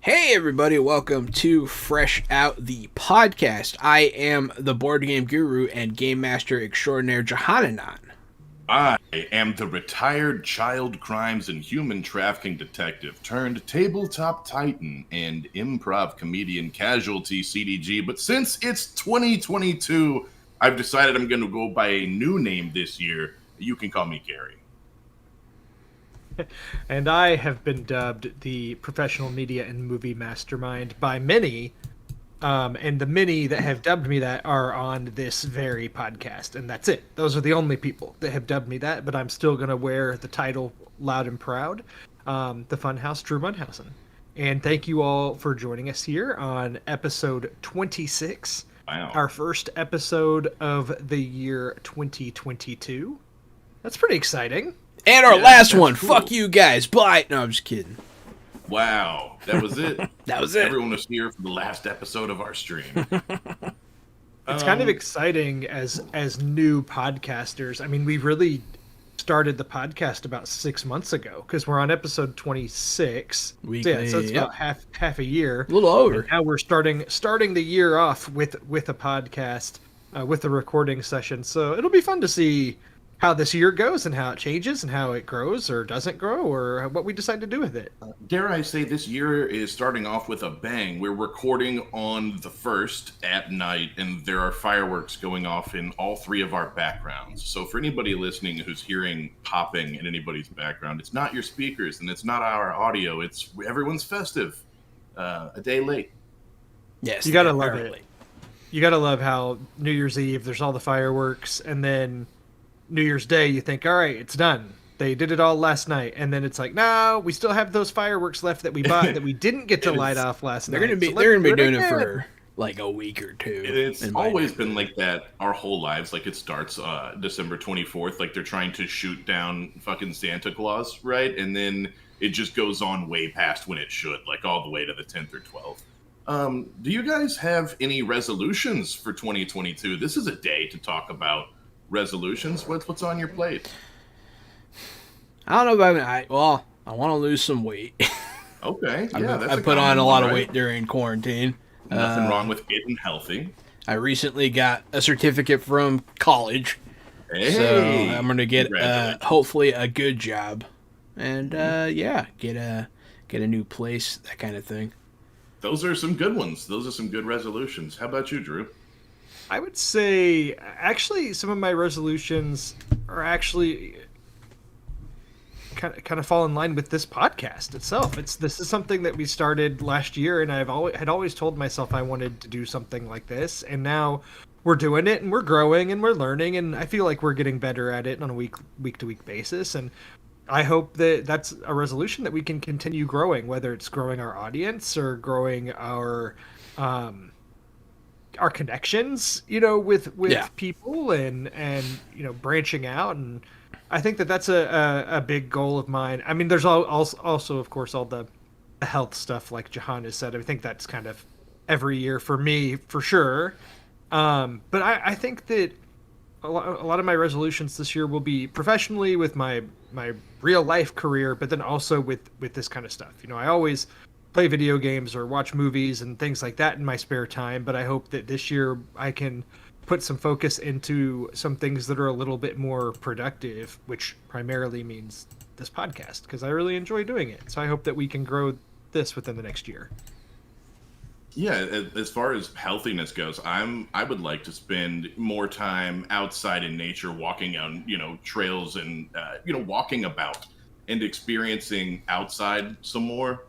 Hey everybody, welcome to Fresh Out the podcast. I am the board game guru and game master extraordinaire Johananon. I am the retired child crimes and human trafficking detective turned tabletop titan and improv comedian casualty CDG. But since it's 2022, I've decided I'm going to go by a new name this year. You can call me Gary. And I have been dubbed the professional media and movie mastermind by many, and the many that have dubbed me that are on this very podcast, and that's it. Those are the only people that have dubbed me that, but I'm still going to wear the title loud and proud, the Funhouse Drew Munhausen. And thank you all for joining us here on episode 26, Wow. our first episode of the year 2022. That's pretty exciting. And our Yeah, last that's one, cool. fuck you guys, bye. No, I'm just kidding. Wow, that was it. That was it. Everyone was here for the last episode of our stream. It's kind of exciting as new podcasters. I mean, we really started the podcast about 6 months ago because we're on episode 26. Weekly, So it's yep. about half a year. A little over. And now we're starting the year off with a podcast, with a recording session. So it'll be fun to see how this year goes and how it changes and how it grows or doesn't grow or what we decide to do with it. Dare I say this year is starting off with a bang. We're recording on the 1st at night, and there are fireworks going off in all three of our backgrounds. So for anybody listening who's hearing popping in anybody's background, it's not your speakers and it's not our audio. It's everyone's festive. A day late. Yes, You gotta love apparently. it. You gotta love how New Year's Eve there's all the fireworks, and then New Year's Day you think, all right, it's done. They did it all last night, and then it's like, no, we still have those fireworks left that we bought that we didn't get to light off last They're night. gonna be So they're let's gonna be do doing it again. for like a week or two. It's in my always been neighborhood. like that our whole lives. Like it starts December 24th, like they're trying to shoot down fucking Santa Claus, right? And then it just goes on way past when it should, like all the way to the 10th or 12th. Do you guys have any resolutions for 2022? This is a day to talk about resolutions. What's on your plate? I don't know about I want to lose some weight. Okay, yeah, that's I a put on common a one, lot of right? weight during quarantine. Nothing wrong with getting healthy. I recently got a certificate from college. Hey, So I'm gonna get congratulations. hopefully a good job, and get a new place, that kind of thing. Those are some good ones. Those are some good resolutions. How about you, Drew? I would say, actually, some of my resolutions are actually kind of fall in line with this podcast itself. This is something that we started last year, and had always told myself I wanted to do something like this, and now we're doing it, and we're growing, and we're learning, and I feel like we're getting better at it on a week to week basis, and I hope that that's a resolution that we can continue growing, whether it's growing our audience or growing our connections, with Yeah. people and branching out. And I think that that's a big goal of mine. I mean, there's also of course all the health stuff like Jahan has said. I think that's kind of every year for me for sure. But I think that a lot of my resolutions this year will be professionally with my real life career, but then also with this kind of stuff. I always play video games or watch movies and things like that in my spare time, but I hope that this year I can put some focus into some things that are a little bit more productive, which primarily means this podcast, because I really enjoy doing it. So I hope that we can grow this within the next year. Yeah, as far as healthiness goes, I would like to spend more time outside in nature, walking on trails and walking about and experiencing outside some more.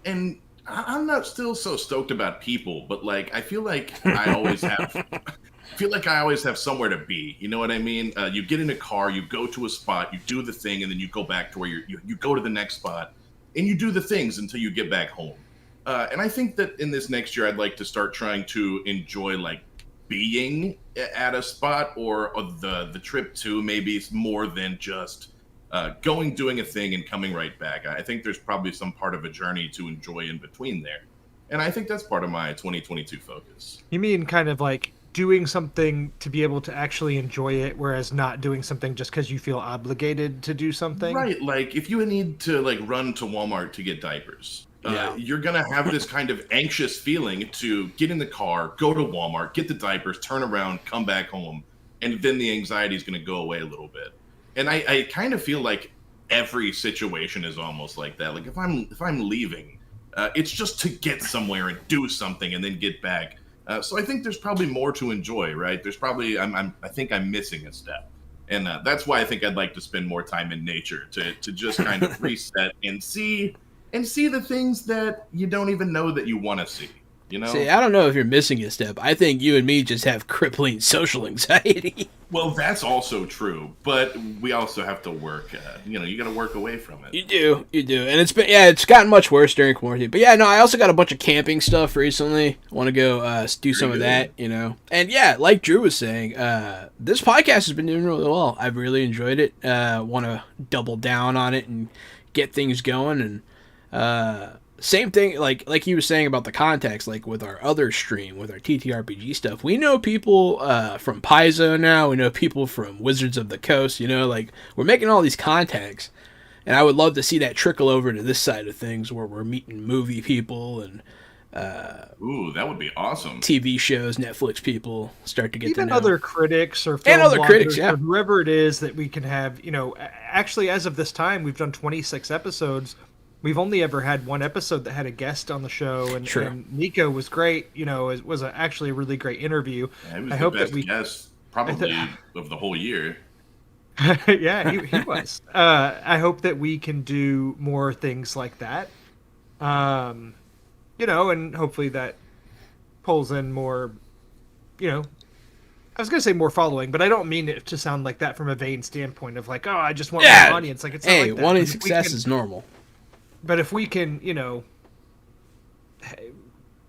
And I'm not still so stoked about people, but like I feel like I always have somewhere to be. You know what I mean? You get in a car, you go to a spot, you do the thing, and then you go back to where you go to the next spot, and you do the things until you get back home. And I think that in this next year, I'd like to start trying to enjoy like being at a spot or the trip to maybe more than just doing a thing and coming right back. I think there's probably some part of a journey to enjoy in between there. And I think that's part of my 2022 focus. You mean kind of like doing something to be able to actually enjoy it, whereas not doing something just because you feel obligated to do something? Right, like if you need to like run to Walmart to get diapers, You're going to have this kind of anxious feeling to get in the car, go to Walmart, get the diapers, turn around, come back home, and then the anxiety is going to go away a little bit. And I kind of feel like every situation is almost like that. Like if I'm leaving, it's just to get somewhere and do something and then get back. So I think there's probably more to enjoy, right? There's probably I think I'm missing a step. And that's why I think I'd like to spend more time in nature to just kind of reset and see the things that you don't even know that you want to see. You know? See, I don't know if you're missing a step. I think you and me just have crippling social anxiety. Well, that's also true, but we also have to work. You got to work away from it. You do, and it's gotten much worse during quarantine. But yeah, no, I also got a bunch of camping stuff recently. I want to go do some of that, And yeah, like Drew was saying, this podcast has been doing really well. I've really enjoyed it. Want to double down on it and get things going, and same thing, like he was saying about the context, like with our other stream, with our TTRPG stuff, we know people from Paizo now, we know people from Wizards of the Coast, like we're making all these contacts, and I would love to see that trickle over to this side of things where we're meeting movie people and ooh, that would be awesome. TV shows, Netflix people start to get even to know. other critics or film other bloggers critics, yeah. or whoever it is that we can have. Actually, as of this time, we've done 26 episodes. We've only ever had one episode that had a guest on the show, and Nico was great. It was actually a really great interview. Yeah, he was the best guest probably of the whole year. Yeah, he was. I hope that we can do more things like that. And hopefully that pulls in more, I was going to say more following, but I don't mean it to sound like that from a vain standpoint of like, oh, I just want more audience. Like, it's not like that. Wanting success is normal. But if we can,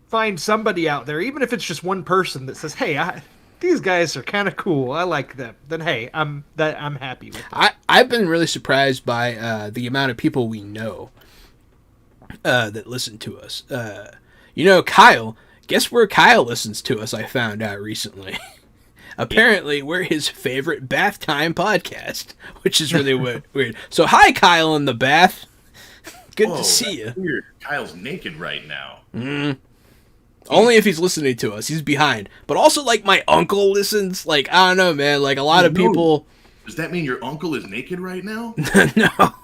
find somebody out there, even if it's just one person that says, hey, these guys are kind of cool, I like them, then hey, I'm happy with it. I've been really surprised by the amount of people we know that listen to us. Kyle, guess where Kyle listens to us, I found out recently. Apparently, we're his favorite bath time podcast, which is really weird. So hi, Kyle in the bath. Good to see you. Weird. Kyle's naked right now. Only if he's listening to us. He's behind. But also, like, my uncle listens. Like, I don't know, man. Like, a lot of people... Does that mean your uncle is naked right now? No.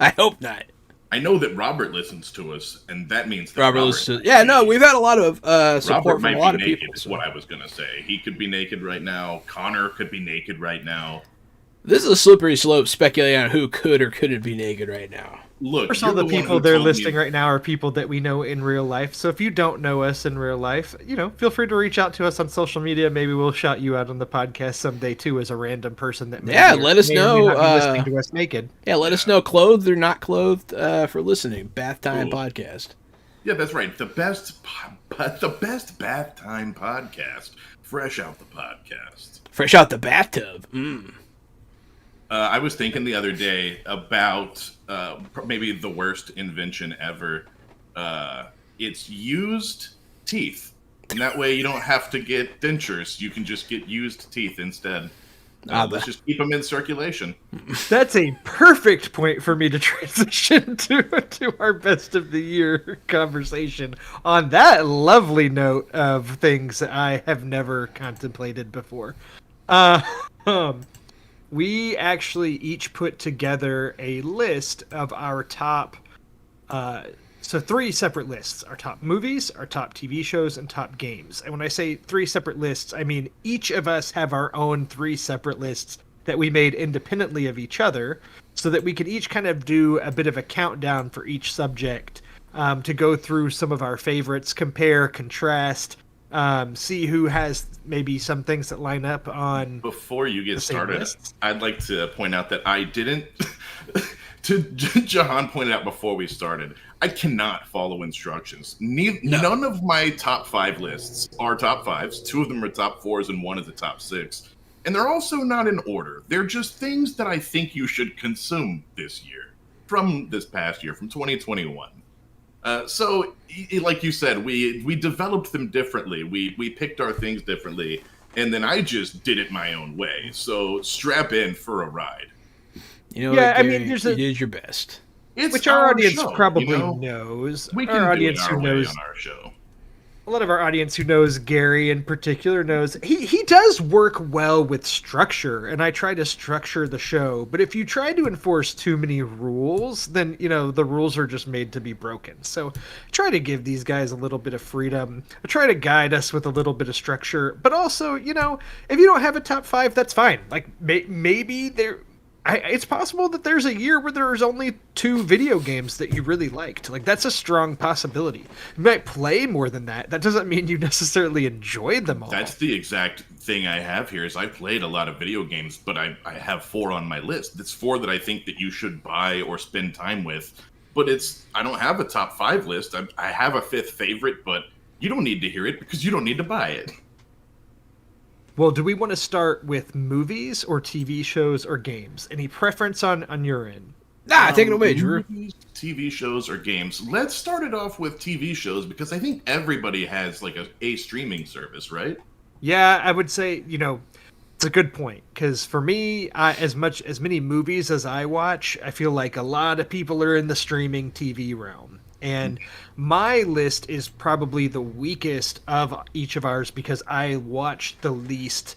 I hope not. I know that Robert listens to us, and that means that Robert listens to... Yeah, no, we've had a lot of support from a lot of people. Is what I was going to say. He could be naked right now. Connor could be naked right now. This is a slippery slope speculating on who could or couldn't be naked right now. Look, first of all, the people they're listing right now are people that we know in real life. So if you don't know us in real life, feel free to reach out to us on social media. Maybe we'll shout you out on the podcast someday too, as a random person that let us know. Listening to us naked. Yeah, let us know, clothed or not clothed, for listening. Bath Time Podcast. Yeah, that's right. The best bath time podcast. Fresh out the podcast. Fresh out the bathtub. I was thinking the other day about maybe the worst invention ever. It's used teeth. And that way you don't have to get dentures. You can just get used teeth instead. Let's just keep them in circulation. That's a perfect point for me to transition to our best of the year conversation on that lovely note of things that I have never contemplated before. We actually each put together a list of our top, so 3 separate lists, our top movies, our top TV shows, and top games. And when I say 3 separate lists, I mean each of us have our own 3 separate lists that we made independently of each other so that we could each kind of do a bit of a countdown for each subject to go through some of our favorites, compare, contrast, see who has maybe some things that line up on. Before you get started, I'd like to point out that I didn't. Jahan pointed out before we started, I cannot follow instructions. None of my top 5 lists are top 5s. 2 of them are top 4s, and 1 is a top 6. And they're also not in order. They're just things that I think you should consume this year, from this past year, from 2021. So, like you said, we developed them differently. We picked our things differently, and then I just did it my own way. So strap in for a ride. You know, you did your best. It's which our audience show, probably you know? knows. We can Our do audience it our who way knows on our show. a lot of our audience who knows Gary in particular knows he does work well with structure, and I try to structure the show. But if you try to enforce too many rules, then the rules are just made to be broken. So I try to give these guys a little bit of freedom. I try to guide us with a little bit of structure, but also, if you don't have a top 5, that's fine. Like maybe it's possible that there's a year where there's only 2 video games that you really liked. Like, that's a strong possibility. You might play more than that. That doesn't mean you necessarily enjoyed them all. That's the exact thing I have here is I played a lot of video games, but I have 4 on my list. It's 4 that I think that you should buy or spend time with. But I don't have a top 5 list. I have a 5th favorite, but you don't need to hear it because you don't need to buy it. Well, do we want to start with movies or TV shows or games? Any preference on your end? Nah, take it away, Drew. Movies, TV shows, or games. Let's start it off with TV shows because I think everybody has like a streaming service, right? Yeah, I would say, it's a good point. Because for me, as many movies as I watch, I feel like a lot of people are in the streaming TV realm. And my list is probably the weakest of each of ours because I watch the least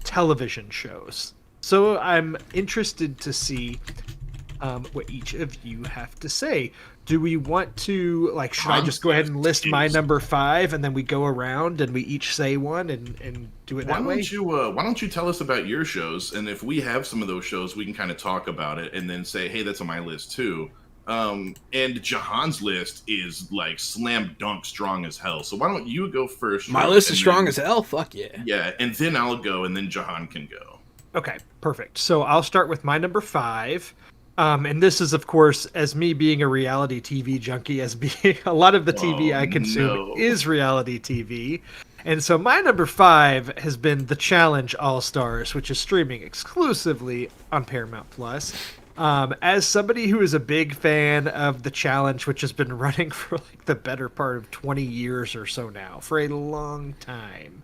television shows. So I'm interested to see what each of you have to say. Do we want to, should I just go ahead and list my number 5 and then we go around and we each say one and do it that way? Why don't you tell us about your shows? And if we have some of those shows, we can kind of talk about it and then say, hey, that's on my list too. And Jahan's list is like slam dunk strong as hell. So why don't you go first? My list is strong as hell. Fuck yeah. Yeah, and then I'll go, and then Jahan can go. Okay, perfect. So I'll start with my number 5. And this is, of course, as me being a reality TV junkie, as being a lot of the TV I consume is reality TV. And so my number 5 has been The Challenge All-Stars, which is streaming exclusively on Paramount Plus. As somebody who is a big fan of The Challenge, which has been running for like the better part of 20 years or so now, for a long time,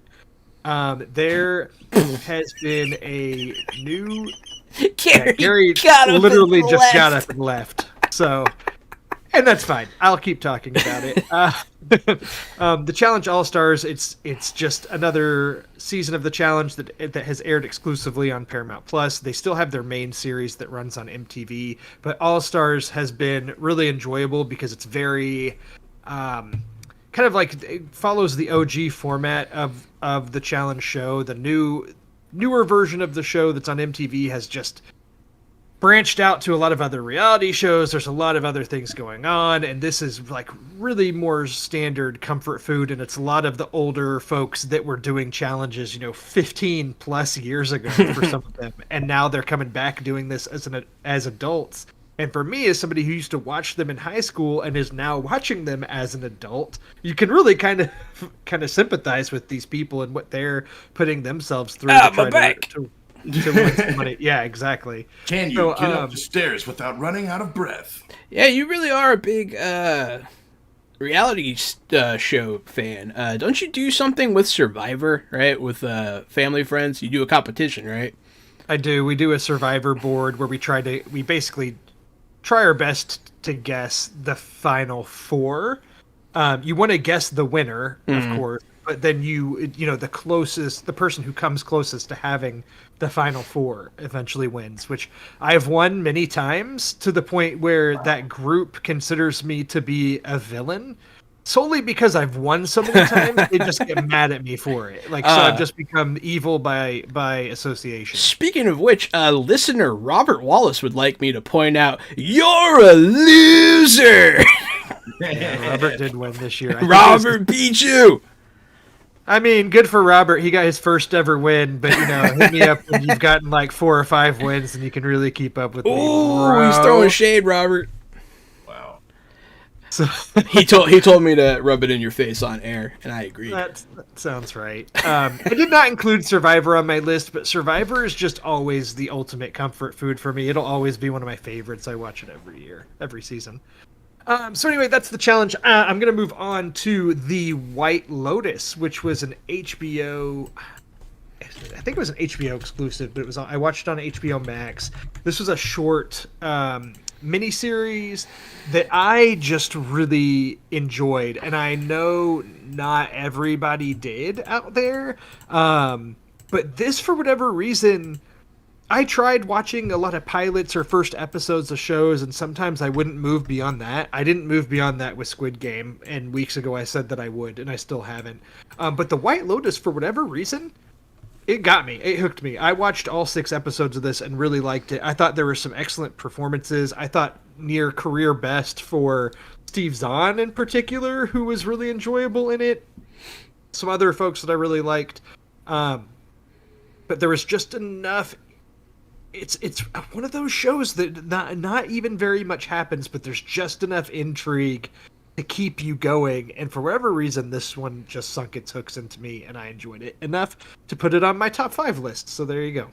there has been a new... Gary literally just got up and left. So, and that's fine. I'll keep talking about it. The Challenge All-Stars, it's just another season of The Challenge that has aired exclusively on Paramount Plus. They still have their main series that runs on MTV, but All-Stars has been really enjoyable because it's very kind of like it follows the OG format of the Challenge show. The newer version of the show that's on MTV has just branched out to a lot of other reality shows. There's a lot of other things going on, and this is like really more standard comfort food, and it's a lot of the older folks that were doing challenges 15 plus years ago for some of them, and now they're coming back doing this as adults. And for me, as somebody who used to watch them in high school and is now watching them as an adult, you can really kind of sympathize with these people and what they're putting themselves through to try to win some money. Yeah, exactly. Can you get up the stairs without running out of breath? Yeah, you really are a big reality show fan. Don't you do something with Survivor, right? With family friends, you do a competition, right? I do. We do a Survivor board where we basically try our best to guess the final 4. You want to guess the winner, of course, but then the person who comes closest to having the final 4 eventually wins, which I've won many times to the point where that group considers me to be a villain. Solely because I've won so many times, they just get mad at me for it. So I've just become evil by association. Speaking of which, listener Robert Wallace would like me to point out, you're a loser! Yeah, Robert did win this year. Robert beat you! I mean, good for Robert. He got his first ever win, but hit me up when you've gotten like 4 or 5 wins and you can really keep up with me. Oh, he's throwing shade, Robert. So he told me to rub it in your face on air, and I agreed. That sounds right. I did not include Survivor on my list, but Survivor is just always the ultimate comfort food for me. It'll always be one of my favorites. I watch it every year, every season. So anyway, that's the challenge. I'm going to move on to The White Lotus, which was an HBO... I think it was an HBO exclusive, but I watched it on HBO Max. This was a short miniseries that I just really enjoyed, and I know not everybody did out there. But this, for whatever reason, I tried watching a lot of pilots or first episodes of shows, and sometimes I wouldn't move beyond that. I didn't move beyond that with Squid Game, and weeks ago I said that I would, and I still haven't. But The White Lotus, for whatever reason, it got me. It hooked me. I watched all 6 episodes of this and really liked it. I thought there were some excellent performances. I thought near career best for Steve Zahn in particular, who was really enjoyable in it. Some other folks that I really liked. But there was just enough. It's one of those shows that not even very much happens, but there's just enough intrigue to keep you going. And for whatever reason, this one just sunk its hooks into me, and I enjoyed it enough to put it on my top 5 list. So there you go.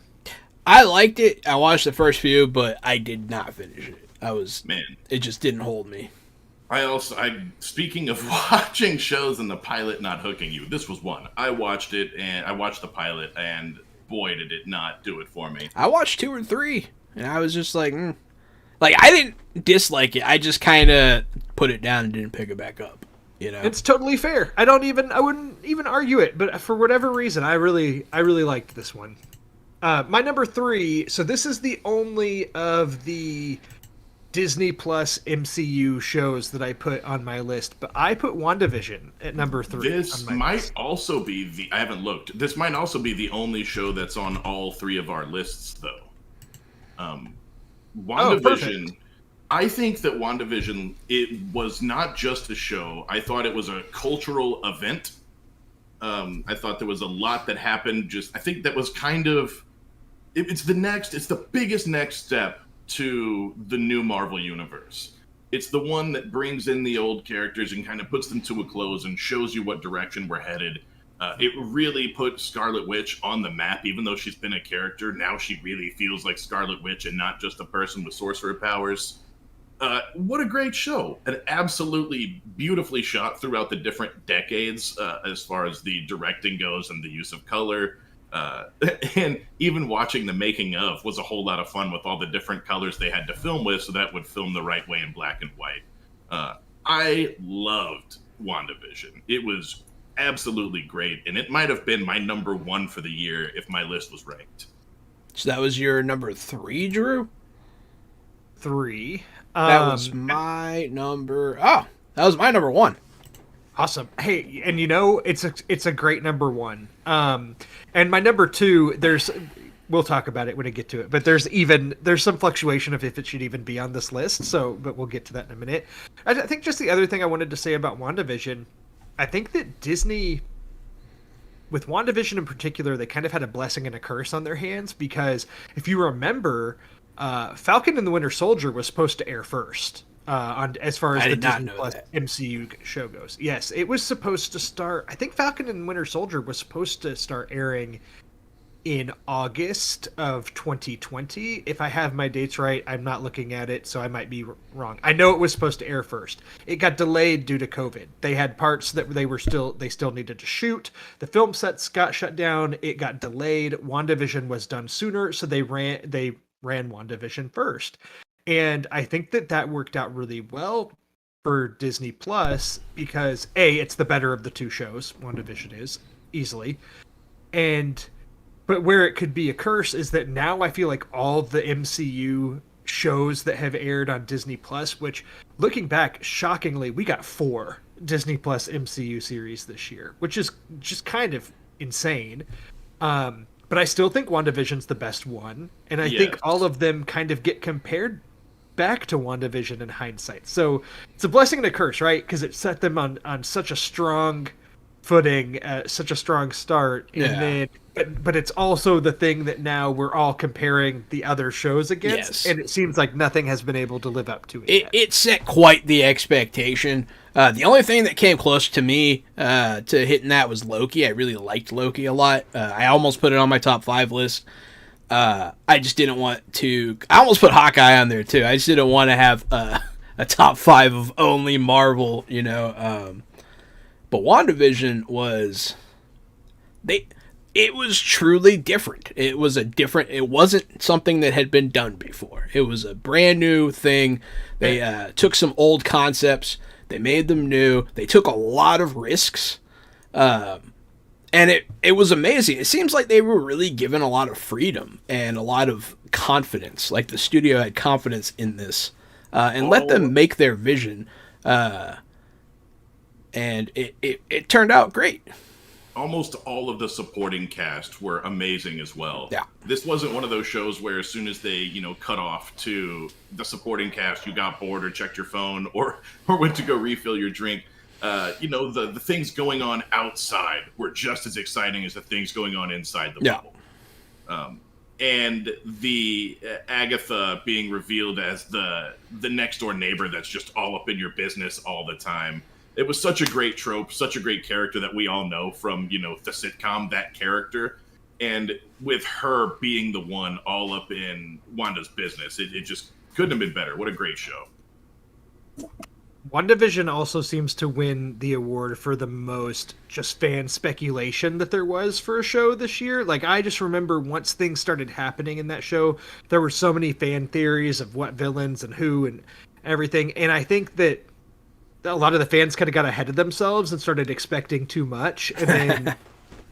I liked it. I watched the first few, but I did not finish it. It just didn't hold me. Speaking of watching shows and the pilot not hooking you, this was one. I watched it, and I watched the pilot, and boy, did it not do it for me. I watched 2 or 3, and I was just like, Like, I didn't dislike it. I just kind of put it down and didn't pick it back up. You know, it's totally fair. I wouldn't even argue it. But for whatever reason, I really liked this one. My number 3. So this is the only of the Disney Plus MCU shows that I put on my list, but I put WandaVision at number 3. This might also be I haven't looked. This might also be the only show that's on all 3 of our lists, though. WandaVision. I think that WandaVision, it was not just a show. I thought it was a cultural event. I thought there was a lot that happened. I think that was kind of, it's the biggest next step to the new Marvel universe. It's the one that brings in the old characters and kind of puts them to a close and shows you what direction we're headed. It really put Scarlet Witch on the map. Even though she's been a character, now she really feels like Scarlet Witch and not just a person with sorcerer powers. What a great show. And absolutely beautifully shot throughout the different decades, as far as the directing goes and the use of color. And even watching the making of was a whole lot of fun with all the different colors they had to film with, so that would film the right way in black and white. I loved WandaVision. It was absolutely great, and it might have been my number 1 for the year if my list was ranked. So that was your number 3, Drew? 3. That was my number... Oh, that was my number 1. Awesome. Hey, and it's a great number 1. And my number 2, we'll talk about it when I get to it, but there's some fluctuation of if it should even be on this list. But we'll get to that in a minute. I think just the other thing I wanted to say about WandaVision, I think that Disney, with WandaVision in particular, they kind of had a blessing and a curse on their hands, because if you remember, Falcon and the Winter Soldier was supposed to air first. As far as the Disney Plus MCU show goes. Yes, it was supposed to start, I think Falcon and Winter Soldier was supposed to start airing in August of 2020. If I have my dates right, I'm not looking at it, so I might be wrong. I know it was supposed to air first. It got delayed due to COVID. They had parts that they still needed to shoot. The film sets got shut down. It got delayed. WandaVision was done sooner, so they ran WandaVision first. And I think that worked out really well for Disney Plus, because it's the better of the 2 shows. WandaVision is easily. But where it could be a curse is that now I feel like all the MCU shows that have aired on Disney Plus, which, looking back, shockingly, we got 4 Disney Plus MCU series this year, which is just kind of insane. But I still think WandaVision's the best one. And I think all of them kind of get compared back to WandaVision in hindsight. So it's a blessing and a curse, right? Because it set them on such a strong footing, such a strong start. And then, but it's also the thing that now we're all comparing the other shows against. Yes. And it seems like nothing has been able to live up to it. It set quite the expectation. The only thing that came close to me to hitting that was Loki. I really liked Loki a lot. I almost put it on my top 5 list. I just didn't want to... I almost put Hawkeye on there, too. I just didn't want to have a top 5 of only Marvel, But WandaVision was... it was truly different. It wasn't something that had been done before. It was a brand new thing. They took some old concepts, they made them new, they took a lot of risks, and it was amazing. It seems like they were really given a lot of freedom and a lot of confidence. Like the studio had confidence in this, and let them make their vision, and it turned out great. Almost all of the supporting cast were amazing as well. Yeah. This wasn't one of those shows where as soon as they, cut off to the supporting cast, you got bored or checked your phone or went to go refill your drink. The things going on outside were just as exciting as the things going on inside the bubble. And the Agatha being revealed as the next door neighbor that's just all up in your business all the time. It was such a great trope, such a great character that we all know from, the sitcom, that character. And with her being the one all up in Wanda's business, it just couldn't have been better. What a great show. WandaVision also seems to win the award for the most just fan speculation that there was for a show this year. Like, I just remember once things started happening in that show, there were so many fan theories of what villains and who and everything. And I think that a lot of the fans kind of got ahead of themselves and started expecting too much, and then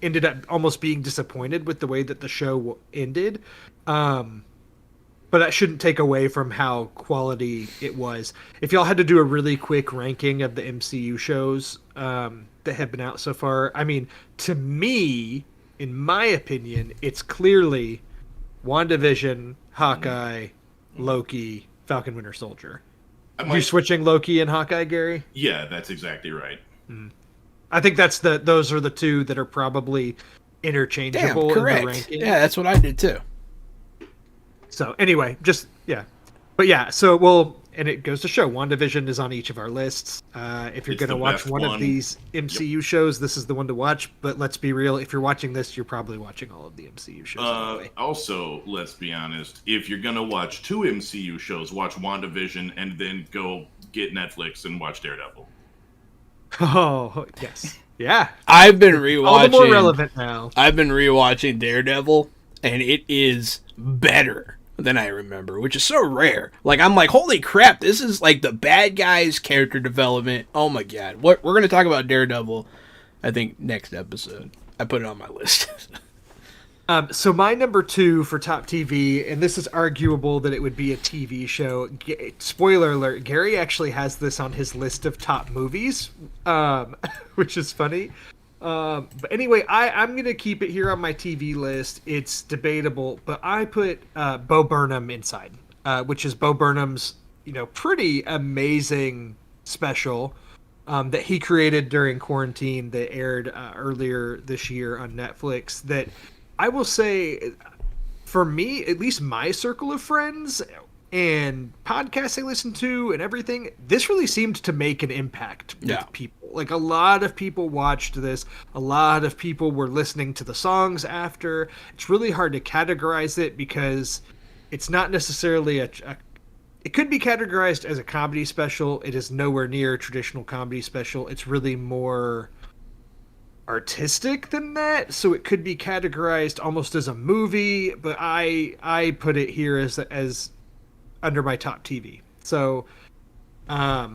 ended up almost being disappointed with the way that the show ended. But that shouldn't take away from how quality it was. If y'all had to do a really quick ranking of the MCU shows that have been out so far, I mean, to me, in my opinion, it's clearly WandaVision, Hawkeye, Loki, Falcon Winter Soldier. You switching Loki and Hawkeye, Gary? Yeah, that's exactly right. I think those are the two that are probably interchangeable. Damn, correct. In the ranking. Yeah, that's what I did too. So anyway, and it goes to show WandaVision is on each of our lists. If you're going to watch one of these MCU shows, this is the one to watch. But let's be real, if you're watching this, you're probably watching all of the MCU shows. Anyway. Also, let's be honest, if you're going to watch 2 MCU shows, watch WandaVision and then go get Netflix and watch Daredevil. Oh, yes. Yeah. I've been rewatching. All the more relevant now. I've been rewatching Daredevil, and it is better than I remember, which is so rare. Like, I'm like, holy crap, this is like the bad guy's character development. Oh my god. We're going to talk about Daredevil, I think, next episode. I put it on my list. So my number 2 for top TV, and this is arguable that it would be a TV show. Spoiler alert, Gary actually has this on his list of top movies, which is funny. But anyway, I'm going to keep it here on my TV list. It's debatable, but I put Beau Burnham inside, which is Beau Burnham's, pretty amazing special that he created during quarantine that aired earlier this year on Netflix that I will say, for me, at least my circle of friends and podcasts I listen to and everything, this really seemed to make an impact with people. Like, a lot of people watched this. A lot of people were listening to the songs after. It's really hard to categorize it because it's not necessarily it could be categorized as a comedy special. It is nowhere near a traditional comedy special. It's really more artistic than that, so it could be categorized almost as a movie, but I put it here as under my top TV. So I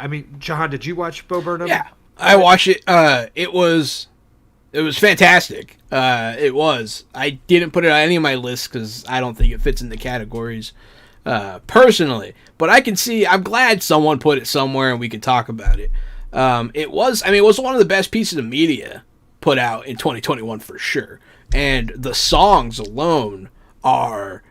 mean, John, did you watch Beau Burnham? Yeah, I watched it. It was fantastic. It was. I didn't put it on any of my lists because I don't think it fits in the categories personally, but I'm glad someone put it somewhere and we can talk about it. It was one of the best pieces of media put out in 2021 for sure. And the songs alone are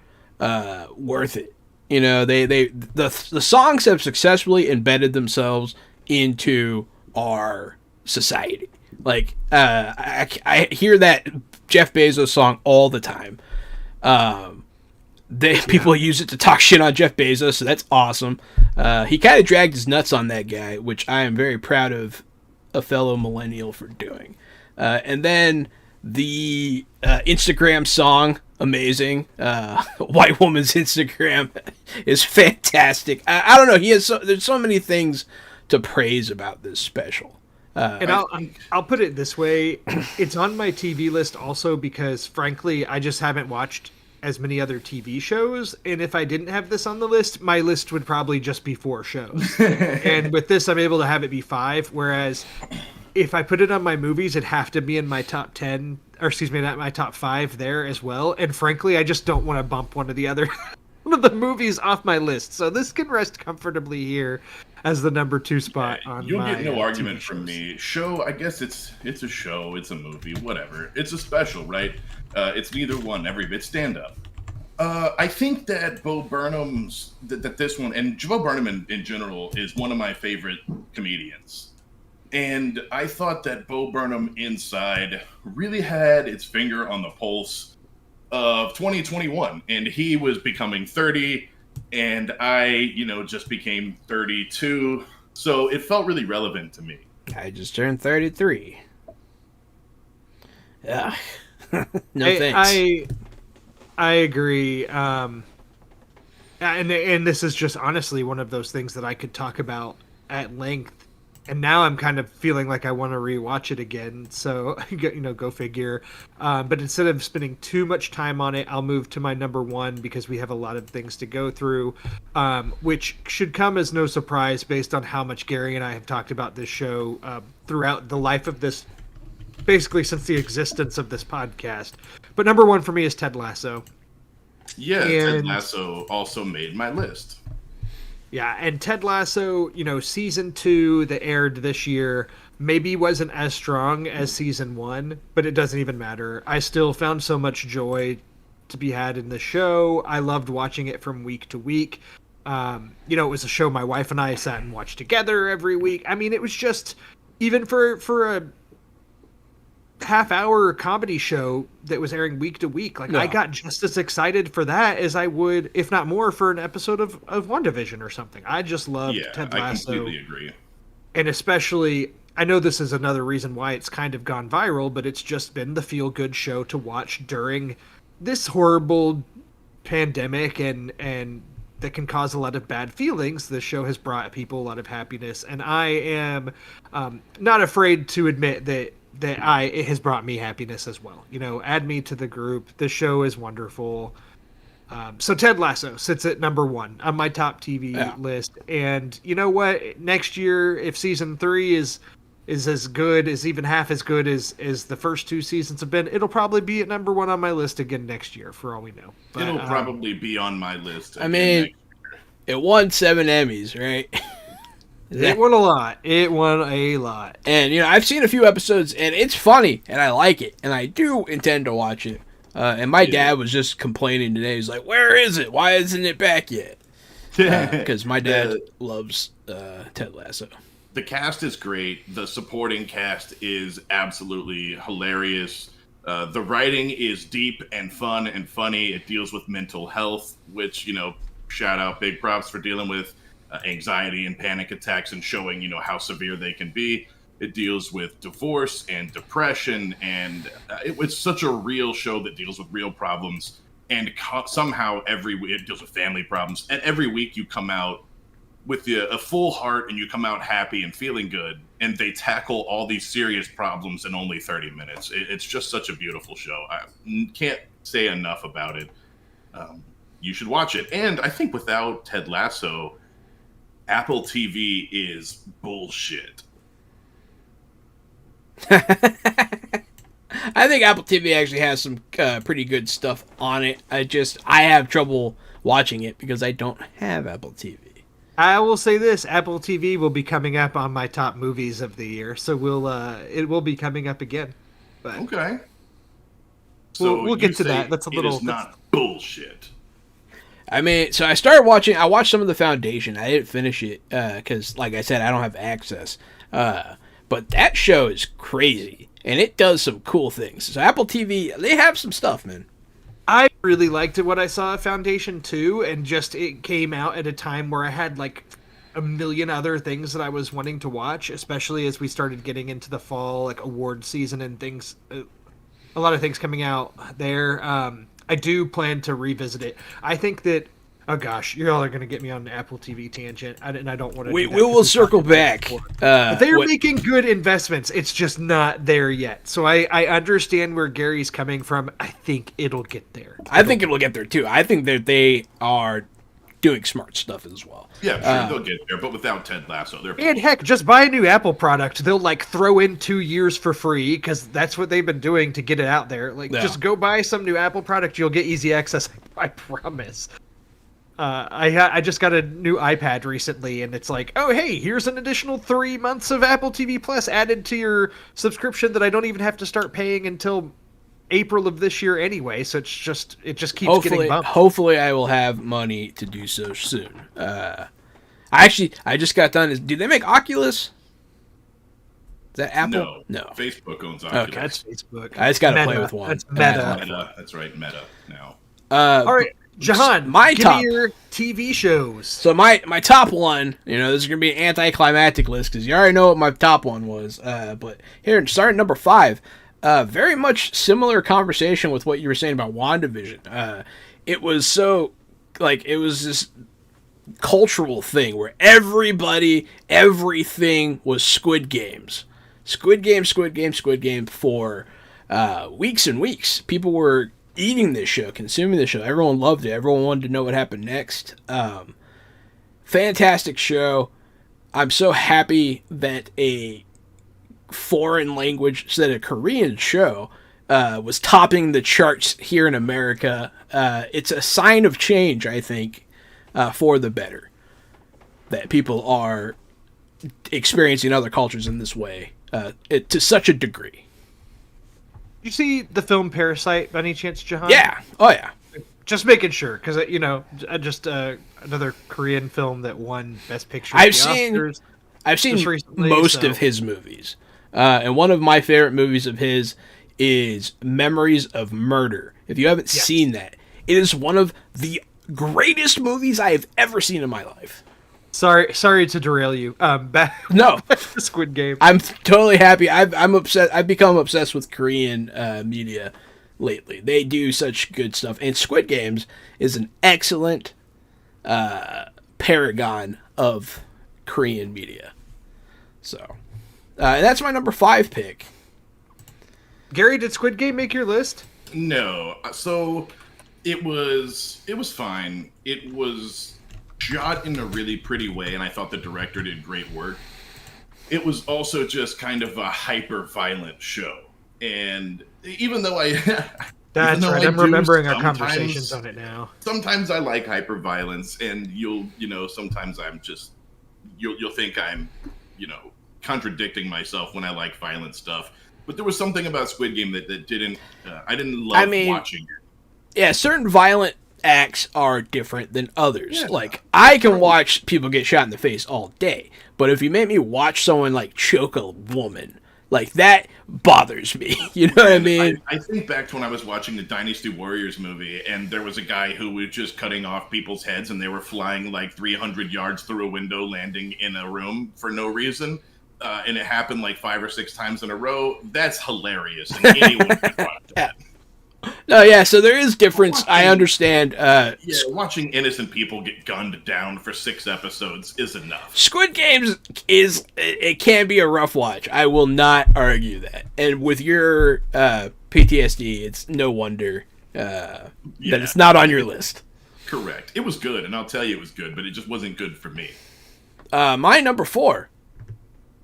worth it. The songs have successfully embedded themselves into our society. Like, I hear that Jeff Bezos song all the time. People use it to talk shit on Jeff Bezos, so that's awesome. He kind of dragged his nuts on that guy, which I am very proud of a fellow millennial for doing. And then the Instagram song, amazing. White Woman's Instagram is fantastic. I don't know. There's so many things to praise about this special. And I'll put it this way, it's on my TV list also because frankly, I just haven't watched as many other TV shows, and if I didn't have this on the list, my list would probably just be 4 shows. And with this, I'm able to have it be 5, whereas if I put it on my movies, it'd have to be in my top 10, or excuse me, not my top 5 there as well. And frankly, I just don't want to bump one of the other one of the movies off my list. So this can rest comfortably here as the number 2 spot on You'll my get no argument TV from shows. me. Show, I guess it's a show, it's a movie, whatever. It's a special, right? It's neither one, every bit stand up. I think that Beau Burnham's that this one, and Beau Burnham in general is one of my favorite comedians. And I thought that Beau Burnham Inside really had its finger on the pulse of 2021, and he was becoming 30, and I, just became 32, so it felt really relevant to me. I just turned 33. Yeah. No thanks. I agree. And this is just honestly one of those things that I could talk about at length. And now I'm kind of feeling like I want to rewatch it again. So, go figure. But instead of spending too much time on it, I'll move to my number 1 because we have a lot of things to go through, which should come as no surprise based on how much Gary and I have talked about this show throughout the life of this, basically since the existence of this podcast. But number 1 for me is Ted Lasso. Yeah, Ted Lasso also made my list. Yeah, and Ted Lasso, season 2 that aired this year maybe wasn't as strong as season 1, but it doesn't even matter. I still found so much joy to be had in the show. I loved watching it from week to week. It was a show my wife and I sat and watched together every week. I mean, it was just, even for a half-hour comedy show that was airing week to week, I got just as excited for that as I would, if not more, for an episode of WandaVision or something. I just loved Ted Lasso. I completely agree. And especially, I know this is another reason why it's kind of gone viral, but it's just been the feel-good show to watch during this horrible pandemic and that can cause a lot of bad feelings. The show has brought people a lot of happiness, and I am not afraid to admit that it has brought me happiness as well. Add me to the group. The show is wonderful. So Ted Lasso sits at number 1 on my top TV list. And you know what? Next year, if season 3 is as good, is even half as good as the first 2 seasons have been, it'll probably be at number 1 on my list again next year, for all we know. But, it'll probably be on my list. I mean, it won 7 Emmys, right? It won a lot. And, I've seen a few episodes, and it's funny, and I like it, and I do intend to watch it. And my dad was just complaining today. He's like, where is it? Why isn't it back yet? Because my dad loves Ted Lasso. The cast is great. The supporting cast is absolutely hilarious. The writing is deep and fun and funny. It deals with mental health, which, shout out, big props for dealing with anxiety and panic attacks and showing, how severe they can be. It deals with divorce and depression, and it was such a real show that deals with real problems. And somehow every week it deals with family problems. And every week you come out with a full heart and you come out happy and feeling good. And they tackle all these serious problems in only 30 minutes. It's just such a beautiful show. I can't say enough about it. You should watch it. And I think without Ted Lasso, Apple TV is bullshit. I think Apple TV actually has some pretty good stuff on it. I have trouble watching it because I don't have Apple TV. I will say this: Apple TV will be coming up on my top movies of the year, so it will be coming up again. But okay, so we'll get to that. That's a little. It is not bullshit. I mean, so I watched some of The Foundation. I didn't finish it because, like I said, I don't have access. But that show is crazy, and it does some cool things. So Apple TV, they have some stuff, man. I really liked it when I saw Foundation 2, and just it came out at a time where I had like a million other things that I was wanting to watch, especially as we started getting into the fall, like award season and things. A lot of things coming out there. I do plan to revisit it. I think that Oh gosh, you all are going to get me on an Apple TV tangent, and I don't want to. We will circle back. But they are making good investments. It's just not there yet. So I understand where Gary's coming from. I think it'll get there. I think it'll get there too. I think that they are doing smart stuff as well. Yeah, sure, they'll get there, but without Ted Lasso, and heck, just buy a new Apple product. They'll like throw in 2 years for free because that's what they've been doing to get it out there. Like, just go buy some new Apple product. You'll get easy access. I promise. I just got a new iPad recently, and it's like, oh hey, here's an additional 3 months of Apple TV Plus added to your subscription that I don't even have to start paying until April of this year anyway. So it just keeps getting bumped. Hopefully, I will have money to do so soon. I just got done. Do they make Oculus? Is that Apple? No. Facebook owns Oculus. Okay, that's Facebook. I just got to play with one. That's Meta. That's right, Meta now. All right. Jahan, give me your TV shows. So my top one, this is going to be an anticlimactic list because you already know what my top one was. But here, starting number 5, very much similar conversation with what you were saying about WandaVision. It was it was this cultural thing where everything was Squid Games. Squid Game for weeks and weeks. People were eating this show, consuming this show. Everyone loved it. Everyone wanted to know what happened next. Fantastic show. I'm so happy that a foreign language, instead of a Korean show, was topping the charts here in America. It's a sign of change, I think, for the better. That people are experiencing other cultures in this way to such a degree. You see the film Parasite by any chance, Jahan? Yeah. Oh, yeah. Just making sure, because just another Korean film that won Best Picture. I've seen recently, most of his movies, and one of my favorite movies of his is Memories of Murder. If you haven't seen that, it is one of the greatest movies I have ever seen in my life. Sorry to derail you. Back to Squid Game. I'm totally happy. I'm obsessed. I've become obsessed with Korean media lately. They do such good stuff, and Squid Games is an excellent paragon of Korean media. So, and that's my number 5 pick. Gary, did Squid Game make your list? No. So it was fine. It was shot in a really pretty way, and I thought the director did great work. It was also just kind of a hyper-violent show. And even though That's right, I'm remembering our conversations on it now. Sometimes I like hyper-violence, and sometimes you'll think I'm, contradicting myself when I like violent stuff. But there was something about Squid Game that didn't, I didn't love watching it. Yeah, certain violent acts are different than others. Yeah. Like, I can watch people get shot in the face all day, but if you make me watch someone choke a woman, that bothers me. You know what I mean? I think back to when I was watching the Dynasty Warriors movie, and there was a guy who was just cutting off people's heads, and they were flying 300 yards through a window, landing in a room for no reason. And it happened 5 or 6 times in a row. That's hilarious, and anyone can watch that. No, yeah, so there is difference. I understand. Watching innocent people get gunned down for 6 episodes is enough. Squid Games it can be a rough watch. I will not argue that. And with your PTSD, it's no wonder that it's not on your list. Correct. It was good, and I'll tell you it was good, but it just wasn't good for me. My number 4,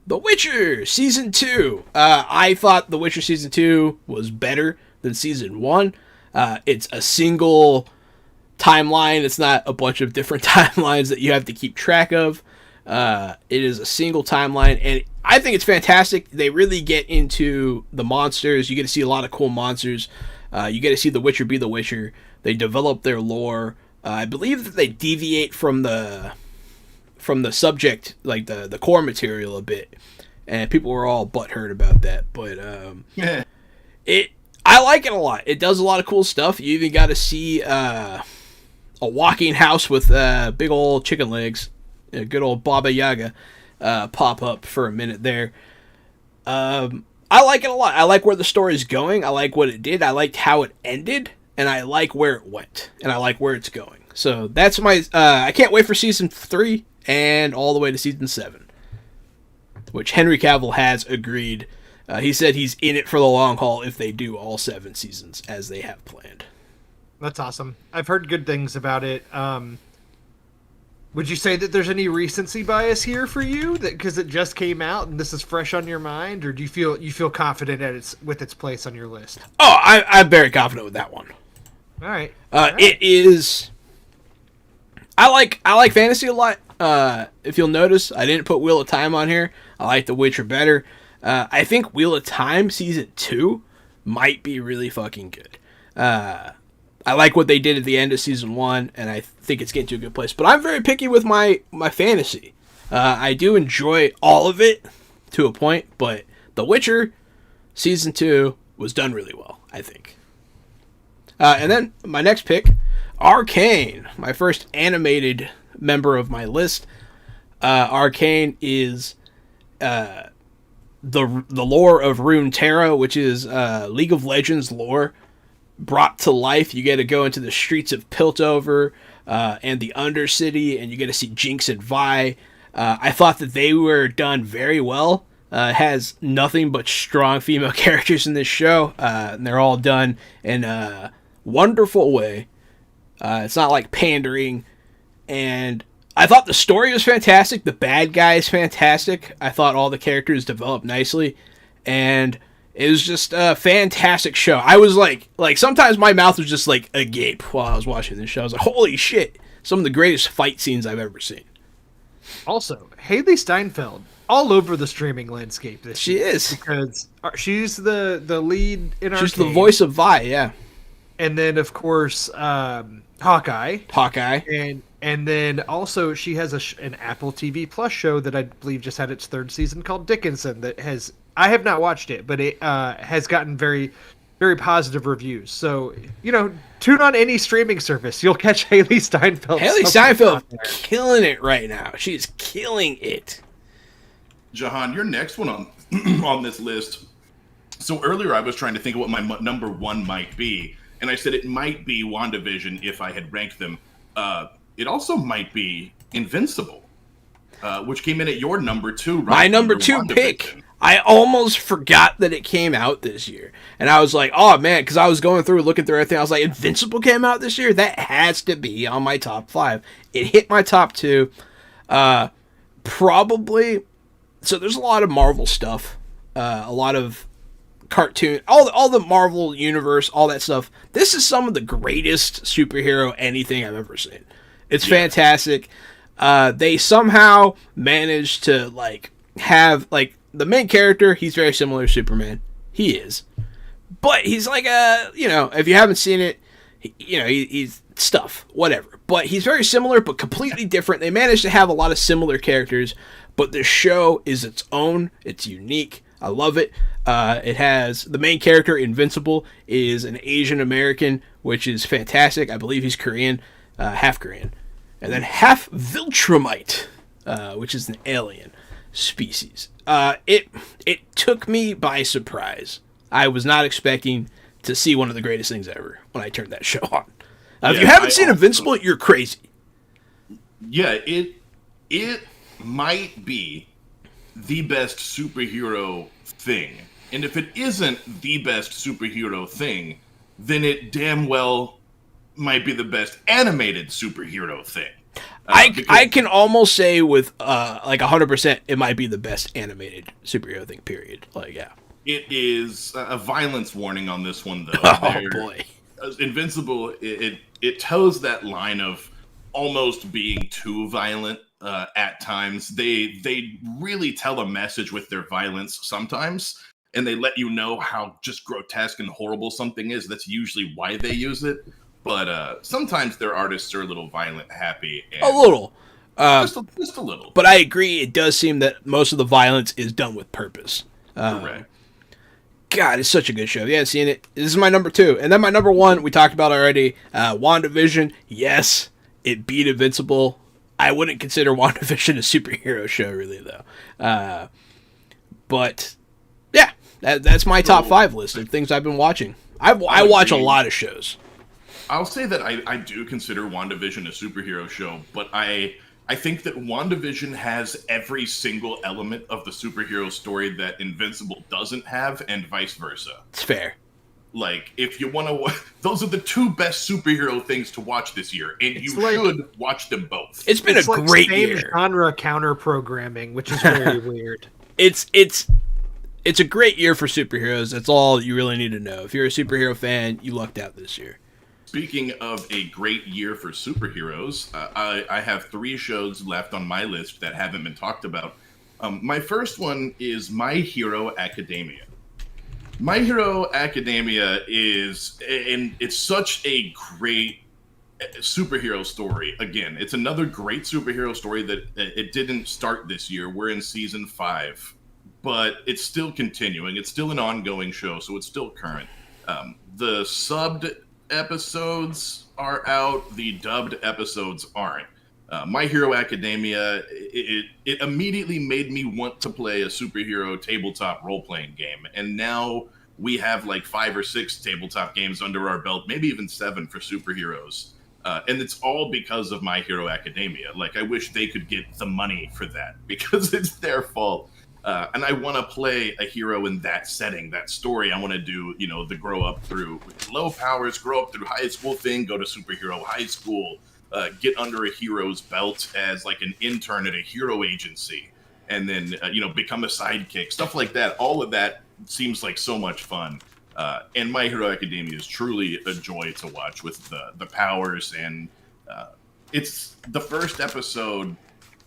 The Witcher Season 2. I thought The Witcher Season 2 was better than Season 1. It's a single timeline. It's not a bunch of different timelines that you have to keep track of. It is a single timeline, and I think it's fantastic. They really get into the monsters. You get to see a lot of cool monsters. You get to see the Witcher be the Witcher. They develop their lore. I believe that they deviate from the subject, the core material a bit, and people were all butthurt about that. But I like it a lot. It does a lot of cool stuff. You even got to see a walking house with big old chicken legs, good old Baba Yaga, pop up for a minute there. I like it a lot. I like where the story's going. I like what it did. I liked how it ended. and I like where it went, and I like where it's going. So that's my. I can't wait for season 3 and all the way to season 7, which Henry Cavill has agreed. He said he's in it for the long haul if they do all 7 seasons as they have planned. That's awesome. I've heard good things about it. Would you say that there's any recency bias here for you, that because it just came out and this is fresh on your mind, or do you feel confident at its place on your list? Oh, I'm very confident with that one. All right. It is. I like fantasy a lot. If you'll notice, I didn't put Wheel of Time on here. I like The Witcher better. I think Wheel of Time season 2 might be really fucking good. I like what they did at the end of season 1, and I think it's getting to a good place. But I'm very picky with my fantasy. I do enjoy all of it to a point, but The Witcher season 2 was done really well, I think. And then my next pick, Arcane, my first animated member of my list. Arcane is the lore of Runeterra, which is League of Legends lore brought to life. You get to go into the streets of Piltover and the Undercity, and you get to see Jinx and Vi. I thought that they were done very well. Has nothing but strong female characters in this show, and they're all done in a wonderful way. It's not like pandering, and I thought the story was fantastic. The bad guy is fantastic. I thought all the characters developed nicely, and it was just a fantastic show. I was like sometimes my mouth was just like agape while I was watching this show. I was like, holy shit, some of the greatest fight scenes I've ever seen. Also, Haley Steinfeld, all over the streaming landscape this year. She is. Because she's the lead in Arcane. She's the voice of Vi, yeah. And then, of course, Hawkeye. And then also she has an Apple TV Plus show that I believe just had its 3rd season called Dickinson that has... I have not watched it, but it has gotten very, very positive reviews. So, tune on any streaming service. You'll catch Haley Steinfeld. Haley Steinfeld killing it right now. She's killing it. Jahan, your next one on this list. So earlier I was trying to think of what my number 1 might be, and I said it might be WandaVision if I had ranked them. It also might be Invincible, which came in at your number 2. Right, my number 2 pick. I almost forgot that it came out this year. And I was like, oh man, because I was going through looking through everything. I was like, Invincible came out this year? That has to be on my top 5. It hit my top 2. Probably. So there's a lot of Marvel stuff. A lot of cartoon. All the Marvel universe, all that stuff. This is some of the greatest superhero anything I've ever seen. It's fantastic. They somehow managed to have the main character. He's very similar to Superman. He is, but he's like if you haven't seen it, he's stuff, whatever. But he's very similar, but completely different. They managed to have a lot of similar characters, but the show is its own. It's unique. I love it. It has the main character, Invincible, is an Asian American, which is fantastic. I believe he's Korean, half Korean, and then half Viltrumite, which is an alien species. It took me by surprise. I was not expecting to see one of the greatest things ever when I turned that show on. If you haven't seen Invincible, you're crazy. Yeah, it might be the best superhero thing. And if it isn't the best superhero thing, then it damn well might be the best animated superhero thing. I can almost say with 100% it might be the best animated superhero thing, period. Yeah. It is a violence warning on this one, though. Oh, boy. Invincible, it toes that line of almost being too violent at times. They really tell a message with their violence sometimes, and they let you know how just grotesque and horrible something is. That's usually why they use it. But sometimes their artists are a little violent, happy. And a little. Just a little. But I agree, it does seem that most of the violence is done with purpose. Correct. God, it's such a good show. If you haven't seen it, this is my number 2. And then my number 1, we talked about already. WandaVision, yes, it beat Invincible. I wouldn't consider WandaVision a superhero show, really, though. But, yeah, that's my top 5 list of things I've been watching. I watch a lot of shows. I'll say that I do consider WandaVision a superhero show, but I think that WandaVision has every single element of the superhero story that Invincible doesn't have, and vice versa. It's fair. Like, if you want to, those are the two best superhero things to watch this year, and you should watch them both. It's been a great year. Genre counter programming, which is very weird. It's a great year for superheroes. That's all you really need to know. If you're a superhero fan, you lucked out this year. Speaking of a great year for superheroes, I have 3 shows left on my list that haven't been talked about. My first one is My Hero Academia. My Hero Academia it's such a great superhero story. Again, it's another great superhero story that it didn't start this year. We're in season 5, but it's still continuing. It's still an ongoing show, so it's still current. The subbed episodes are out. The dubbed episodes aren't. My Hero Academia, it immediately made me want to play a superhero tabletop role-playing game. And now we have like 5 or 6 tabletop games under our belt, maybe even 7 for superheroes. And it's all because of My Hero Academia. Like, I wish they could get the money for that because it's their fault. And I want to play a hero in that setting, that story. I want to do, the grow up through low powers, grow up through high school thing, go to superhero high school, get under a hero's belt as like an intern at a hero agency, and then, become a sidekick, stuff like that. All of that seems like so much fun. And My Hero Academia is truly a joy to watch with the powers. And it's the first episode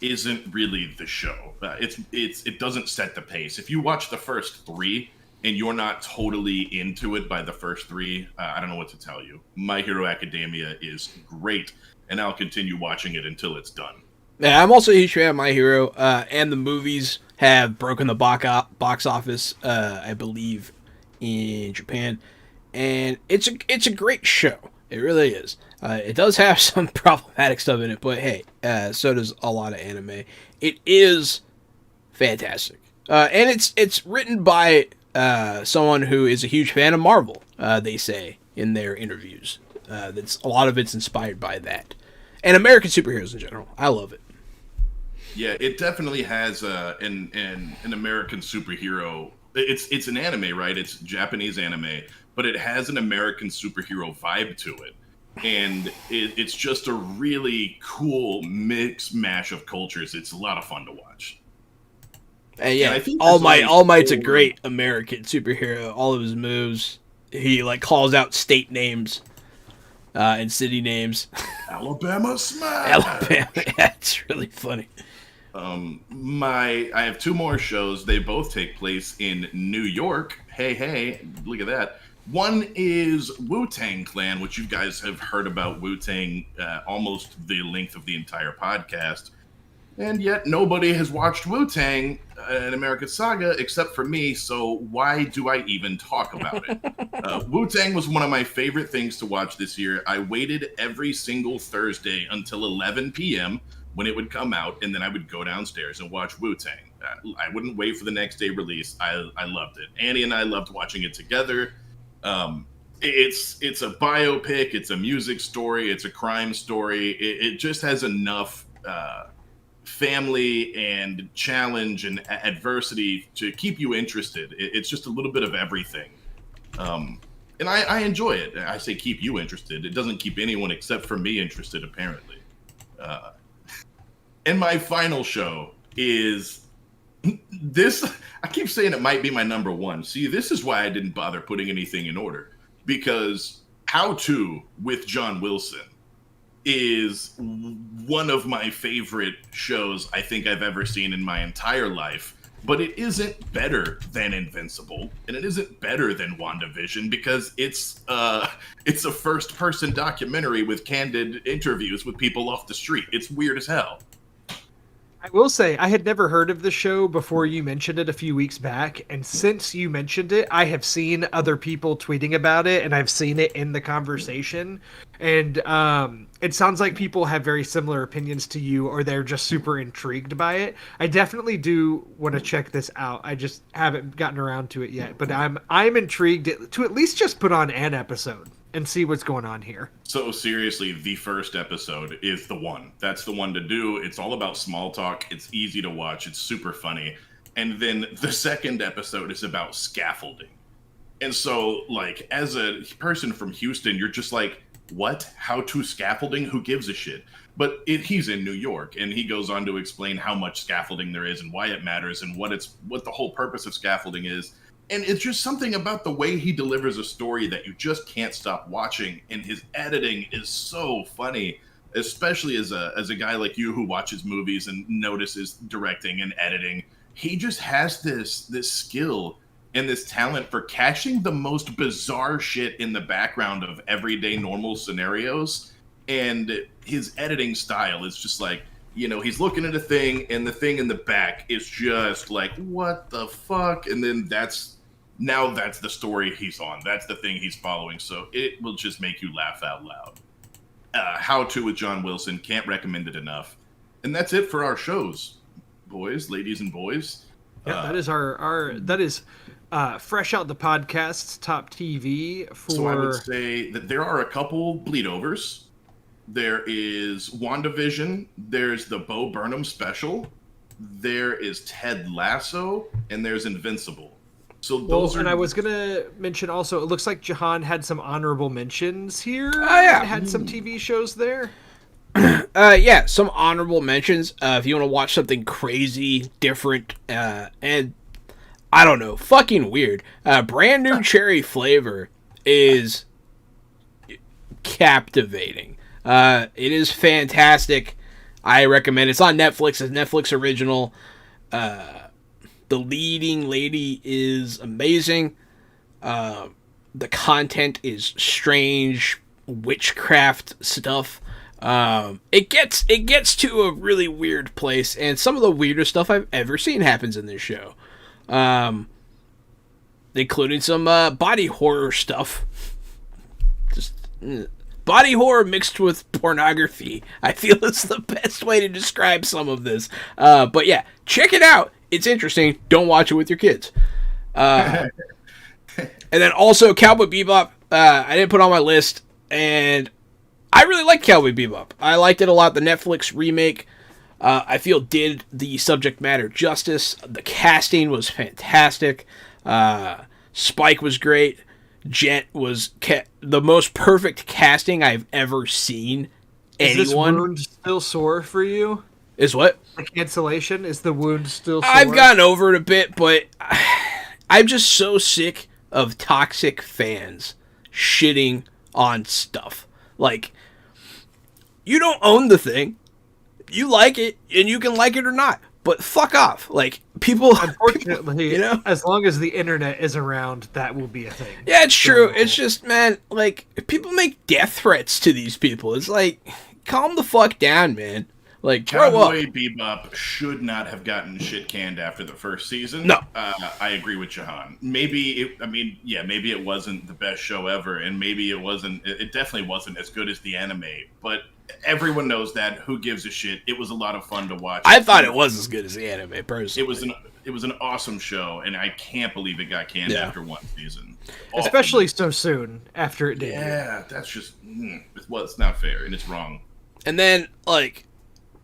isn't really the show. It doesn't set the pace. If you watch the first 3 and you're not totally into it by the first 3, I don't know what to tell you. My Hero Academia is great, and I'll continue watching it until it's done. Yeah, I'm also a huge fan of My Hero, and the movies have broken the box office, I believe, in Japan, and it's a great show. It really is. It does have some problematic stuff in it, but hey, so does a lot of anime. It is fantastic, and it's written by someone who is a huge fan of Marvel. They say in their interviews, that's a lot of it's inspired by that, and American superheroes in general. I love it. Yeah, it definitely has an American superhero. It's an anime, right? It's Japanese anime, but it has an American superhero vibe to it. And it's just a really cool mix mash of cultures. It's a lot of fun to watch. And yeah, All Might's a great American superhero. All of his moves, he like calls out state names and city names. Alabama smash. Alabama, yeah, it's really funny. I have 2 more shows. They both take place in New York. Hey, look at that. One is Wu-Tang Clan, which you guys have heard about Wu-Tang almost the length of the entire podcast. And yet nobody has watched Wu-Tang, an American Saga, except for me, so why do I even talk about it? Wu-Tang was one of my favorite things to watch this year. I waited every single Thursday until 11 p.m. when it would come out, and then I would go downstairs and watch Wu-Tang. I wouldn't wait for the next day release. I loved it. Annie and I loved watching it together. It's a biopic, it's a music story, it's a crime story. It just has enough family and challenge and adversity to keep you interested. It's just a little bit of everything. And I enjoy it. I say keep you interested. It doesn't keep anyone except for me interested, apparently. And my final show is this. I keep saying it might be my number 1. See, this is why I didn't bother putting anything in order, because How To with John Wilson is one of my favorite shows I think I've ever seen in my entire life. But it isn't better than Invincible, and it isn't better than WandaVision, because it's a first-person documentary with candid interviews with people off the street. It's weird as hell. I will say, I had never heard of the show before you mentioned it a few weeks back, and since you mentioned it, I have seen other people tweeting about it, and I've seen it in the conversation, and it sounds like people have very similar opinions to you, or they're just super intrigued by it. I definitely do want to check this out. I just haven't gotten around to it yet, but I'm intrigued to at least just put on an episode. and see what's going on here. So seriously, the first episode is the one. That's the one to do. It's all about small talk. It's easy to watch. It's super funny. And then the second episode is about scaffolding. And so, like, as a person from Houston, you're just like, what? How to scaffolding? Who gives a shit? But he's in New York, and he goes on to explain how much scaffolding there is and why it matters and what the whole purpose of scaffolding is. And it's just something about the way he delivers a story that you just can't stop watching. And his editing is so funny, especially as a guy like you who watches movies and notices directing and editing. He just has this skill and this talent for catching the most bizarre shit in the background of everyday normal scenarios. And his editing style is just like, he's looking at a thing and the thing in the back is just like, what the fuck? And then that's the story he's on. That's the thing he's following. So it will just make you laugh out loud. How To with John Wilson. Can't recommend it enough. And that's it for our shows, ladies and boys. Yeah, that is that is fresh out the podcast's top TV for... So I would say that there are a couple bleedovers. There is WandaVision. There's the Beau Burnham special. There is Ted Lasso. And there's Invincible. So those are... And I was going to mention also, it looks like Jahan had some honorable mentions here. Oh, yeah. And had some TV shows there. Yeah, some honorable mentions. If you want to watch something crazy, different, and I don't know, fucking weird. Brand New Cherry Flavor is captivating. It is fantastic. I recommend it. It's on Netflix. It's a Netflix original. The leading lady is amazing. The content is strange witchcraft stuff. It gets to a really weird place, and some of the weirdest stuff I've ever seen happens in this show. Including some body horror stuff. Just body horror mixed with pornography, I feel is the best way to describe some of this. But yeah, check it out. It's interesting. Don't watch it with your kids. And then also Cowboy Bebop. I didn't put on my list, and I really like Cowboy Bebop. I liked it a lot. The Netflix remake, I feel, did the subject matter justice. The casting was fantastic. Spike was great. Jet was the most perfect casting I've ever seen. Is this wound still sore for you? Is what? The cancellation? Is the wound still sore? I've gotten over it a bit, but I'm just so sick of toxic fans shitting on stuff. Like, you don't own the thing. You like it, and you can like it or not. But fuck off. Like, people... Unfortunately, as long as the internet is around, that will be a thing. Yeah, it's true. It's just, man, like, people make death threats to these people. It's like, calm the fuck down, man. Like, grow up. Cowboy Bebop should not have gotten shit canned after the first season. No. I agree with Jahan. Maybe it wasn't the best show ever, and maybe it definitely wasn't as good as the anime, but everyone knows that. Who gives a shit? It was a lot of fun to watch. I thought it was as good as the anime, personally. It was an awesome show, and I can't believe it got canned after one season. Especially so soon after it did. Yeah, that's just... it's not fair, and it's wrong. And then, like...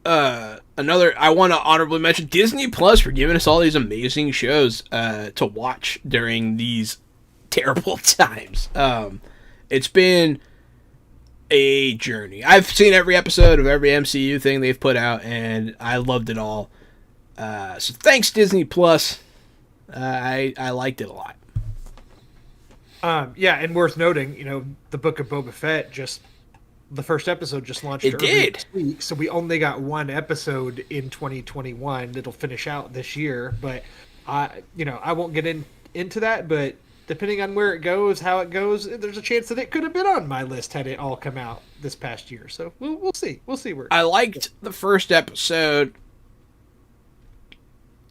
I want to honorably mention Disney Plus for giving us all these amazing shows to watch during these terrible times. It's been a journey. I've seen every episode of every MCU thing they've put out, and I loved it all. So thanks, Disney Plus. I liked it a lot. Yeah, and worth noting, the Book of Boba Fett the first episode just launched earlier this week, so we only got one episode in 2021 that'll finish out this year. But I won't get into that. But depending on where it goes, how it goes, there's a chance that it could have been on my list had it all come out this past year. So we'll see. We'll see where. I liked the first episode.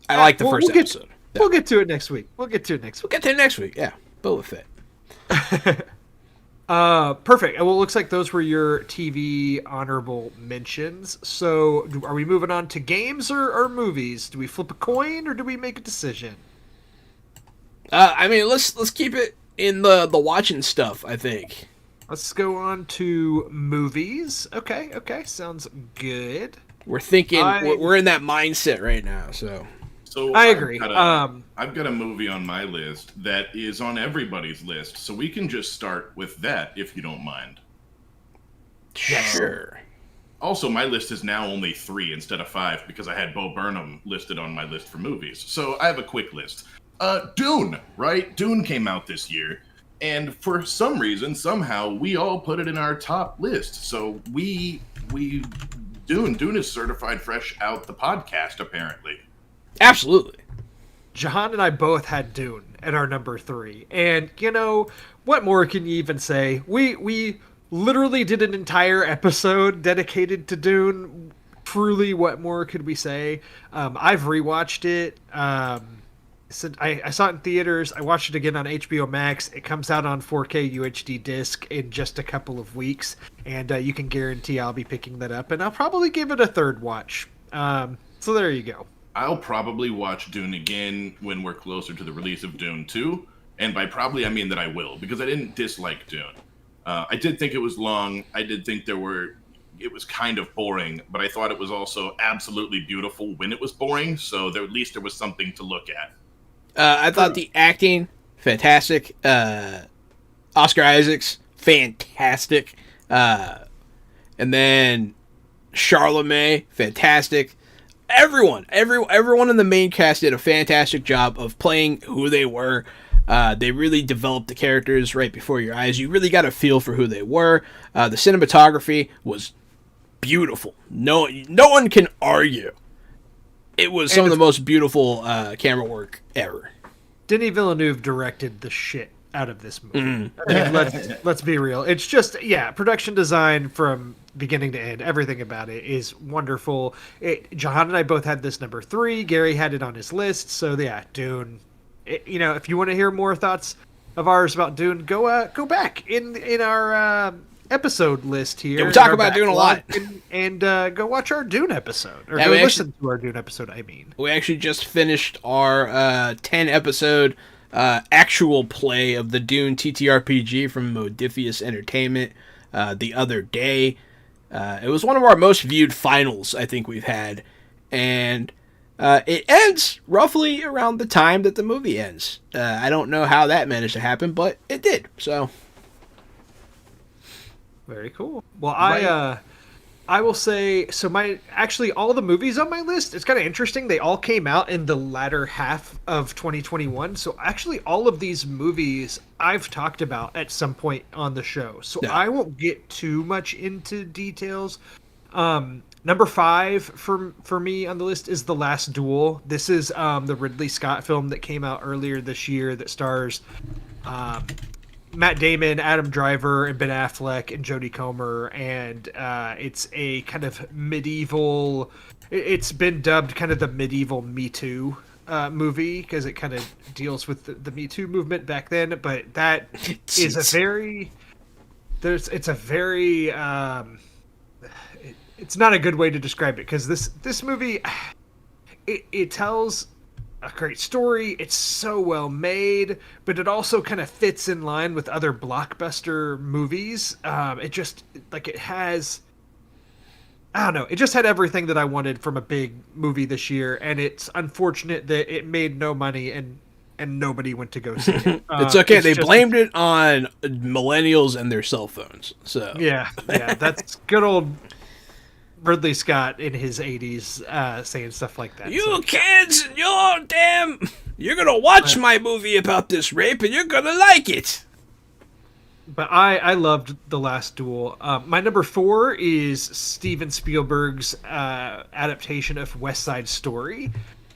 I liked the first episode. We'll get to it next week. We'll get to it next week. Yeah, Boba Fett. Perfect. Well, it looks like those were your TV honorable mentions. So, are we moving on to games or movies? Do we flip a coin or do we make a decision? Let's keep it in the watching stuff, I think. Let's go on to movies. Okay, sounds good. We're thinking we're in that mindset right now. So I agree. I've got a movie on my list that is on everybody's list, so we can just start with that if you don't mind. Sure. Also, my list is now only 3 instead of 5 because I had Beau Burnham listed on my list for movies. So I have a quick list. Dune, right? Dune came out this year, and for some reason, somehow, we all put it in our top list. So Dune is certified fresh out the podcast, apparently. Absolutely. Jahan and I both had Dune at our number 3, and what more can you even say? We literally did an entire episode dedicated to Dune. Truly, what more could we say? I've rewatched it. I saw it in theaters. I watched it again on HBO Max. It comes out on 4K UHD disc in just a couple of weeks, and you can guarantee I'll be picking that up, and I'll probably give it a third watch. So there you go. I'll probably watch Dune again when we're closer to the release of Dune 2, and by probably I mean that I will, because I didn't dislike Dune. I did think it was long. I did think it was kind of boring, but I thought it was also absolutely beautiful when it was boring, so at least there was something to look at. I thought the acting, fantastic. Oscar Isaac's, fantastic. And then Charlemagne, fantastic. Everyone in the main cast did a fantastic job of playing who they were. They really developed the characters right before your eyes. You really got a feel for who they were. The cinematography was beautiful. No one can argue. It was some of the most beautiful camera work ever. Denis Villeneuve directed the shit out of this movie. I mean, let's be real. It's just, production design from beginning to end. Everything about it is wonderful. Jahan and I both had this number 3. Gary had it on his list. So, Dune. If you want to hear more thoughts of ours about Dune, go back in our episode list here. Yeah, we talk about Dune a lot. And go watch our Dune episode. Or go listen to our Dune episode, I mean. We actually just finished our 10-episode actual play of the Dune TTRPG from Modiphius Entertainment the other day. It was one of our most viewed finals I think we've had. And it ends roughly around the time that the movie ends. I don't know how that managed to happen, but it did. So, very cool. Well, I will say, so all the movies on my list, it's kind of interesting. They all came out in the latter half of 2021. So actually all of these movies I've talked about at some point on the show. So I won't get too much into details. Number 5 for me on the list is The Last Duel. This is the Ridley Scott film that came out earlier this year that stars Matt Damon, Adam Driver, and Ben Affleck, and Jodie Comer, and it's a kind of medieval. It's been dubbed kind of the medieval Me Too movie because it kind of deals with the Me Too movement back then. But that is a very. It's a very. It's not a good way to describe it because this movie, it tells a great story. It's so well made, but it also kind of fits in line with other blockbuster movies. It has, I don't know, it just had everything that I wanted from a big movie this year, and it's unfortunate that it made no money and nobody went to go see it. It's okay. They blamed it on millennials and their cell phones. So yeah, that's good old Ridley Scott in his 80s saying stuff like that. Kids, you're gonna watch my movie about this rape and you're gonna like it. But I loved The Last Duel. My number 4 is Steven Spielberg's adaptation of West Side Story.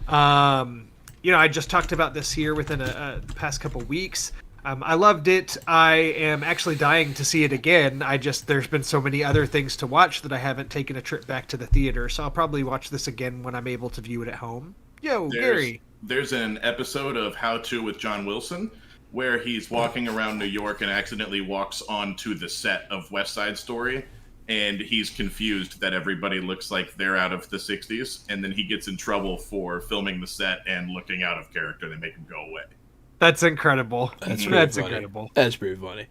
I just talked about this here within the past couple weeks. I loved it. I am actually dying to see it again. There's been so many other things to watch that I haven't taken a trip back to the theater. So I'll probably watch this again when I'm able to view it at home. Gary. There's an episode of How To with John Wilson where he's walking around New York and accidentally walks onto the set of West Side Story. And he's confused that everybody looks like they're out of the 60s. And then he gets in trouble for filming the set and looking out of character. They make him go away. That's incredible. That's incredible. That's pretty funny.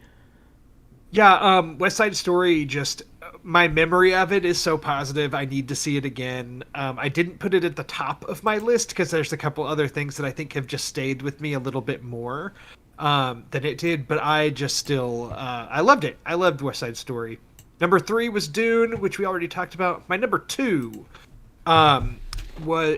Yeah, West Side Story, just my memory of it is so positive. I need to see it again. I didn't put it at the top of my list because there's a couple other things that I think have just stayed with me a little bit more than it did. But I just still, I loved it. I loved West Side Story. Number 3 was Dune, which we already talked about. My number 2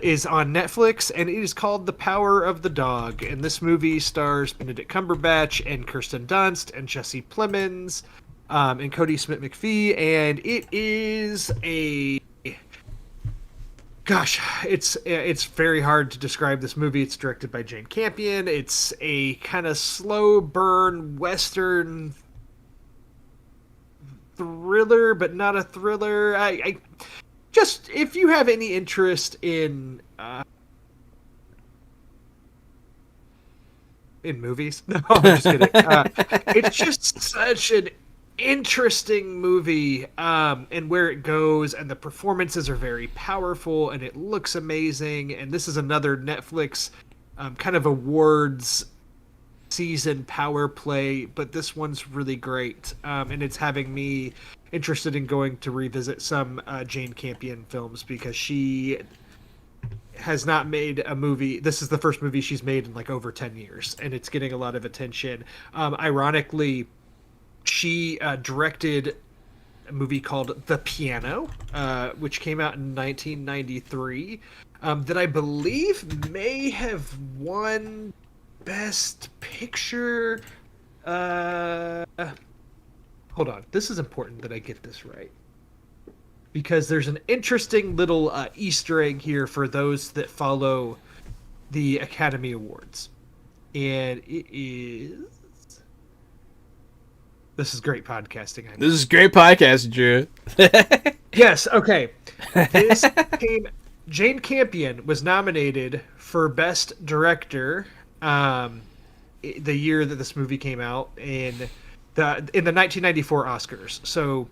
is on Netflix, and it is called The Power of the Dog. And this movie stars Benedict Cumberbatch and Kirsten Dunst and Jesse Plemons and Cody Smith-McPhee. And it is it's very hard to describe this movie. It's directed by Jane Campion. It's a kind of slow burn Western thriller, but not a thriller. I just, if you have any interest in movies, no, I'm just kidding. It's just such an interesting movie, and where it goes, and the performances are very powerful, and it looks amazing. And this is another Netflix kind of awards season power play, but this one's really great, and it's having me interested in going to revisit some Jane Campion films, because she has not made a movie. This is the first movie she's made in like over 10 years, and it's getting a lot of attention. Ironically, she directed a movie called The Piano, which came out in 1993, that I believe may have won Best Picture. Hold on. This is important that I get this right, because there's an interesting little Easter egg here for those that follow the Academy Awards. And it is... This is great podcasting. This is great podcasting, Drew. Yes, okay. Jane Campion was nominated for Best Director the year that this movie came out in the 1994 Oscars. So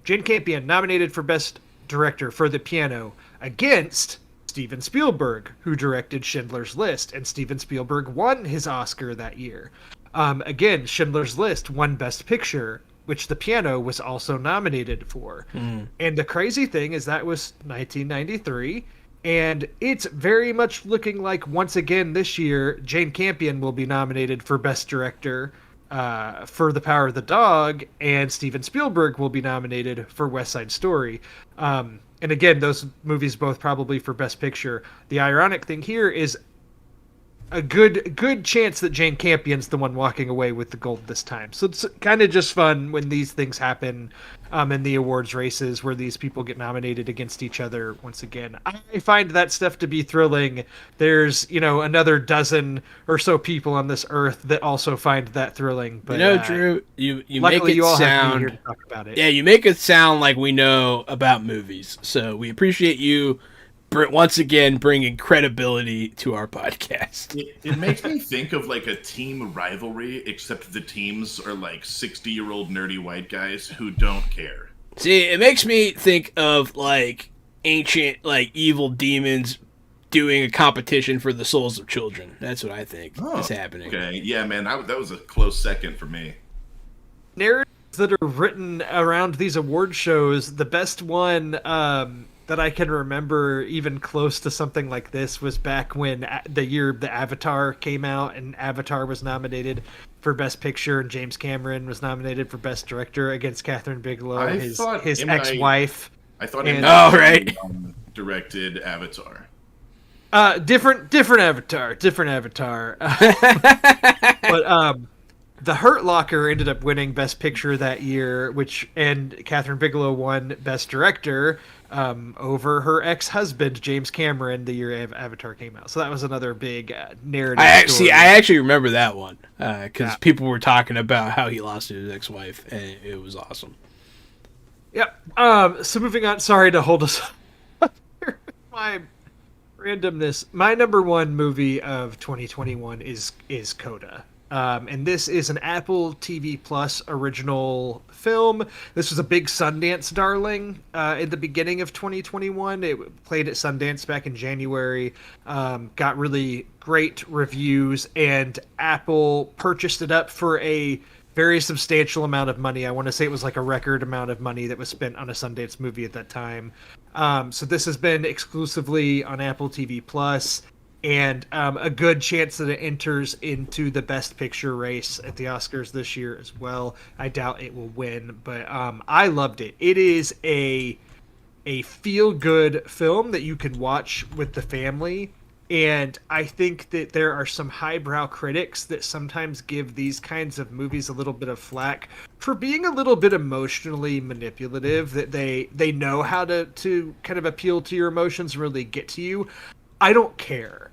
Jane Campion nominated for Best Director for The Piano against Steven Spielberg, who directed Schindler's List, and Steven Spielberg won his Oscar that year. Again, Schindler's List won Best Picture, which The Piano was also nominated for. And the crazy thing is that was 1993, and it's very much looking like, once again this year, Jane Campion will be nominated for Best Director for The Power of the Dog, and Steven Spielberg will be nominated for West Side Story. And again, those movies both probably for Best Picture. The ironic thing here is a good chance that Jane Campion's the one walking away with the gold this time. So it's kind of just fun when these things happen in the awards races, where these people get nominated against each other once again. I find that stuff to be thrilling. There's, another dozen or so people on this earth that also find that thrilling. But Drew, you luckily make it you all sound have me here to talk about it. Yeah, you make it sound like we know about movies. So we appreciate you once again bringing credibility to our podcast. It makes me think of like a team rivalry, except the teams are like 60-year-old nerdy white guys who don't care. See, it makes me think of like ancient, like evil demons doing a competition for the souls of children. That's what I think is happening. Okay, yeah, man, that was a close second for me. Narratives that are written around these award shows, the best one that I can remember even close to something like this was back when the year the Avatar came out, and Avatar was nominated for Best Picture, and James Cameron was nominated for Best Director against Catherine Bigelow, his ex-wife. I thought directed Avatar. Different Avatar. But The Hurt Locker ended up winning Best Picture that year, and Catherine Bigelow won Best Director over her ex-husband James Cameron the year Avatar came out. So that was another big narrative. I actually remember that one because people were talking about how he lost his ex-wife, and it was awesome. Yep. So moving on. Sorry to hold us up here with my randomness. My number one movie of 2021 is Coda. And this is an Apple TV Plus original film. This was a big Sundance darling in the beginning of 2021. It played at Sundance back in January, got really great reviews, and Apple purchased it up for a very substantial amount of money. I want to say it was like a record amount of money that was spent on a Sundance movie at that time. So this has been exclusively on Apple TV Plus, and a good chance that it enters into the Best Picture race at the Oscars this year as well. I doubt it will win, but I loved it. It is a feel-good film that you can watch with the family. And I think that there are some highbrow critics that sometimes give these kinds of movies a little bit of flack for being a little bit emotionally manipulative, that they know how to kind of appeal to your emotions and really get to you. I don't care.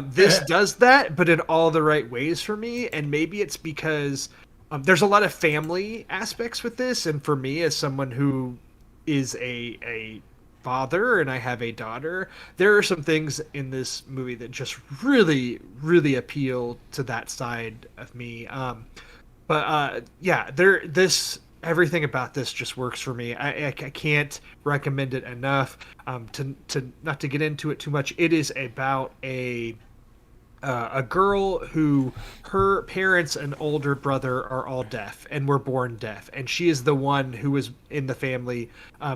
This does that, but in all the right ways for me. And maybe it's because there's a lot of family aspects with this. And for me, as someone who is a father and I have a daughter, there are some things in this movie that just really, really appeal to that side of me. Everything about this just works for me. I can't recommend it enough. To not to get into it too much, it is about a girl who her parents and older brother are all deaf and were born deaf, and she is the one who was in the family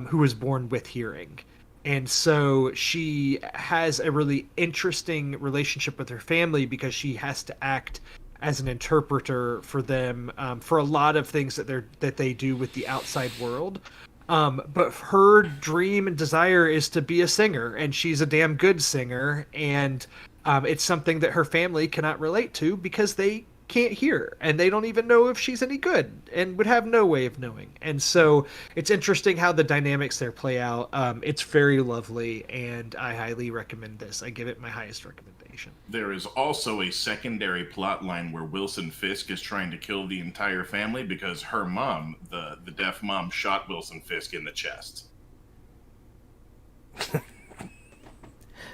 who was born with hearing. And so she has a really interesting relationship with her family because she has to act as an interpreter for them for a lot of things that they do with the outside world. But her dream and desire is to be a singer, and she's a damn good singer, and it's something that her family cannot relate to because they can't hear, and they don't even know if she's any good and would have no way of knowing. And so it's interesting how the dynamics there play out. It's very lovely, and I highly recommend this. I give it my highest recommendation. There is also a secondary plot line where Wilson Fisk is trying to kill the entire family because her mom, the deaf mom, shot Wilson Fisk in the chest.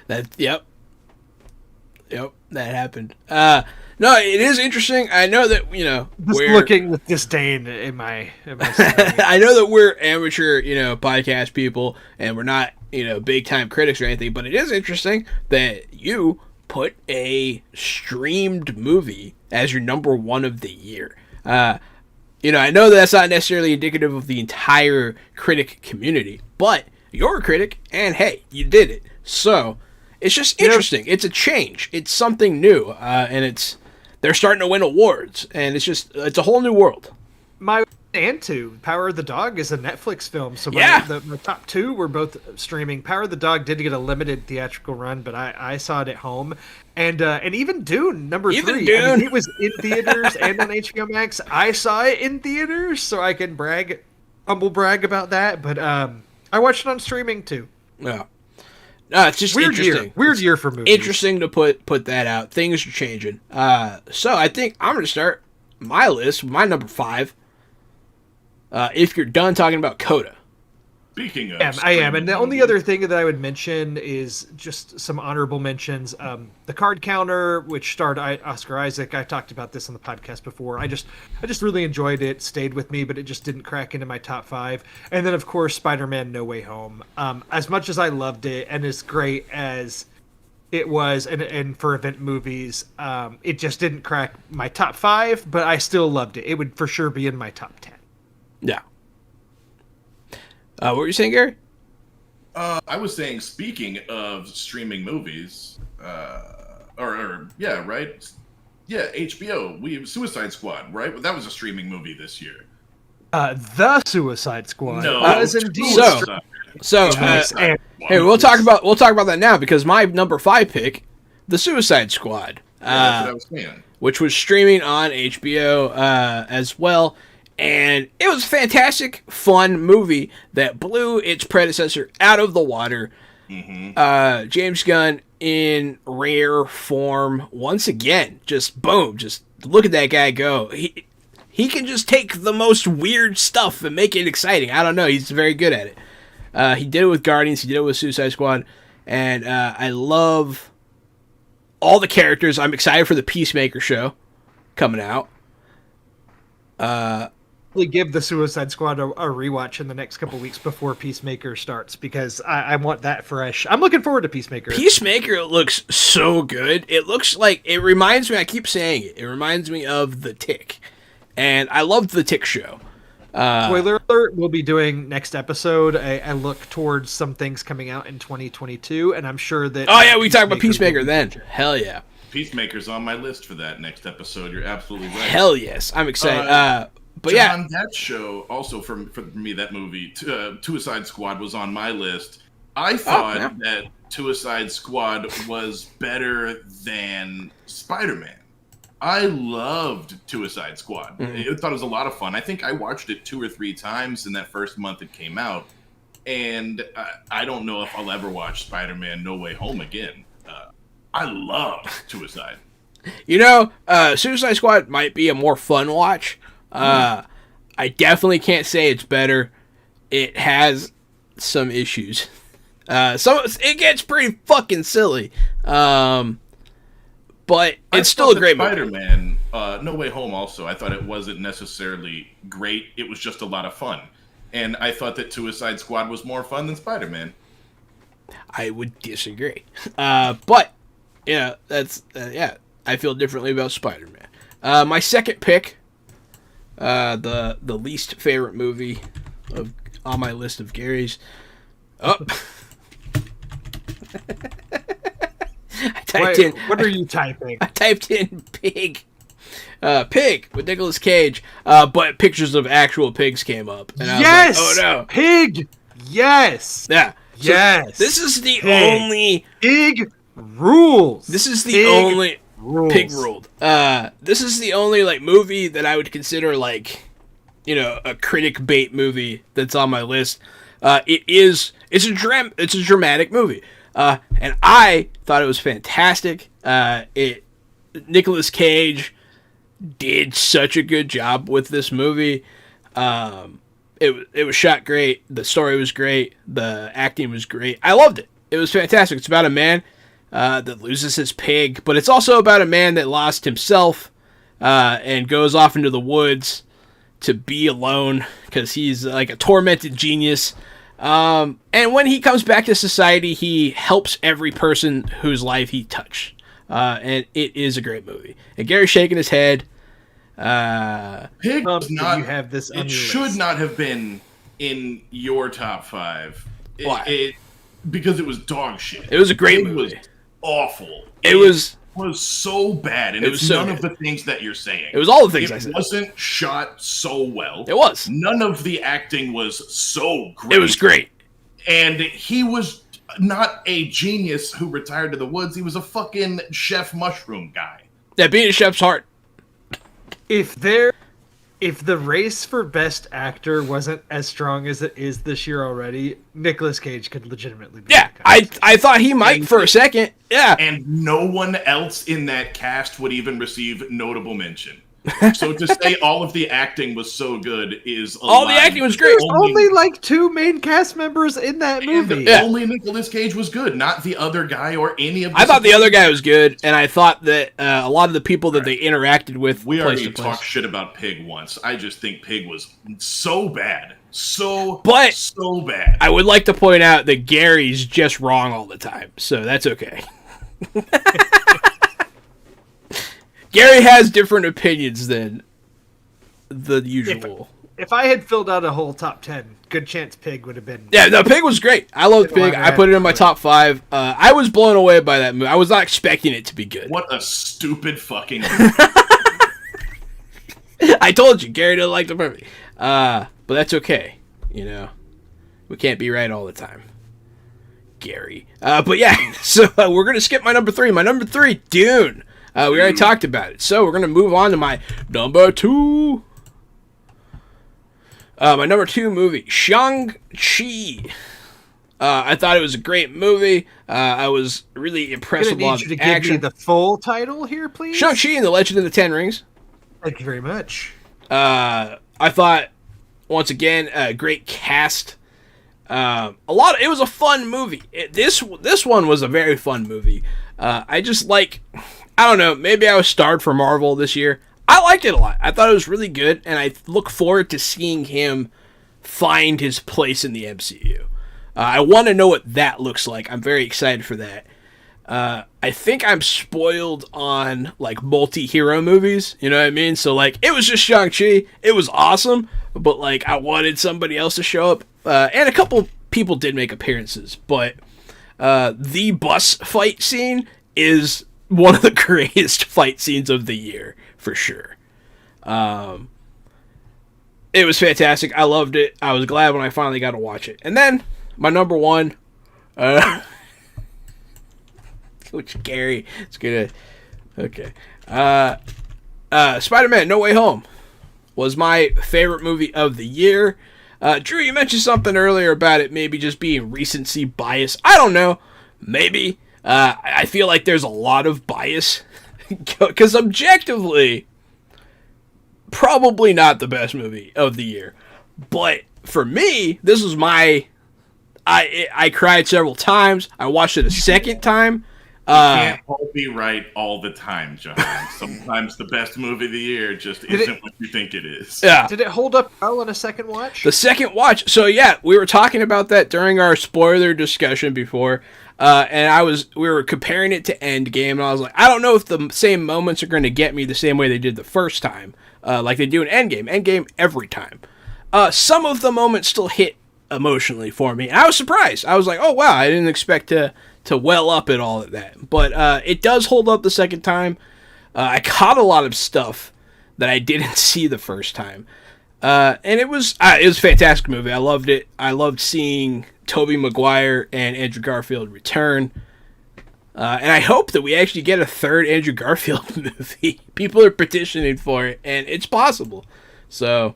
Yep, that happened. No, it is interesting. I know that, we're looking with disdain in my I know that we're amateur, podcast people, and we're not, big time critics or anything, but it is interesting that you put a streamed movie as your number one of the year. I know that's not necessarily indicative of the entire critic community, but you're a critic, and hey, you did it. So it's just interesting. It's a change. It's something new, and they're starting to win awards, and it's a whole new world. My Power of the Dog is a Netflix film, so my top two were both streaming. Power of the Dog did get a limited theatrical run, but I saw it at home, and even Dune number 3. Dune. I mean, it was in theaters and on HBO Max. I saw it in theaters, so I can humble brag about that. But I watched it on streaming too. Yeah. No, it's just interesting. Weird year for movies. Interesting to put that out. Things are changing. So I think I'm going to start my list with my number 5. If you're done talking about Coda. Speaking of, I am. And the only other thing that I would mention is just some honorable mentions. The Card Counter, which starred Oscar Isaac. I talked about this on the podcast before. I just really enjoyed it. Stayed with me, but it just didn't crack into my top 5. And then, of course, Spider-Man: No Way Home. As much as I loved it, and as great as it was, and for event movies, it just didn't crack my top 5. But I still loved it. It would for sure be in my top 10. Yeah. What were you saying, Gary? I was saying, speaking of streaming movies, right? Yeah, HBO. We have Suicide Squad, right? That was a streaming movie this year. The Suicide Squad was indeed. Hey, we'll talk about that now, because my number 5 pick, The Suicide Squad, that's what I was saying, which was streaming on HBO as well. And it was a fantastic, fun movie that blew its predecessor out of the water. Mm-hmm. James Gunn in rare form once again. Just boom, just look at that guy go. He can just take the most weird stuff and make it exciting. I don't know, he's very good at it. He did it with Guardians, he did it with Suicide Squad, and I love all the characters. I'm excited for the Peacemaker show coming out. Give the Suicide Squad a rewatch in the next couple weeks before Peacemaker starts, because I want that fresh. I'm looking forward to Peacemaker. Peacemaker looks so good. It looks like, it reminds me, I keep saying it, it reminds me of The Tick. And I loved the Tick show. Spoiler alert, we'll be doing next episode a look towards some things coming out in 2022, and I'm sure that... Oh, yeah, we talk about Peacemaker then. Hell yeah. Peacemaker's on my list for that next episode. You're absolutely right. Hell yes. I'm excited. But John, yeah. that show, also for me, that movie, Suicide Squad, was on my list. I thought that Suicide Squad was better than Spider-Man. I loved Suicide Squad. I thought it was a lot of fun. I think I watched it 2 or 3 times in that first month it came out. And I don't know if I'll ever watch Spider-Man No Way Home again. I love Suicide. You know, Suicide Squad might be a more fun watch. I definitely can't say it's better. It has some issues. So it gets pretty fucking silly. But it's still a great movie. Spider-Man, No Way Home also, I thought it wasn't necessarily great. It was just a lot of fun. And I thought that Suicide Squad was more fun than Spider-Man. I would disagree. But, yeah, that's, I feel differently about Spider-Man. My second pick, the least favorite movie on my list of Gary's. Oh. What are you typing? I typed in pig. Pig with Nicolas Cage, but pictures of actual pigs came up. And I was like, oh no. Pig! Yes! Yeah. So yes! This is the only... Pig rules! This is the only... Pig ruled. This is the only, like, movie that I would consider, like, you know, a critic bait movie that's on my list. It's a dramatic movie. And I thought it was fantastic. Nicolas Cage did such a good job with this movie. It was shot great. The story was great. The acting was great. I loved it. It was fantastic. It's about a man that loses his pig, but it's also about a man that lost himself and goes off into the woods to be alone because he's like a tormented genius. And when he comes back to society, he helps every person whose life he touched. And it is a great movie. And Gary's shaking his head. Pig was not, you have this on it your should list. not have been in your top 5. Why? Because it was dog shit. It was a great movie. movie. It was awful. It was so bad, and it was it's so none good. of the things that you're saying. It was all the things I said. It wasn't shot so well. It was. None of the acting was so great. It was great. And he was not a genius who retired to the woods. He was a fucking chef mushroom guy. Yeah, being a chef's heart. If the race for best actor wasn't as strong as it is this year already, Nicolas Cage could legitimately be. Yeah, I thought he might for a second. Yeah. And no one else in that cast would even receive notable mention. So to say all of the acting was so good is a all lie. the acting was great. There's only like 2 main cast members in that movie. Yeah. Only Nicolas Cage was good, not the other guy or any of the... I thought the other guy was good, and I thought that a lot of the people that they interacted with... We already talked shit about Pig once. I just think Pig was so bad. So bad. I would like to point out that Gary's just wrong all the time, so that's okay. Gary has different opinions than the usual. If I had filled out a whole top 10, good chance Pig would have been... Yeah, no, Pig was great. I loved Pig. I put it in my top 5. I was blown away by that movie. I was not expecting it to be good. What a stupid fucking movie. I told you, Gary doesn't like the movie. But that's okay. You know, we can't be right all the time. Gary. But yeah, so we're going to skip my number 3. My number 3, Dune. We already talked about it. So we're going to move on to my number 2. My number 2 movie, Shang Chi. I thought it was a great movie. I was really impressed with a lot of the action. Give me the full title here, please. Shang Chi and the Legend of the Ten Rings. Thank you very much. I thought, once again, a great cast. It was a fun movie. This one was a very fun movie. I just like, I don't know, maybe I was starved for Marvel this year. I liked it a lot. I thought it was really good, and I look forward to seeing him find his place in the MCU. I want to know what that looks like. I'm very excited for that. I think I'm spoiled on like multi-hero movies, you know what I mean? So like it was just Shang-Chi, it was awesome, but like I wanted somebody else to show up, and a couple people did make appearances, but the bus fight scene is one of the greatest fight scenes of the year for sure. It was fantastic. I loved it. I was glad when I finally got to watch it. And then my number one, which Gary is gonna, okay, Spider-Man: No Way Home was my favorite movie of the year. Drew, you mentioned something earlier about it maybe just being recency bias. I don't know. Maybe. I feel like there's a lot of bias. Because objectively, probably not the best movie of the year. But for me, this was my... I cried several times. I watched it a second time. You can't all be right all the time, John. Sometimes the best movie of the year just isn't what you think it is. Yeah. Did it hold up well on a second watch? The second watch. So yeah, we were talking about that during our spoiler discussion before, and we were comparing it to Endgame, and I was like, I don't know if the same moments are going to get me the same way they did the first time, like they do in Endgame. Endgame every time. Some of the moments still hit emotionally for me, and I was surprised. I was like, oh wow, I didn't expect to well up at all at that. But it does hold up the second time. I caught a lot of stuff that I didn't see the first time. And it was a fantastic movie. I loved it. I loved seeing Tobey Maguire and Andrew Garfield return. And I hope that we actually get a third Andrew Garfield movie. People are petitioning for it, and it's possible. So...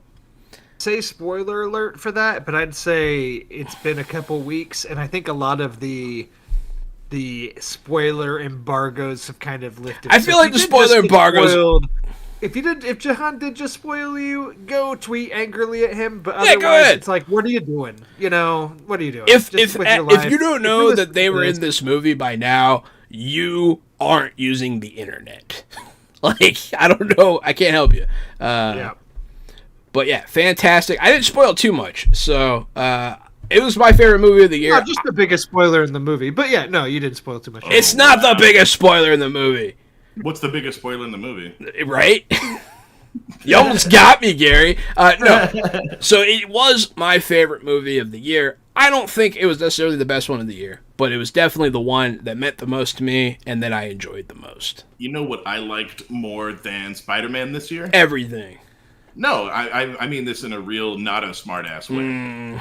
say spoiler alert for that, but I'd say it's been a couple weeks, and I think a lot of the spoiler embargoes have kind of lifted. I feel like the spoiler embargoes. If Jahan did just spoil you, go tweet angrily at him. But yeah, otherwise, it's like, what are you doing? You know, what are you doing? If you don't know that they were in this movie by now, you aren't using the internet. Like, I don't know. I can't help you. Yeah. But yeah, fantastic. I didn't spoil too much, so it was my favorite movie of the year. Not just the biggest spoiler in the movie, but yeah, no, you didn't spoil too much. It's not the biggest spoiler in the movie. What's the biggest spoiler in the movie? Right? You almost got me, Gary. No. So it was my favorite movie of the year. I don't think it was necessarily the best one of the year, but it was definitely the one that meant the most to me and that I enjoyed the most. You know what I liked more than Spider-Man this year? Everything. No, I mean this in a real, not a smart-ass way.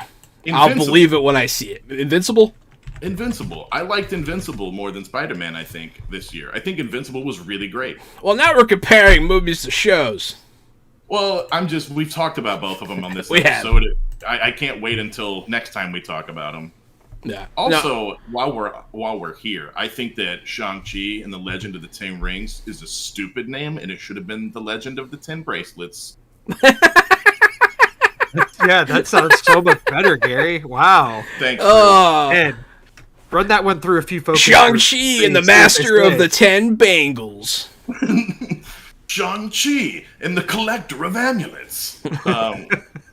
I'll believe it when I see it. Invincible? Invincible. I liked Invincible more than Spider-Man, I think, this year. I think Invincible was really great. Well, now we're comparing movies to shows. Well, we've talked about both of them on this We episode. I can't wait until next time we talk about them. Yeah. Also, while we're here, I think that Shang-Chi and the Legend of the Ten Rings is a stupid name, and it should have been the Legend of the Ten Bracelets. Yeah, that sounds so much better, Gary. Wow. Thanks. And run that one through a few folks. Shang-Chi and the Master of the 10 Bangles. Shang-Chi and the Collector of Amulets.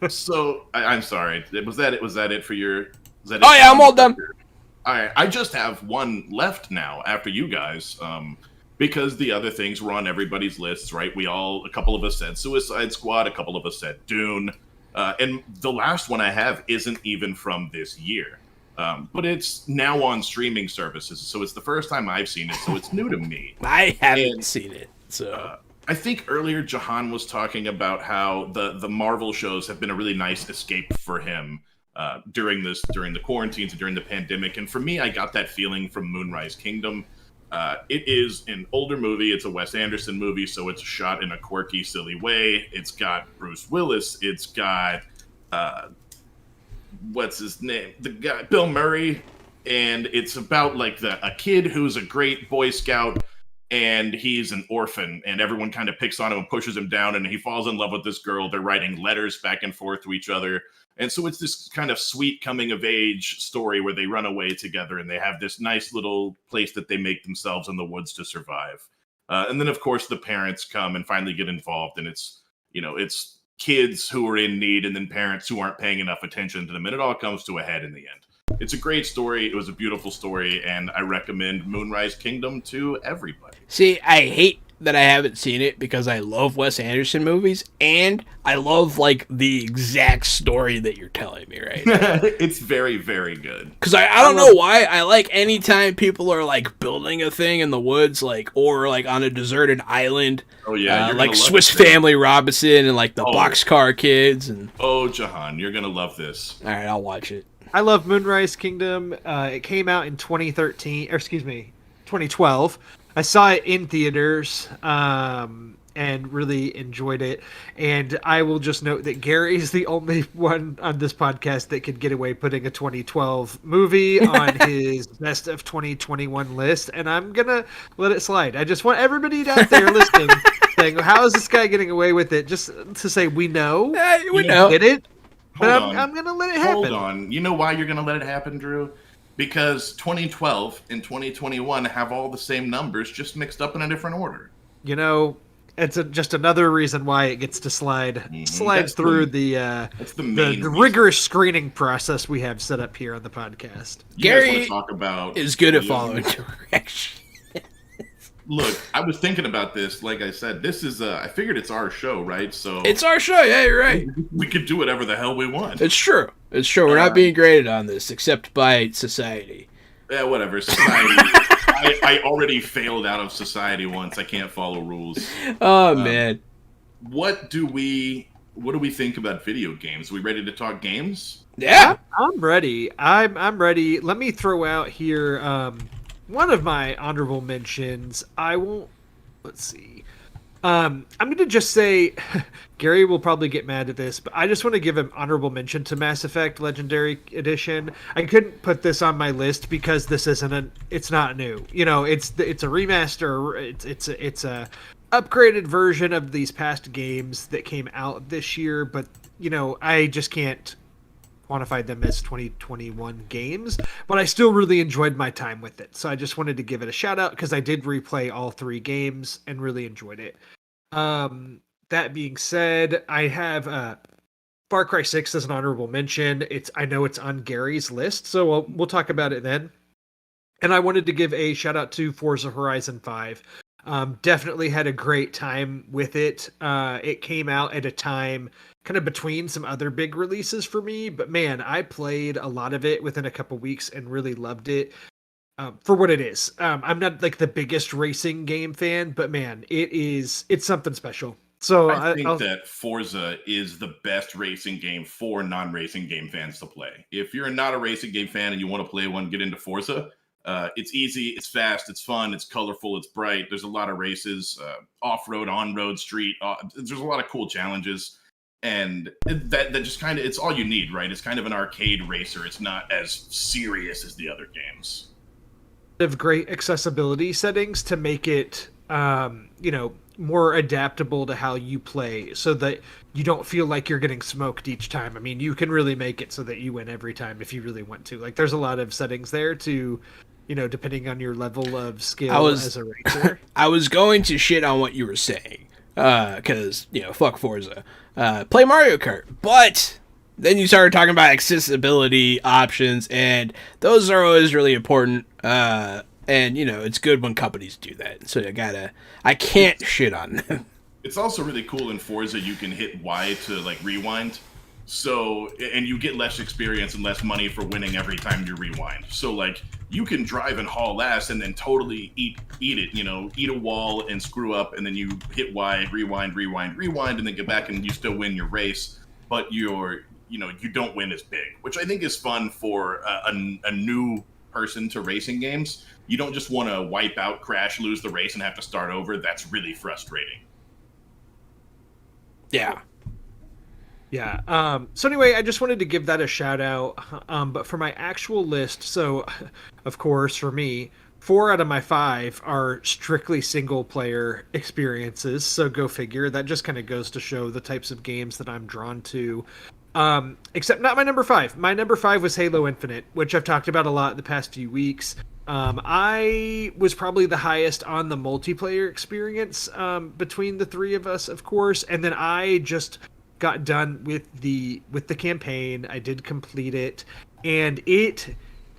So I'm sorry. Was that it for your? Oh yeah, I'm all done. All right, I just have one left now after you guys. Because the other things were on everybody's lists, right? A couple of us said Suicide Squad, a couple of us said Dune, and the last one I have isn't even from this year, but it's now on streaming services, so it's the first time I've seen it, so it's new to me. I haven't seen it, so... I think earlier Jahan was talking about how the Marvel shows have been a really nice escape for him during the quarantines and during the pandemic, and for me, I got that feeling from Moonrise Kingdom. It is an older movie. It's a Wes Anderson movie, so it's shot in a quirky, silly way. It's got Bruce Willis. It's got what's his name? The guy, Bill Murray, and it's about like a kid who's a great Boy Scout, and he's an orphan, and everyone kind of picks on him and pushes him down, and he falls in love with this girl. They're writing letters back and forth to each other. And so it's this kind of sweet coming-of-age story where they run away together and they have this nice little place that they make themselves in the woods to survive. And then, of course, the parents come and finally get involved, and it's kids who are in need and then parents who aren't paying enough attention to them, and it all comes to a head in the end. It's a great story. It was a beautiful story, and I recommend Moonrise Kingdom to everybody. See, I hate that I haven't seen it because I love Wes Anderson movies, and I love like the exact story that you're telling me right now. It's very, very good. Because I don't know why I like anytime people are like building a thing in the woods, like or like on a deserted island. Oh yeah, like Swiss Family Robinson and like the Boxcar Kids and. Oh, Jahan, you're gonna love this. All right, I'll watch it. I love Moonrise Kingdom. It came out in 2012. I saw it in theaters and really enjoyed it. And I will just note that Gary is the only one on this podcast that could get away putting a 2012 movie on his best of 2021 list. And I'm going to let it slide. I just want everybody out there listening saying, how is this guy getting away with it? Just to say, we know. We know. Did it. But Hold on. I'm going to let it happen. Hold on. You know why you're going to let it happen, Drew? Because 2012 and 2021 have all the same numbers, just mixed up in a different order. You know, it's just another reason why it gets to slide through the rigorous screening process we have set up here on the podcast. Gary talk about is good at following directions. Look, I was thinking about this. Like I said, this is I figured it's our show, right? So it's our show. Yeah, you're right. We could do whatever the hell we want. It's true. It's true. We're not being graded on this, except by society. Yeah, whatever. Society. I already failed out of society once. I can't follow rules. Oh man. What do we think about video games? Are we ready to talk games? Yeah, I'm ready. I'm ready. Let me throw out here one of my honorable mentions. Let's see. I'm going to just say, Gary will probably get mad at this, but I just want to give an honorable mention to Mass Effect Legendary Edition. I couldn't put this on my list because this it's not new. You know, it's a remaster. It's a upgraded version of these past games that came out this year, but you know, I just can't quantify them as 2021 games, but I still really enjoyed my time with it. So I just wanted to give it a shout out because I did replay all 3 games and really enjoyed it. That being said, I have Far Cry 6 as an honorable mention. I know it's on Gary's list, so we'll talk about it then. And I wanted to give a shout out to Forza Horizon 5. Definitely had a great time with it. It came out at a time kind of between some other big releases for me, but man, I played a lot of it within a couple weeks and really loved it for what it is. I'm not like the biggest racing game fan, but man, it's something special. So I think that Forza is the best racing game for non-racing game fans to play. If you're not a racing game fan and you want to play one, get into Forza. It's easy, it's fast, it's fun, it's colorful, it's bright. There's a lot of races, off-road, on-road, street. There's a lot of cool challenges. And that just kind of, it's all you need, right? It's kind of an arcade racer. It's not as serious as the other games. Of great accessibility settings to make it, more adaptable to how you play so that you don't feel like you're getting smoked each time. I mean, you can really make it so that you win every time if you really want to. Like, there's a lot of settings there to, depending on your level of skill as a racer. I was going to shit on what you were saying because, fuck Forza. Play Mario Kart. But then you started talking about accessibility options, and those are always really important. And, it's good when companies do that. So I can't shit on them. It's also really cool in Forza, you can hit Y to, rewind. So, and you get less experience and less money for winning every time you rewind. So, you can drive and haul ass and then totally eat it, eat a wall and screw up, and then you hit Y, rewind, and then get back and you still win your race. But you don't win as big, which I think is fun for a new person to racing games. You don't just want to wipe out, crash, lose the race, and have to start over. That's really frustrating. Yeah. Yeah. So anyway, I just wanted to give that a shout out. But for my actual list, so of course for me, 4 out of my 5 are strictly single player experiences. So go figure. That just kind of goes to show the types of games that I'm drawn to. Except not my number 5. My number 5 was Halo Infinite, which I've talked about a lot the past few weeks. I was probably the highest on the multiplayer experience between the 3 of us, of course, and then I just got done with the campaign. I did complete it, and it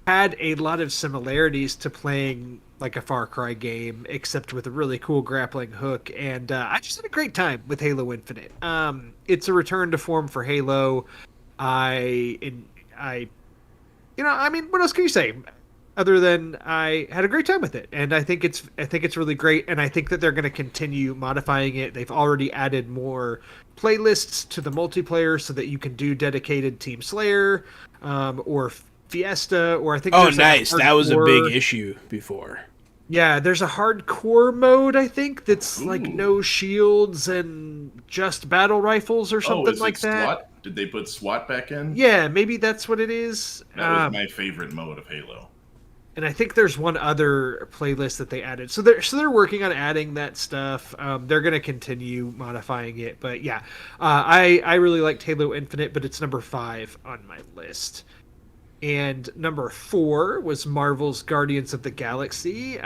had a lot of similarities to playing like a Far Cry game, except with a really cool grappling hook. And I just had a great time with Halo Infinite. It's a return to form for Halo. I, I mean, what else can you say? Other than I had a great time with it, and I think it's really great, and I think that they're going to continue modifying it. They've already added more playlists to the multiplayer so that you can do dedicated Team Slayer, or Fiesta, or I think. Oh, there's nice! Like that was a big issue before. Yeah, there's a hardcore mode, I think, that's like Ooh. no shields and just battle rifles or something is like it that. SWAT? Did they put SWAT back in? Yeah, maybe that's what it is. That was my favorite mode of Halo. And I think there's one other playlist that they added. So they're working on adding that stuff. They're going to continue modifying it, but yeah, I really liked Halo Infinite, but it's number 5 on my list. And number 4 was Marvel's Guardians of the Galaxy,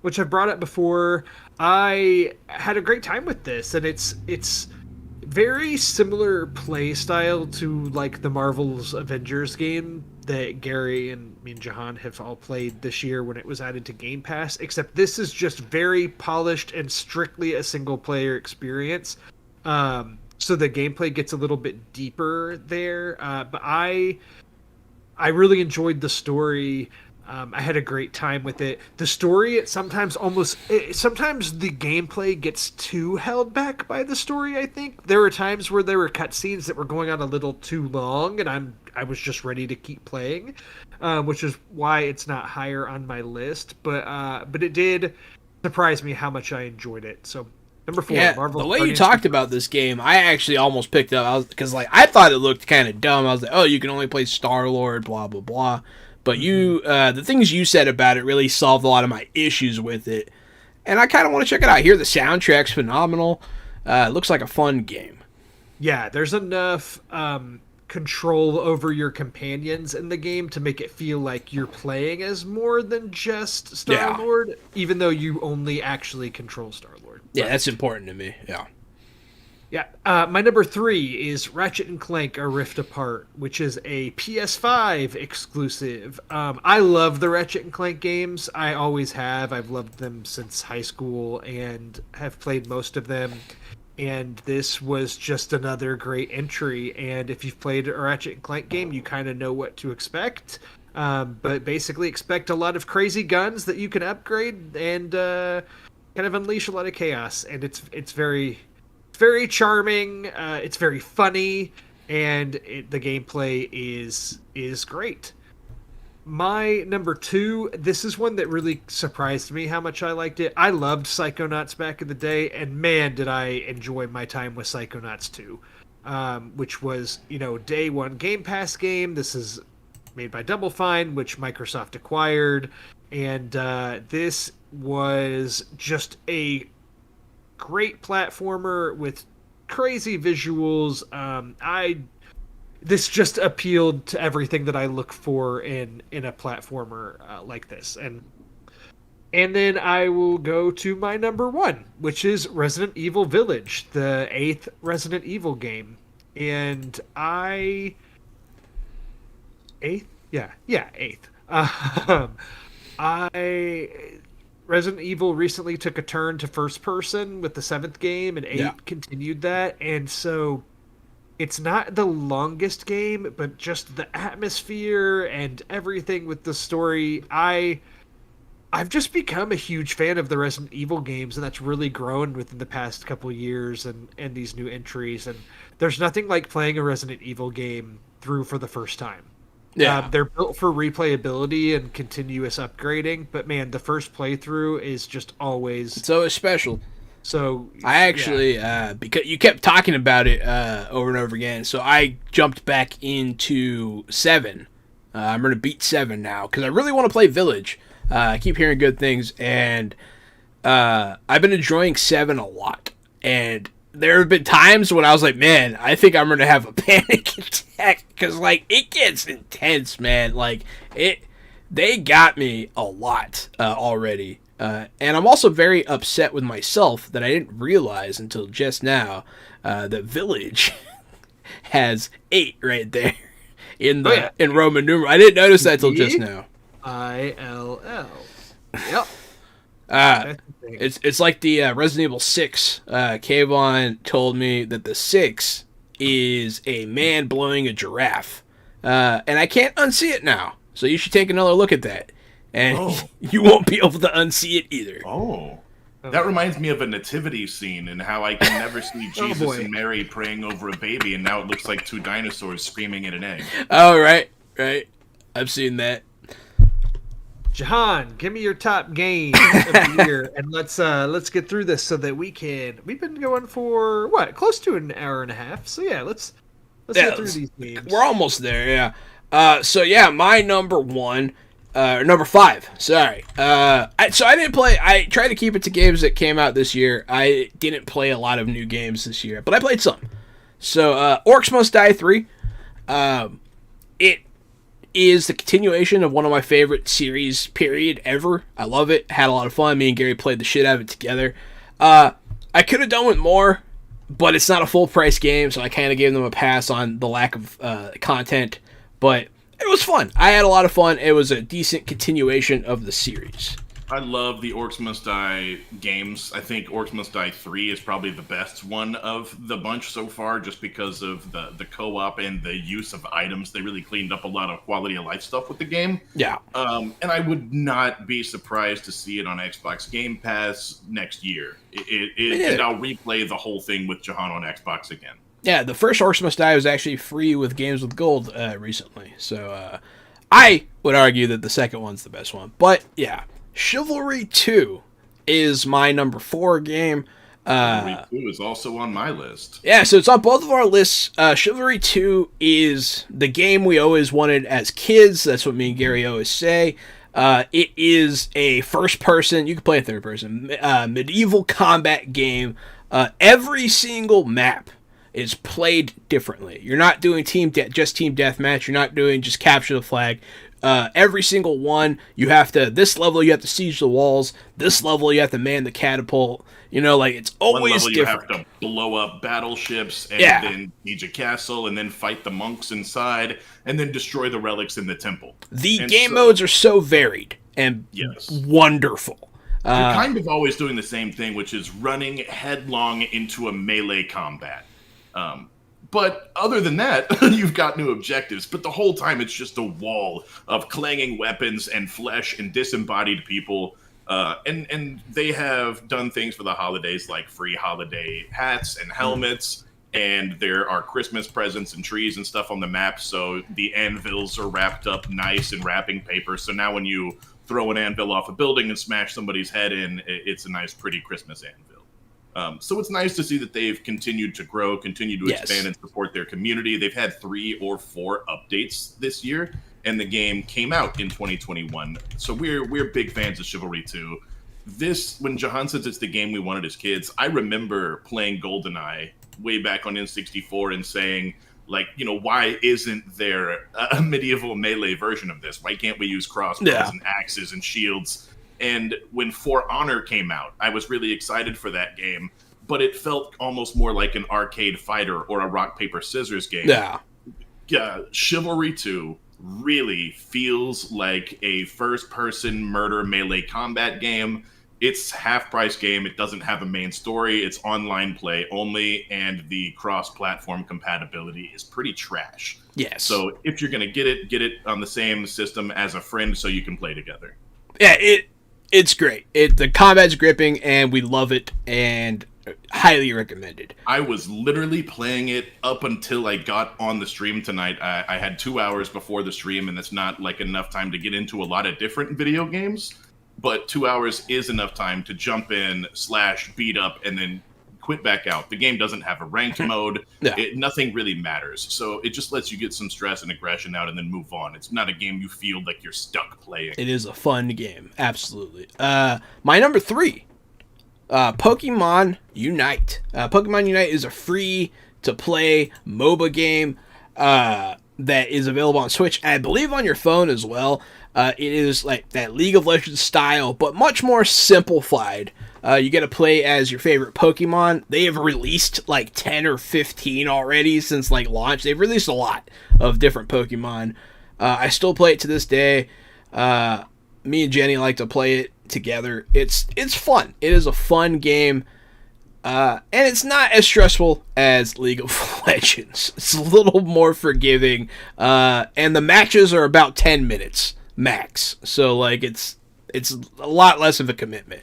which I've brought up before. I had a great time with this, and it's very similar play style to like the Marvel's Avengers game that Gary and me and Jahan have all played this year when it was added to Game Pass, except this is just very polished and strictly a single player experience. So the gameplay gets a little bit deeper there, but I really enjoyed the story. I had a great time with it. The story, sometimes the gameplay gets too held back by the story. I think there were times where there were cutscenes that were going on a little too long, and I was just ready to keep playing, which is why it's not higher on my list. But it did surprise me how much I enjoyed it. So number 4, Yeah, Marvel. the way you talked about this game, I actually almost picked up. Because I thought it looked kind of dumb. I was like, oh, you can only play Star-Lord, blah blah blah. But the things you said about it really solved a lot of my issues with it, and I kind of want to check it out. Here, the soundtrack's phenomenal. It looks like a fun game. Yeah, there's enough control over your companions in the game to make it feel like you're playing as more than just Star-Lord, even though you only actually control Star-Lord. Yeah, that's important to me. Yeah. Yeah, my number 3 is Ratchet and Clank: A Rift Apart, which is a PS5 exclusive. I love the Ratchet and Clank games. I always have. I've loved them since high school and have played most of them. And this was just another great entry. And if you've played a Ratchet and Clank game, you kind of know what to expect. But basically, expect a lot of crazy guns that you can upgrade and kind of unleash a lot of chaos. And it's very charming. It's very funny, and the gameplay is great. My number 2, this is one that really surprised me how much I liked it. I loved Psychonauts back in the day, and man, did I enjoy my time with Psychonauts 2, which was, day one Game Pass game. This is made by Double Fine, which Microsoft acquired, and this was just a great platformer with crazy visuals. This just appealed to everything that I look for in a platformer like this. And then I will go to my number 1, which is Resident Evil Village, the 8th Resident Evil game. And 8th? Yeah, 8th. Resident Evil recently took a turn to first person with the 7th game, and 8 continued that. And so it's not the longest game, but just the atmosphere and everything with the story. I've just become a huge fan of the Resident Evil games, and that's really grown within the past couple years and these new entries. And there's nothing like playing a Resident Evil game through for the first time. Yeah, they're built for replayability and continuous upgrading, but man, the first playthrough is just always special. So I actually, because you kept talking about it over and over again, so I jumped back into 7. I'm going to beat 7 now because I really want to play Village. I keep hearing good things, and I've been enjoying 7 a lot. And there have been times when I was like, man, I think I'm going to have a panic attack because, it gets intense, man. They got me a lot already. And I'm also very upset with myself that I didn't realize until just now that Village has 8 right there. in the in Roman numeral. I didn't notice that till just now. ILL. Yep. It's like the Resident Evil 6. Kayvon told me that the 6 is a man blowing a giraffe. And I can't unsee it now. So you should take another look at that. And you won't be able to unsee it either. Oh. That reminds me of a nativity scene and how I can never see Jesus and Mary praying over a baby, and now it looks like two dinosaurs screaming at an egg. Oh, right. I've seen that. Jahan, give me your top game of the year, and let's get through this so that we can. We've been going for close to an hour and a half. So yeah, let's get through these games. We're almost there. Yeah. So yeah, my number 5. Sorry. I didn't play. I tried to keep it to games that came out this year. I didn't play a lot of new games this year, but I played some. So Orcs Must Die 3. It is the continuation of one of my favorite series, period, ever. I love it. Had a lot of fun. Me and Gary played the shit out of it together. I could have done with more, but it's not a full price game, so I kind of gave them a pass on the lack of content. But it was fun. I had a lot of fun. It was a decent continuation of the series. I love the Orcs Must Die games. I think Orcs Must Die 3 is probably the best one of the bunch so far, just because of the co-op and the use of items. They really cleaned up a lot of quality of life stuff with the game. Yeah. And I would not be surprised to see it on Xbox Game Pass next year. And I'll replay the whole thing with Jahan on Xbox again. Yeah, the first Orcs Must Die was actually free with Games with Gold recently. So I would argue that the second one's the best one. But yeah. Chivalry 2 is my number 4 game. Chivalry 2 is also on my list. Yeah, so it's on both of our lists. Chivalry 2 is the game we always wanted as kids. That's what me and Gary always say. It is a first-person, you can play a third-person, medieval combat game. Every single map is played differently. You're not doing just team deathmatch. You're not doing just capture the flag. Every single one, this level you have to siege the walls, this level you have to man the catapult, it's always one level different. You have to blow up battleships and then siege a castle and then fight the monks inside and then destroy the relics in the temple. The game modes are so varied and wonderful. You're kind of always doing the same thing, which is running headlong into a melee combat. But other than that, you've got new objectives. But the whole time, it's just a wall of clanging weapons and flesh and disembodied people. And they have done things for the holidays, like free holiday hats and helmets. And there are Christmas presents and trees and stuff on the map. So the anvils are wrapped up nice in wrapping paper. So now when you throw an anvil off a building and smash somebody's head in, it's a nice, pretty Christmas anvil. So it's nice to see that they've continued to grow, continue to expand and support their community. They've had 3 or 4 updates this year, and the game came out in 2021. So we're big fans of Chivalry 2. When Jahan says it's the game we wanted as kids, I remember playing GoldenEye way back on N64 and saying, why isn't there a medieval melee version of this? Why can't we use crossbows and axes and shields? And when For Honor came out, I was really excited for that game, but it felt almost more like an arcade fighter or a rock, paper, scissors game. Yeah. Chivalry 2 really feels like a first-person murder melee combat game. It's half-price game. It doesn't have a main story. It's online play only, and the cross-platform compatibility is pretty trash. Yes. So if you're going to get it on the same system as a friend so you can play together. Yeah, it's great. The combat's gripping, and we love it, and highly recommended. I was literally playing it up until I got on the stream tonight. I had 2 hours before the stream, and that's not enough time to get into a lot of different video games, but 2 hours is enough time to jump in, beat up, and then quit back out. The game doesn't have a ranked mode. Nothing really matters. So it just lets you get some stress and aggression out and then move on. It's not a game you feel like you're stuck playing. It is a fun game. Absolutely. My number 3, Pokemon Unite. Pokemon Unite is a free-to-play MOBA game that is available on Switch, and I believe on your phone as well. It is like that League of Legends style, but much more simplified. You get to play as your favorite Pokemon. They have released like 10 or 15 already since like launch. They've released a lot of different Pokemon. I still play it to this day. Me and Jenny like to play it together. It's fun. It is a fun game. And it's not as stressful as League of Legends. It's a little more forgiving. And the matches are about 10 minutes max. So like it's a lot less of a commitment.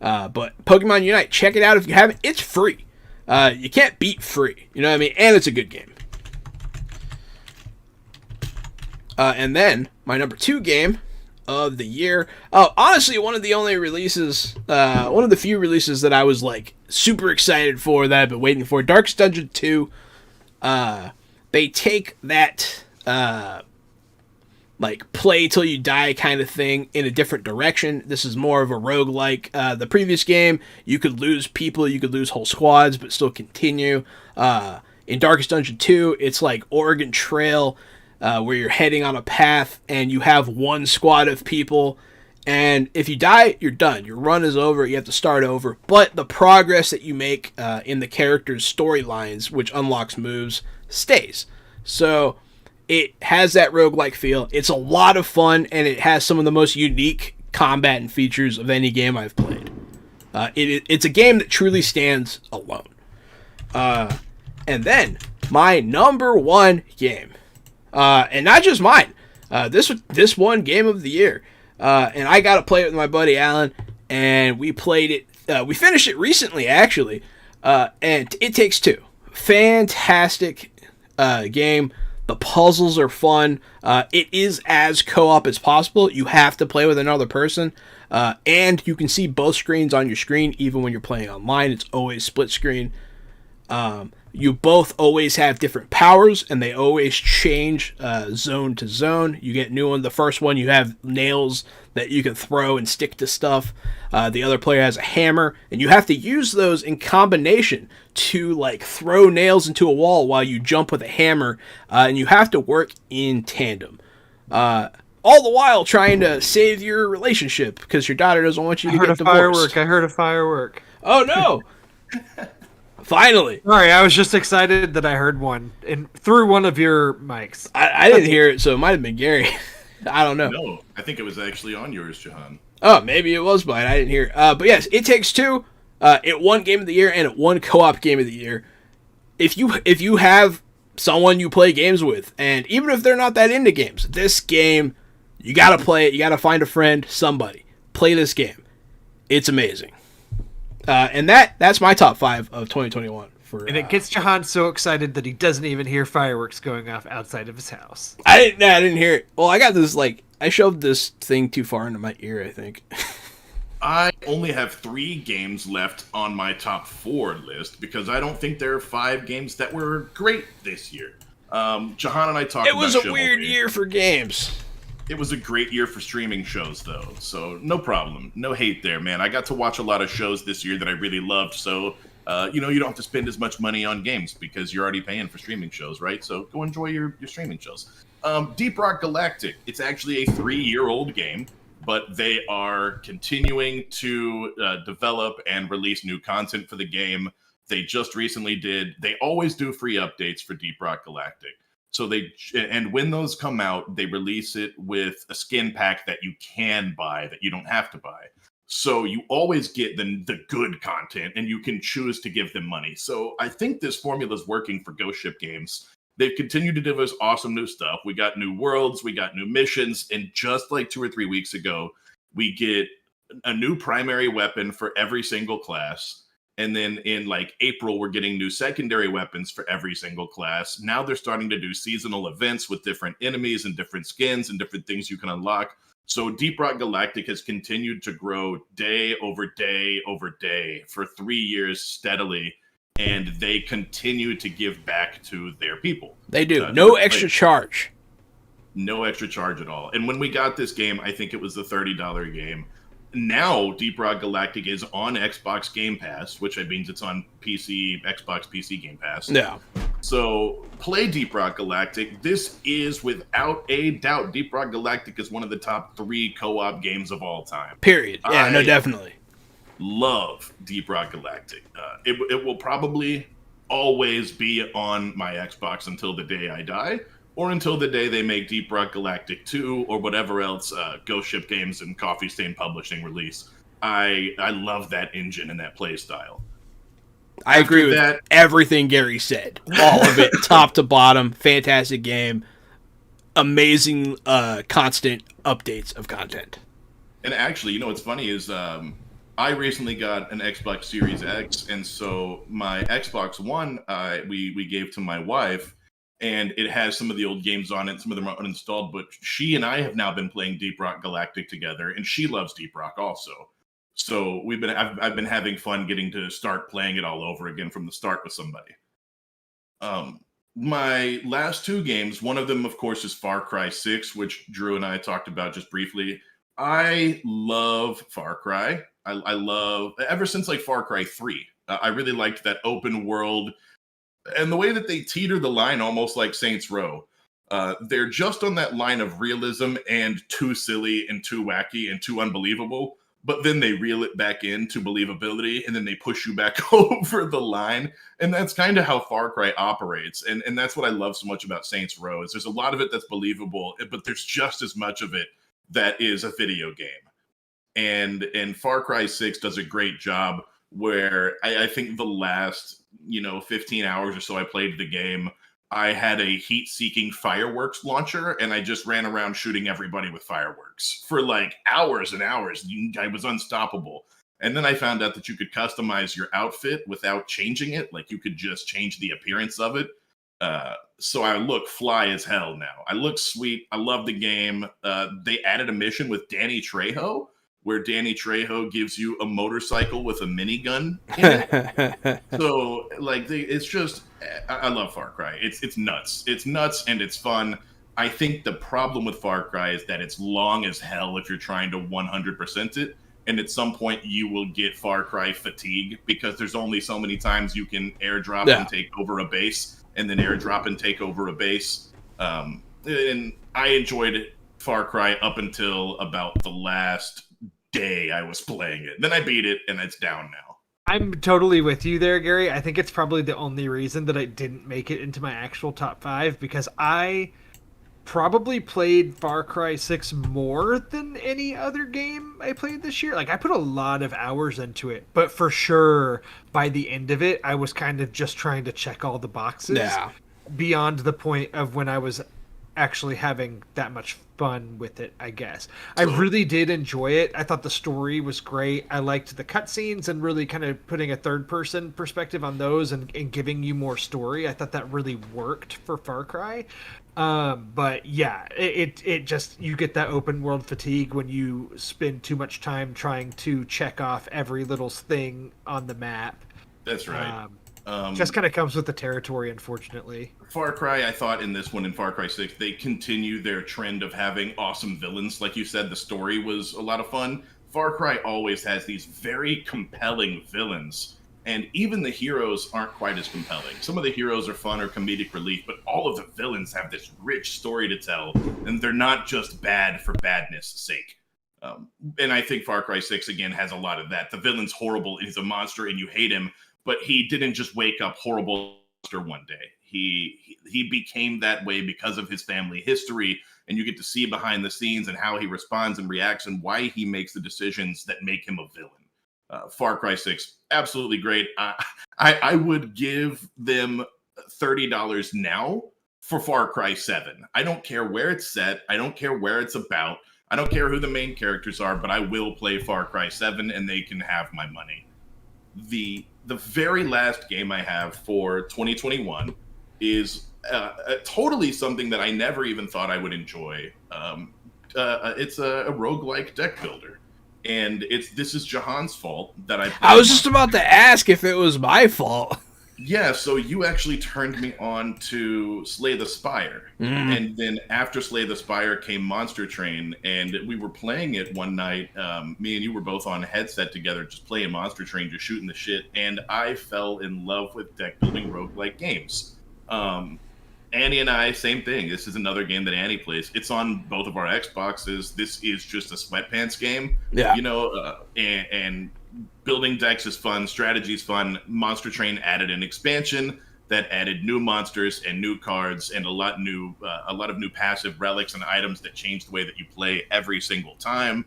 But Pokemon Unite, check it out if you haven't. It's free. You can't beat free. You know what I mean? And it's a good game. And then my number 2 game of the year. Oh, honestly, one of the few releases that I was like super excited for, that I've been waiting for. Darkest Dungeon 2. They take that like play till you die kind of thing in a different direction. This is more of a roguelike. The previous game, you could lose people, you could lose whole squads, but still continue. In Darkest Dungeon 2, it's like Oregon Trail, where you're heading on a path and you have one squad of people, and if you die, you're done. Your run is over. You have to start over. But the progress that you make in the characters' storylines, which unlocks moves, stays. So it has that roguelike feel. It's a lot of fun, and it has some of the most unique combat and features of any game I've played. It's a game that truly stands alone. And then my number 1 game. And not just mine. This won Game of the Year. And I got to play it with my buddy Alan, and we played it. We finished it recently, actually. And It Takes Two. Fantastic game. The puzzles are fun. It is as co-op as possible. You have to play with another person. And you can see both screens on your screen, even when you're playing online. It's always split screen. You both always have different powers, and they always change zone to zone. You get new ones. The first one, you have nails that you can throw and stick to stuff. The other player has a hammer, and you have to use those in combination to like throw nails into a wall while you jump with a hammer, and you have to work in tandem. All the while trying to save your relationship because your daughter doesn't want you to get divorced. I heard a firework. Oh no! Finally. Sorry, I was just excited that I heard one through one of your mics. I didn't hear it, so it might have been Gary. I don't know. No, I think it was actually on yours, Jahan. Oh, maybe it was mine. I didn't hear it. But yes, It Takes Two. It won Game of the Year, and it won Co-op Game of the Year. If you have someone you play games with, and even if they're not that into games, this game, you gotta play it. You gotta find a friend, somebody. Play this game. It's amazing. And that's my top 5 of 2021. And it gets Jahan so excited that he doesn't even hear fireworks going off outside of his house. I didn't hear it. Well, I got this, I shoved this thing too far into my ear, I think. I only have 3 games left on my top 4 list because I don't think there are 5 games that were great this year. Jahan and I talked about It was a Chivalry. weird year for games. It was a great year for streaming shows, though, so no problem. No hate there, man. I got to watch a lot of shows this year that I really loved, so, you don't have to spend as much money on games because you're already paying for streaming shows, right? So go enjoy your streaming shows. Deep Rock Galactic. It's actually a 3-year-old game, but they are continuing to develop and release new content for the game. They just recently they always do free updates for Deep Rock Galactic. So and when those come out, they release it with a skin pack that you can buy, that you don't have to buy. So you always get the good content, and you can choose to give them money. So I think this formula is working for Ghost Ship Games. They've continued to give us awesome new stuff. We got new worlds, we got new missions, and just like 2 or 3 weeks ago, we get a new primary weapon for every single class. And then in April, we're getting new secondary weapons for every single class. Now they're starting to do seasonal events with different enemies and different skins and different things you can unlock. So Deep Rock Galactic has continued to grow day over day over day for 3 years steadily. And they continue to give back to their people. They do. No extra charge. No extra charge at all. And when we got this game, I think it was the $30 game. Now, Deep Rock Galactic is on Xbox Game Pass, which means it's on PC, Xbox PC Game Pass. Yeah. So play Deep Rock Galactic. This is, without a doubt, Deep Rock Galactic is one of the top 3 co-op games of all time. Period. Yeah, no, definitely. love Deep Rock Galactic. It will probably always be on my Xbox until the day I die, or until the day they make Deep Rock Galactic 2 or whatever else Ghost Ship Games and Coffee Stain Publishing release. I love that engine and that play style. I agree with everything Gary said. All of it, top to bottom. Fantastic game. Amazing constant updates of content. And actually, what's funny is I recently got an Xbox Series X, and so my Xbox One we gave to my wife, and it has some of the old games on it. Some of them are uninstalled, but she and I have now been playing Deep Rock Galactic together, and she loves Deep Rock also. So I've been having fun getting to start playing it all over again from the start with somebody. My last two games, one of them, of course, is Far Cry 6, which Drew and I talked about just briefly. I love Far Cry. I love, ever since like Far Cry 3, I really liked that open world and the way that they teeter the line almost like Saints Row. They're just on that line of realism and too silly and too wacky and too unbelievable. But then they reel it back into believability, and then they push you back over the line. And that's kind of how Far Cry operates. And that's what I love so much about Saints Row, is there's a lot of it that's believable, but there's just as much of it that is a video game. And Far Cry 6 does a great job where I think the last, 15 hours or so I played the game, I had a heat-seeking fireworks launcher, and I just ran around shooting everybody with fireworks for like hours and hours. I was unstoppable. And then I found out that you could customize your outfit without changing it. Like, you could just change the appearance of it. So I look fly as hell now. I look sweet. I love the game. They added a mission with Danny Trejo, where Danny Trejo gives you a motorcycle with a minigun in it. So, it's just, I love Far Cry. It's nuts. It's nuts and it's fun. I think the problem with Far Cry is that it's long as hell if you're trying to 100% it. And at some point you will get Far Cry fatigue, because there's only so many times you can airdrop and take over a base, and then airdrop and take over a base. And I enjoyed Far Cry up until about the last day I was playing it. Then I beat it, and it's down now. I'm totally with you there, Gary. I think it's probably the only reason that I didn't make it into my actual top 5, because I probably played Far Cry 6 more than any other game I played this year. Like, I put a lot of hours into it, but for sure, by the end of it, I was kind of just trying to check all the boxes. Yeah. Beyond the point of when I was actually having that much fun with it, I guess. I really did enjoy it. I thought the story was great. I liked the cutscenes and really kind of putting a third-person perspective on those and giving you more story. I thought that really worked for Far Cry. But yeah, it just, you get that open world fatigue when you spend too much time trying to check off every little thing on the map. That's right. Just kind of comes with the territory, unfortunately. Far Cry, I thought in this one, in Far Cry 6, they continue their trend of having awesome villains. Like you said, the story was a lot of fun. Far Cry always has these very compelling villains, and even the heroes aren't quite as compelling. Some of the heroes are fun or comedic relief, but all of the villains have this rich story to tell, and they're not just bad for badness' sake. And I think Far Cry 6, again, has a lot of that. The villain's horrible, he's a monster, and you hate him, but he didn't just wake up horrible one day. He became that way because of his family history, and you get to see behind the scenes and how he responds and reacts and why he makes the decisions that make him a villain. Far Cry 6, absolutely great. I would give them $30 now for Far Cry 7. I don't care where it's set. I don't care where it's about. I don't care who the main characters are, but I will play Far Cry 7, and they can have my money. The very last game I have for 2021 is totally something that I never even thought I would enjoy. It's a roguelike deck builder. And this is Jahan's fault that I was just about to ask if it was my fault. Yeah, so you actually turned me on to Slay the Spire. And then after Slay the Spire came Monster Train, and we were playing it one night. Me and you were both on a headset together, just playing Monster Train, just shooting the shit, and I fell in love with deck-building roguelike games. Annie and I, same thing. This is another game that Annie plays. It's on both of our Xboxes. This is just a sweatpants game. Yeah. And building decks is fun, strategy is fun. Monster Train added an expansion that added new monsters and new cards and a lot of new passive relics and items that change the way that you play every single time.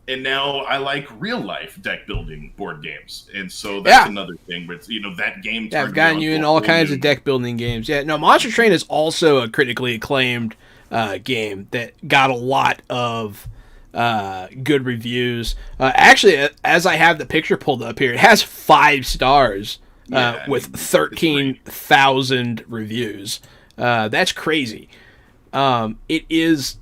And now I like real life deck building board games, and so that's another thing. But that game. Yeah, I've gotten you in all kinds of deck building games. Yeah, no, Monster Train is also a critically acclaimed game that got a lot of good reviews. Actually, as I have the picture pulled up here, it has 5 stars with 13,000 reviews. That's crazy. It is,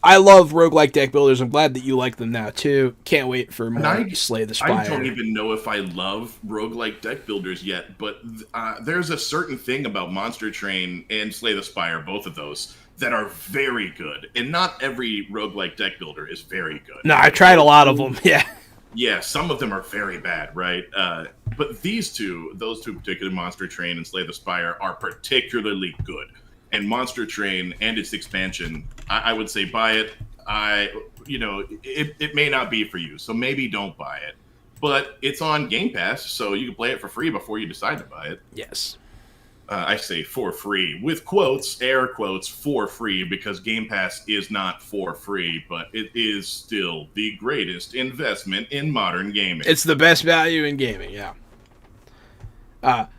I love roguelike deck builders. I'm glad that you like them now, too. Can't wait for more Slay the Spire. I don't even know if I love roguelike deck builders yet, but there's a certain thing about Monster Train and Slay the Spire, both of those, that are very good. And not every roguelike deck builder is very good. No, I tried a lot of them, yeah. Yeah, some of them are very bad, right? But those two particular, Monster Train and Slay the Spire, are particularly good. And Monster Train and its expansion, I would say buy it. It may not be for you, so maybe don't buy it. But it's on Game Pass, so you can play it for free before you decide to buy it. Yes. I say for free, with quotes, air quotes, for free, because Game Pass is not for free, but it is still the greatest investment in modern gaming. It's the best value in gaming, yeah.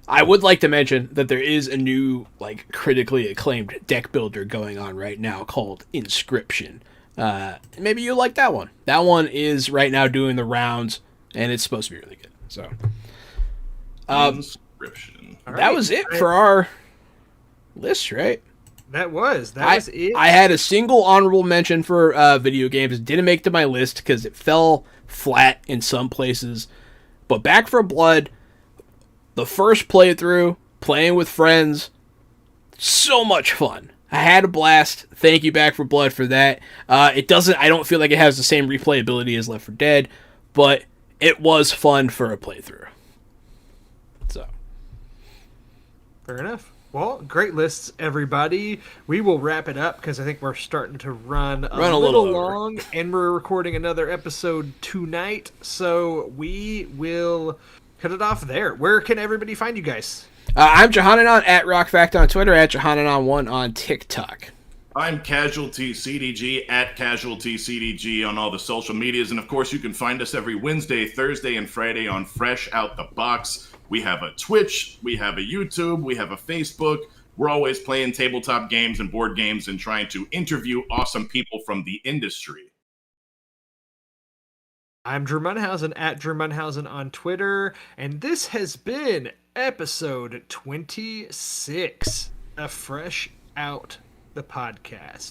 I would like to mention that there is a new, critically acclaimed deck builder going on right now called Inscription. Maybe you like that one. That one is right now doing the rounds, and it's supposed to be really good. So, Inscription. That was it for our list, right? That was it. I had a single honorable mention for video games. It didn't make to my list because it fell flat in some places. But Back 4 Blood, the first playthrough, playing with friends, so much fun. I had a blast. Thank you, Back 4 Blood, for that. I don't feel like it has the same replayability as Left 4 Dead, but it was fun for a playthrough. So. Fair enough. Well, great lists, everybody. We will wrap it up because I think we're starting to run a little long, and we're recording another episode tonight, so we will cut it off there. Where can everybody find you guys? I'm Johananon at RockFact on Twitter, at Johananon1 on TikTok. I'm Casualty CDG at Casualty CDG on all the social medias, and of course you can find us every Wednesday, Thursday, and Friday on Fresh Out the Box. We have a Twitch, we have a YouTube, we have a Facebook. We're always playing tabletop games and board games and trying to interview awesome people from the industry. I'm Drew Munhausen at Drew Munhausen on Twitter, and this has been episode 26 of Fresh Out the Podcast.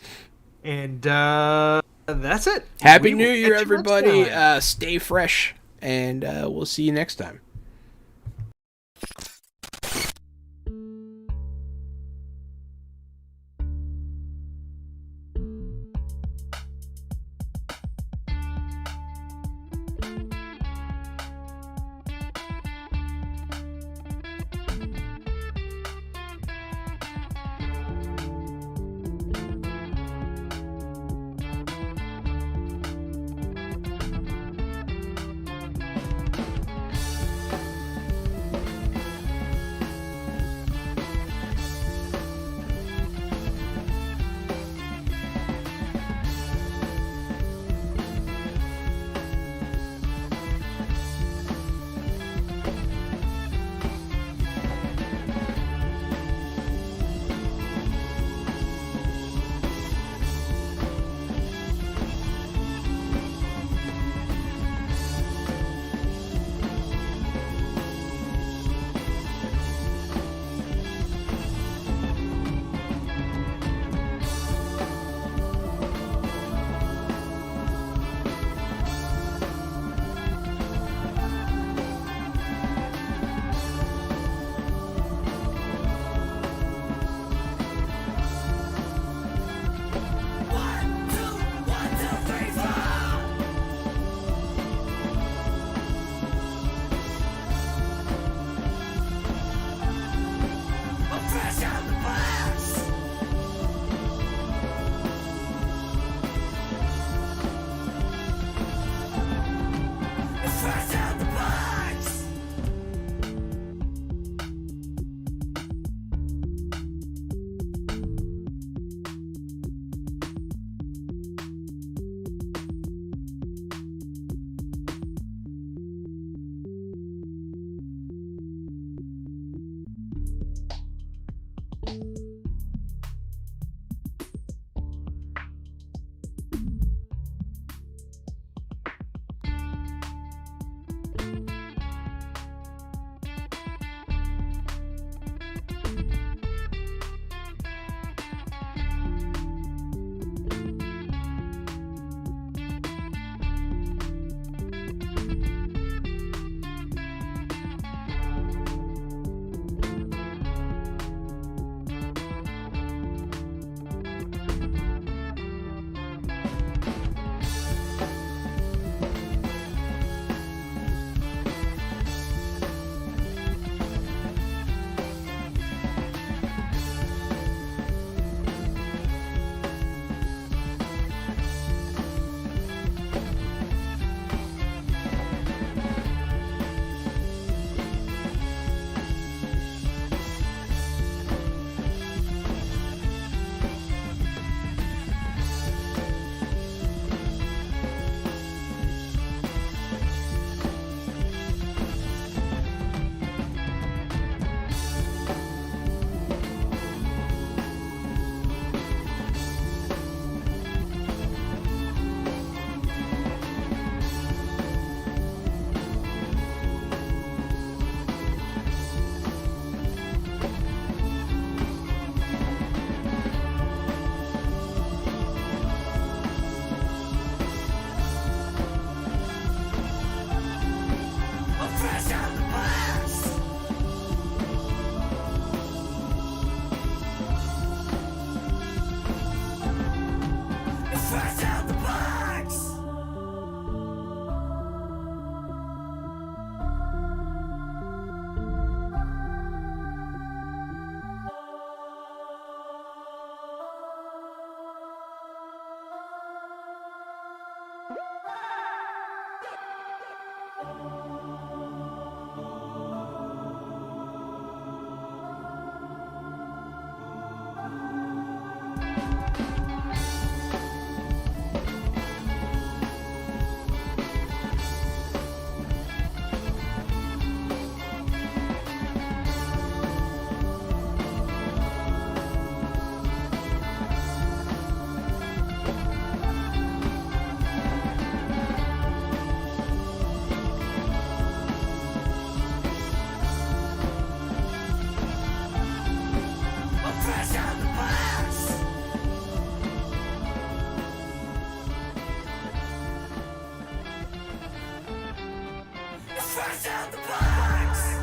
And that's it. Happy New Year, everybody. Stay fresh, and we'll see you next time. Fresh out the box.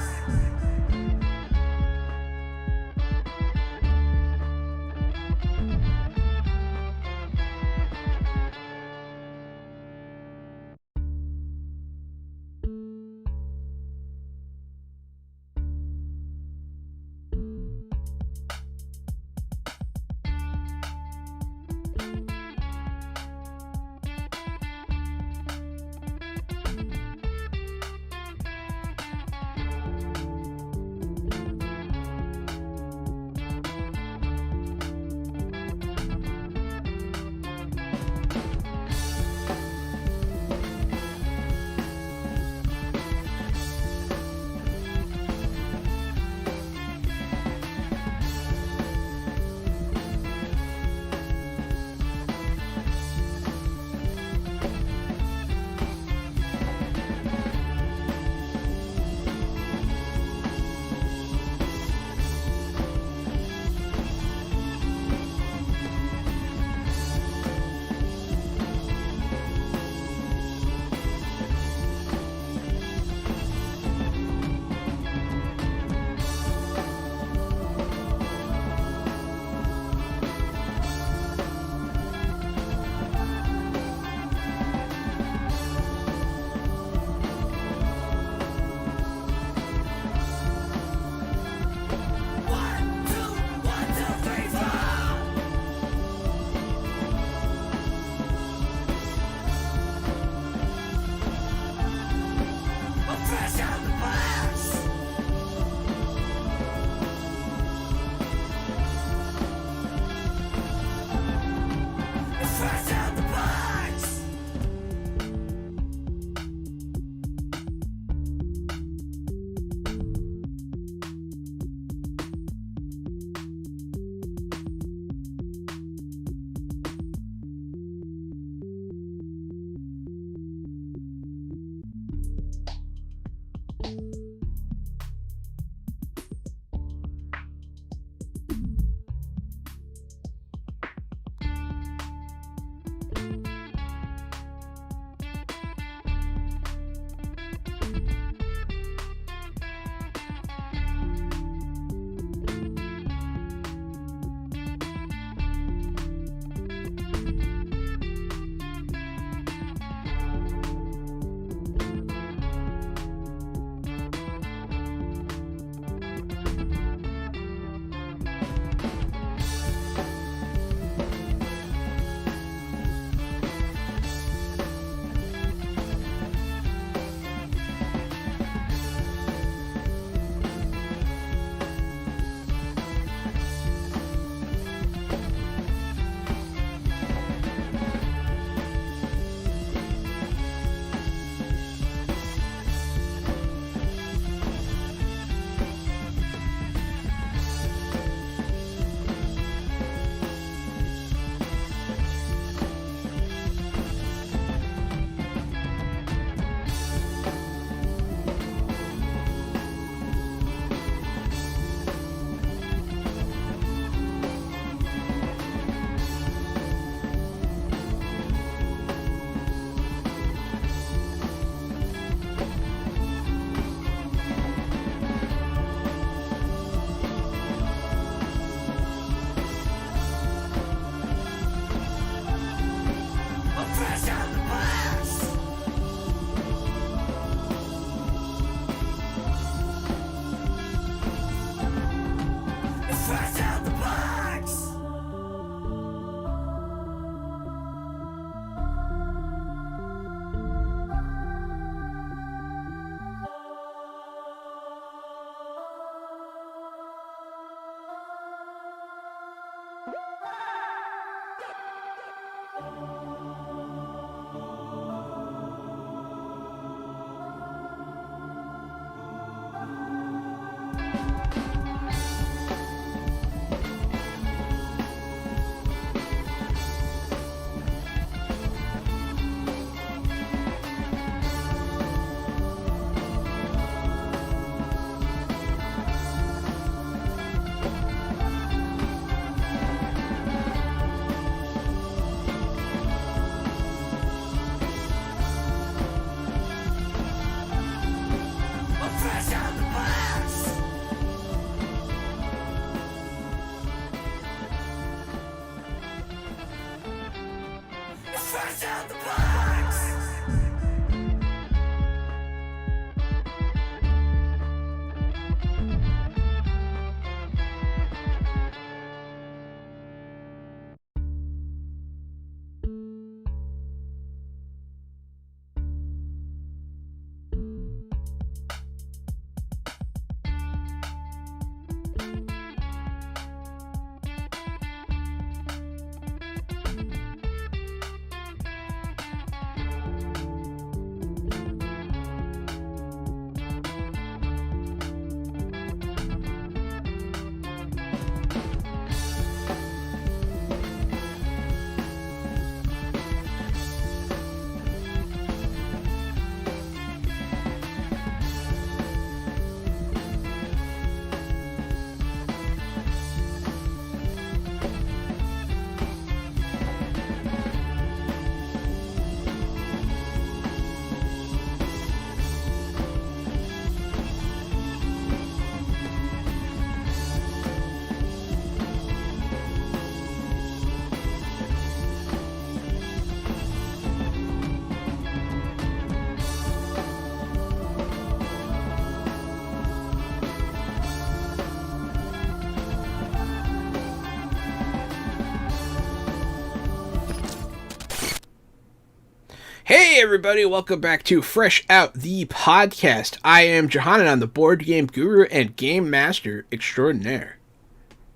Hey everybody, welcome back to Fresh Out the Podcast. I am Jahan and I'm the board game guru and game master extraordinaire.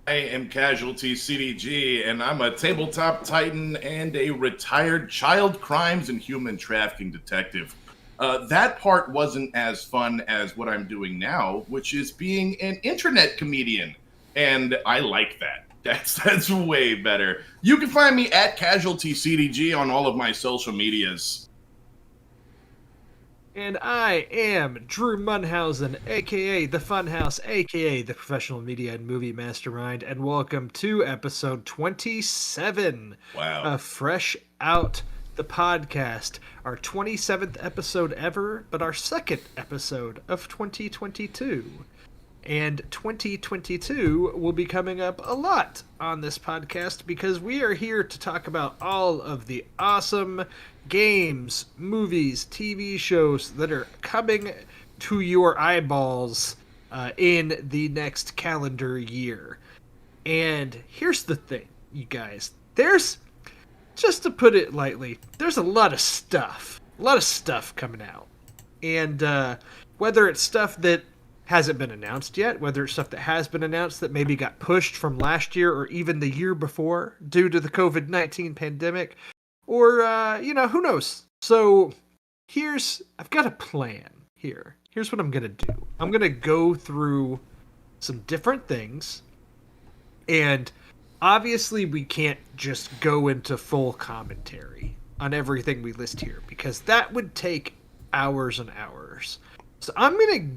I am Casualty CDG, and I'm a tabletop titan and a retired child crimes and human trafficking detective. That part wasn't as fun as what I'm doing now, which is being an internet comedian, and I like that. That's way better. You can find me at Casualty CDG on all of my social medias. And I am Drew Munhausen, aka The Funhouse, aka the Professional Media and Movie Mastermind, and welcome to episode 27 Wow. of Fresh Out the Podcast. Our 27th episode ever, but our second episode of 2022. And 2022 will be coming up a lot on this podcast because we are here to talk about all of the awesome games, movies, TV shows that are coming to your eyeballs in the next calendar year. And here's the thing, you guys. There's, just to put it lightly, there's a lot of stuff coming out. And whether it's stuff that hasn't been announced yet, whether it's stuff that has been announced that maybe got pushed from last year or even the year before due to the COVID-19 pandemic, or, who knows? So I've got a plan here. Here's what I'm going to do. I'm going to go through some different things, and obviously we can't just go into full commentary on everything we list here, because that would take hours and hours. So I'm going to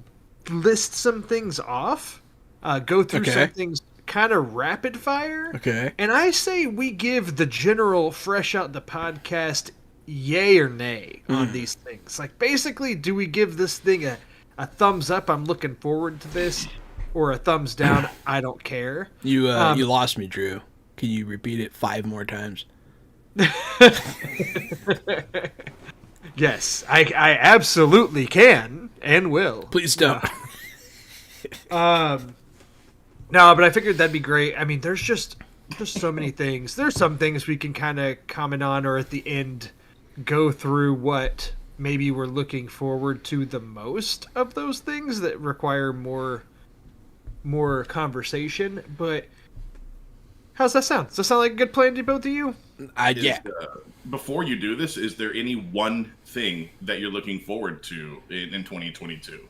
list some things off, go through some things kind of rapid fire. Okay. And I say we give the general Fresh Out the Podcast yay or nay on these things. Like, basically, do we give this thing a thumbs up, I'm looking forward to this, or a thumbs down, I don't care? You lost me, Drew. Can you repeat it 5 more times? Yes, I absolutely can and will. Please don't. No, but I figured that'd be great. I mean, there's so many things. There's some things we can kind of comment on, or at the end go through what maybe we're looking forward to the most of those things that require more conversation. But how's that sound? Does that sound like a good plan to both of you? Yeah. Before you do this, is there any one thing that you're looking forward to in 2022?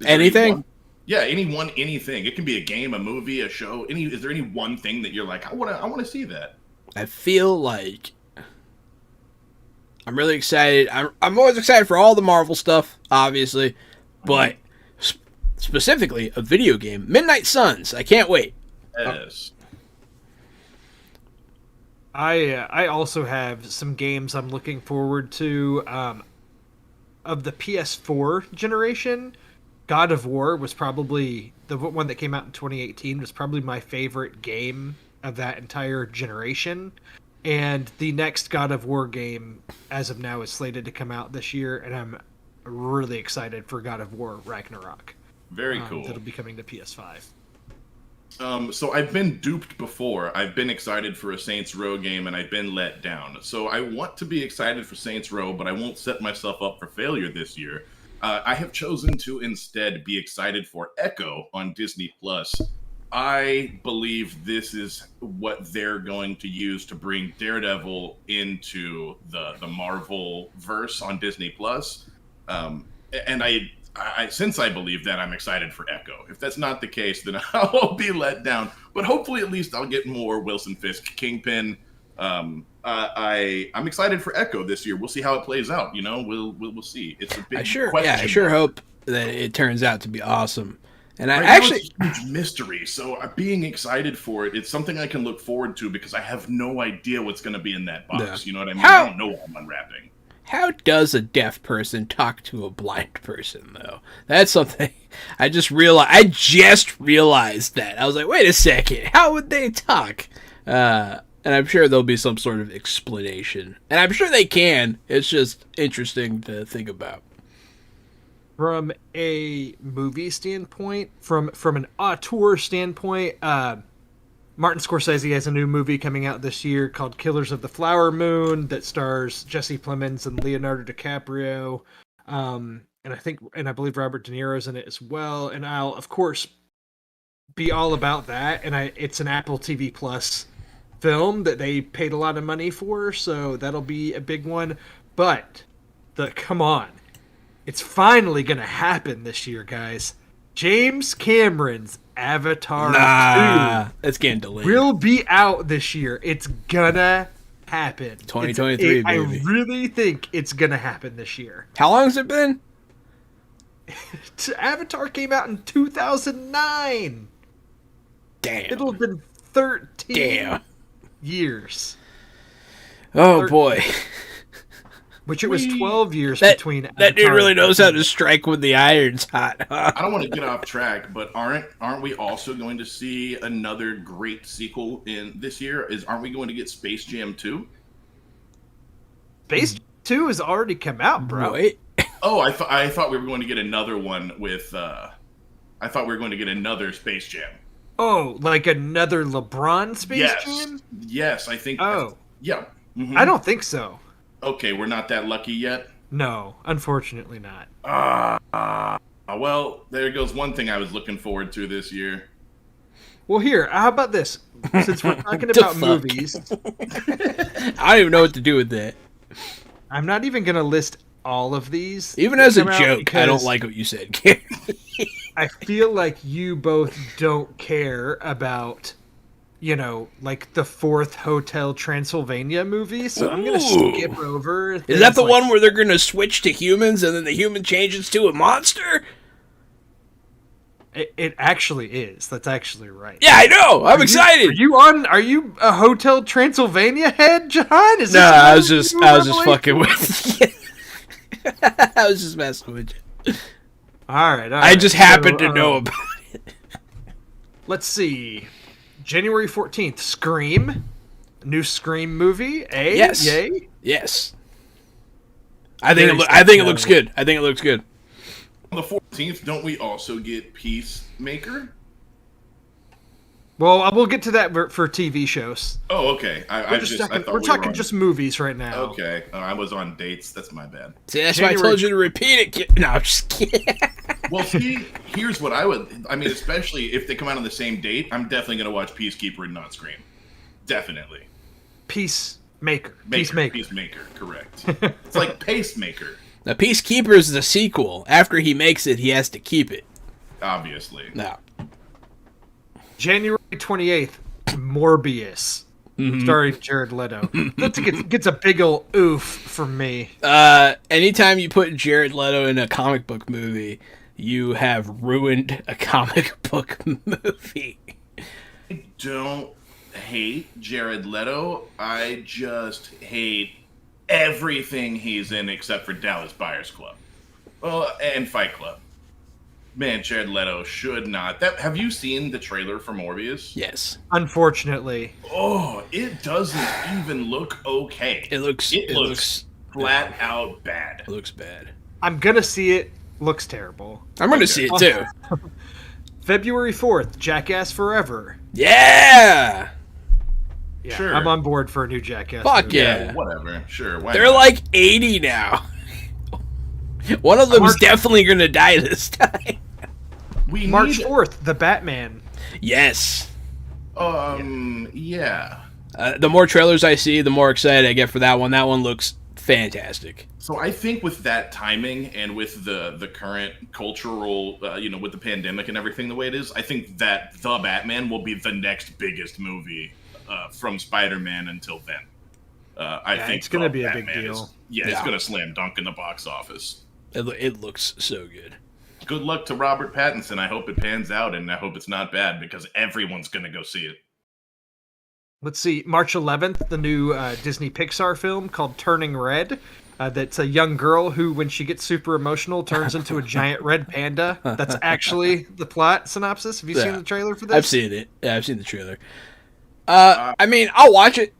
Anything? Anything. It can be a game, a movie, a show. Is there any one thing that you're like, I want to see that? I feel like I'm really excited. I'm always excited for all the Marvel stuff, obviously, but specifically a video game, Midnight Suns. I can't wait. Yes. I also have some games I'm looking forward to. Of the PS4 generation, God of War was probably the one that came out in 2018. Was probably my favorite game of that entire generation. And the next God of War game, as of now, is slated to come out this year, and I'm really excited for God of War Ragnarok. Very cool. That'll be coming to PS5. So I've been duped before. I've been excited for a Saints Row game, and I've been let down. So I want to be excited for Saints Row, but I won't set myself up for failure this year. I have chosen to instead be excited for Echo on Disney+. I believe this is what they're going to use to bring Daredevil into the Marvel verse on Disney+. And since I believe that, I'm excited for Echo. If that's not the case, then I'll be let down. But hopefully, at least I'll get more Wilson Fisk Kingpin. I'm excited for Echo this year. We'll see how it plays out. We'll see. It's a big question. I sure hope that it turns out to be awesome. And right now it's a huge mystery. So being excited for it, it's something I can look forward to because I have no idea what's going to be in that box. Yeah. You know what I mean? I don't know what I'm unwrapping. How does a deaf person talk to a blind person, though? That's something I just realized. That. I was like, wait a second. How would they talk? And I'm sure there'll be some sort of explanation. And I'm sure they can. It's just interesting to think about. From a movie standpoint, from an auteur standpoint, Martin Scorsese has a new movie coming out this year called Killers of the Flower Moon that stars Jesse Plemons and Leonardo DiCaprio. And I believe Robert De Niro's in it as well. And I'll, of course, be all about that. And it's an Apple TV Plus film that they paid a lot of money for, so that'll be a big one. But come on. It's finally going to happen this year, guys. James Cameron's Avatar 2 it's getting delayed. will be out this year. It's gonna happen. 2023, baby. I really think it's gonna happen this year. How long has it been? Avatar came out in 2009. Damn. It'll have been 13 Damn. years. Oh, boy. Which it was 12 years That between dude Avatar really and knows how to strike when the iron's hot. I don't want to get off track, but aren't we also going to see another great sequel in this year? Aren't we going to get Space Jam 2? Space Jam 2 has already come out, bro. Wait. Oh, I thought we were going to get another one with. I thought we were going to get another Space Jam. Oh, like another LeBron Space Jam? Yes, I think. Oh. Yeah. Mhm. I don't think so. Okay, we're not that lucky yet. No, unfortunately not. Well, there goes one thing I was looking forward to this year. Well, here, how about this? Since we're talking The about fuck? movies, I don't even know what to do with that. I'm not even going to list all of these. Even as a that come out joke, I don't because like what you said, Gary. I feel like you both don't care about, like the fourth Hotel Transylvania movie, so I'm going to Ooh. skip over. Is that the one where they're going to switch to humans and then the human changes to a monster? It actually is. That's actually right. Yeah, I know. I'm excited. Are you a Hotel Transylvania head, John? Is this No, a I was movie just you revelation? fucking with you. I was just messing with you. All right. I just happened to know about it. Let's see. January 14th, Scream. New Scream movie. Yes. Yay? Yes. I think it looks good. I think it looks good. On the 14th, don't we also get Peacemaker? Well, we'll get to that for TV shows. Oh, okay. I thought we're talking just movies right now. Okay. I was on dates. That's my bad. See, that's why I told you to repeat it. No, I'm just kidding. Well, see, here's what especially if they come out on the same date, I'm definitely going to watch Peacekeeper and not Scream. Definitely. Peacemaker, correct. It's like Pacemaker. The Peacekeeper is the sequel. After he makes it, he has to keep it. Obviously. No. January 28th, Morbius. Starring Jared Leto. That gets a big ol' oof from me. Anytime you put Jared Leto in a comic book movie, you have ruined a comic book movie. I don't hate Jared Leto. I just hate everything he's in except for Dallas Buyers Club. Well, and Fight Club. Man, Jared Leto should not. Have you seen the trailer for Morbius? Yes. Unfortunately. Oh, it doesn't even look okay. It looks flat out bad. It looks bad. I'm gonna see it. Looks terrible. I'm gonna see it too. February 4th, Jackass Forever. Yeah. Yeah, Sure. I'm on board for a new Jackass Fuck movie. yeah. Whatever. Sure. Why They're not? like 80 now. One of them's definitely gonna die this time. March 4th, The Batman. Yes. Yeah. The more trailers I see, the more excited I get for that one. That one looks fantastic. So I think with that timing and with the current cultural, with the pandemic and everything the way it is, I think that The Batman will be the next biggest movie from Spider-Man until then. I think it's going to be a Batman big deal. It's going to slam dunk in the box office. It looks so good. Good luck to Robert Pattinson. I hope it pans out, and I hope it's not bad because everyone's going to go see it. Let's see, March 11th, the new Disney Pixar film called Turning Red. That's a young girl who, when she gets super emotional, turns into a giant red panda. That's actually the plot synopsis. Have you seen the trailer for this? I've seen it. Yeah, I've seen the trailer. I mean, I'll watch it.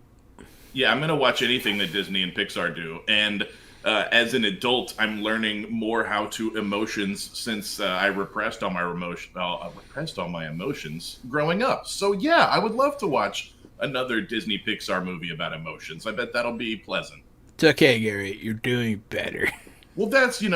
Yeah, I'm gonna watch anything that Disney and Pixar do, and as an adult, I'm learning more how to emotions since I repressed all my emotions growing up. So yeah, I would love to watch another Disney Pixar movie about emotions. I bet that'll be pleasant. It's okay, Gary. You're doing better. Well, that's and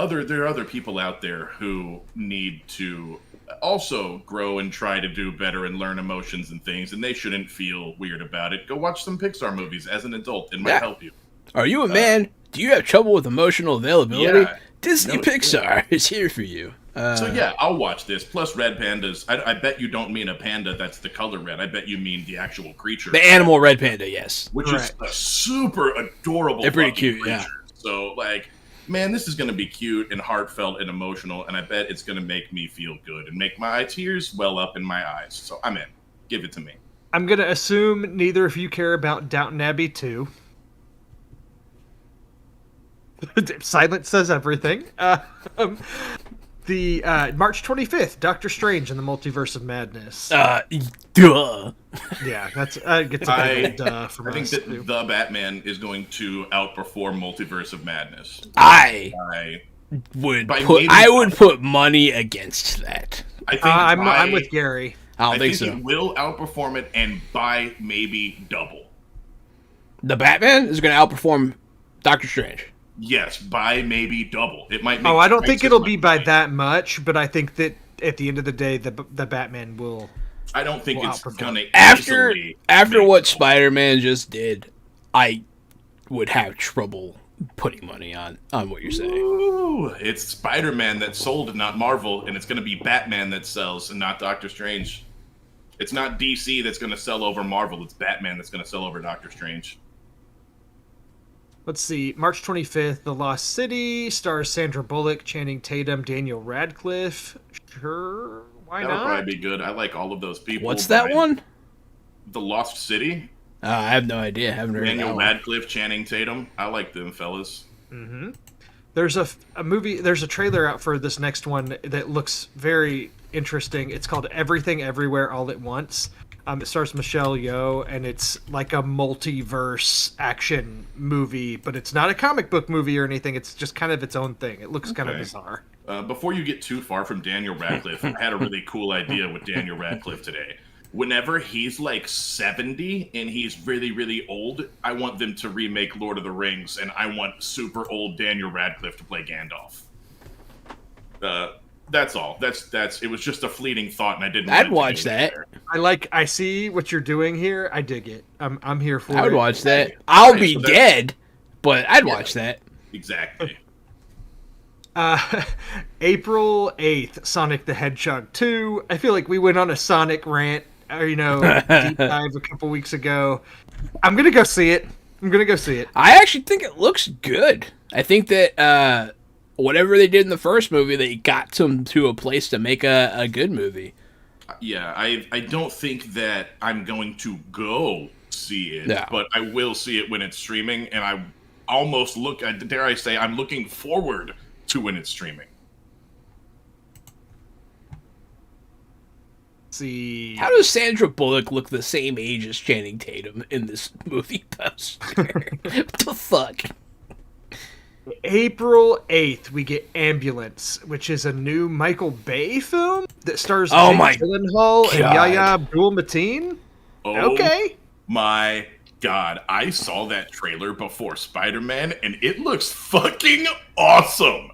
there are other people out there who need to also grow and try to do better and learn emotions and things, and they shouldn't feel weird about it. Go watch some Pixar movies as an adult; it might help you. Are you a man? Do you have trouble with emotional availability? Yeah. Disney Pixar is here for you. So yeah, I'll watch this. Plus, red pandas. I bet you don't mean a panda that's the color red. I bet you mean the actual creature. The animal red panda, yes. Which is a super adorable They're pretty fucking cute, creature. yeah. So, like, man, this is going to be cute and heartfelt and emotional, and I bet it's going to make me feel good and make my tears well up in my eyes. So I'm in. Give it to me. I'm going to assume neither of you care about Downton Abbey 2. Silence says everything. The March 25th, Doctor Strange and the Multiverse of Madness. Duh. Yeah, that's gets a bit of a duh from I think us, that too. The Batman is going to outperform Multiverse of Madness. I By would maybe- put money against that. I think I'm with Gary. I don't I think think so. it will outperform it and by maybe double. The Batman is going to outperform Doctor Strange. Yes, by maybe double. It might. Make Oh, I don't twice think as it'll much be by money. that much, but I think that at the end of the day, the Batman will. I don't think will it's outperform. gonna After easily what make double. Spider-Man just did, I would have trouble putting money on what you're saying. Ooh, it's Spider-Man that sold, not Marvel, and it's gonna be Batman that sells, and not Doctor Strange. It's not DC that's gonna sell over Marvel. It's Batman that's gonna sell over Doctor Strange. Let's see. March 25th, The Lost City stars Sandra Bullock, Channing Tatum, Daniel Radcliffe. Sure, why That'll not? probably be good. I like all of those people. What's that but one? The Lost City. I have no idea. I haven't heard of that Daniel one. Radcliffe, Channing Tatum. I like them fellas. There's a movie. There's a trailer out for this next one that looks very interesting. It's called Everything Everywhere All at Once. It stars Michelle Yeoh, and it's like a multiverse action movie, but it's not a comic book movie or anything. It's just kind of its own thing. It looks kind of Okay. bizarre. Before you get too far from Daniel Radcliffe, I had a really cool idea with Daniel Radcliffe today. Whenever he's like 70 and he's really, really old, I want them to remake Lord of the Rings, and I want super old Daniel Radcliffe to play Gandalf. That's all. That's. It was just a fleeting thought, and I didn't. I'd want it to watch go that. there. I see what you're doing here. I dig it. I'm here for it. I would watch that. I'll Right, be so that's- dead, but I'd watch that. Exactly. April 8th, Sonic the Hedgehog 2. I feel like we went on a Sonic rant, deep dive a couple weeks ago. I'm gonna go see it. I actually think it looks good. I think that whatever they did in the first movie, they got them to a place to make a good movie. Yeah, I don't think that I'm going to go see it, No. but I will see it when it's streaming, and I almost dare I say, I'm looking forward to when it's streaming. See, How does Sandra Bullock look the same age as Channing Tatum in this movie poster? What the fuck? April 8th, we get Ambulance, which is a new Michael Bay film that stars Oh Jake my Gyllenhaal and God. Yahya Abdul-Mateen. Oh Okay. my god, I saw that trailer before Spider-Man, and it looks fucking awesome.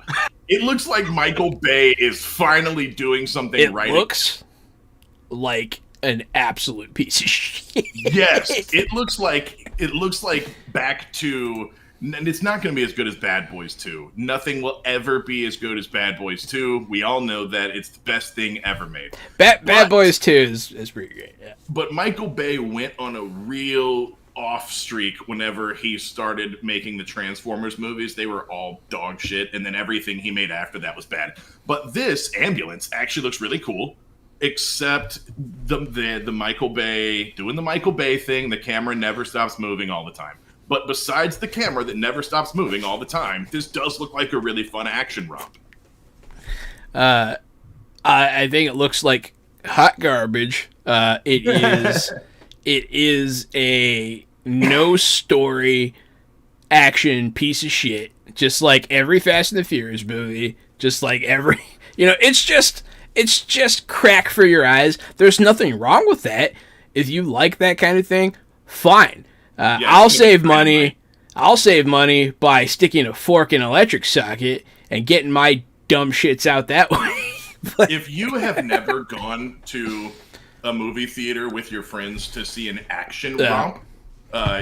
It looks like Michael Bay is finally doing something It right. looks like an absolute piece of shit. Yes, it looks like back to. And it's not going to be as good as Bad Boys 2. Nothing will ever be as good as Bad Boys 2. We all know that it's the best thing ever made. Bad But- Boys 2 is pretty great. Yeah. But Michael Bay went on a real off streak whenever he started making the Transformers movies. They were all dog shit, and then everything he made after that was bad. But this Ambulance actually looks really cool. Except the Michael Bay doing the Michael Bay thing, the camera never stops moving all the time. But besides the camera that never stops moving all the time, this does look like a really fun action romp. I think it looks like hot garbage. It is no story, action piece of shit. Just like every Fast and the Furious movie. Just like every, it's just crack for your eyes. There's nothing wrong with that. If you like that kind of thing, fine. I'll save money. I'll save money by sticking a fork in an electric socket and getting my dumb shits out that way. If you have never gone to a movie theater with your friends to see an action romp,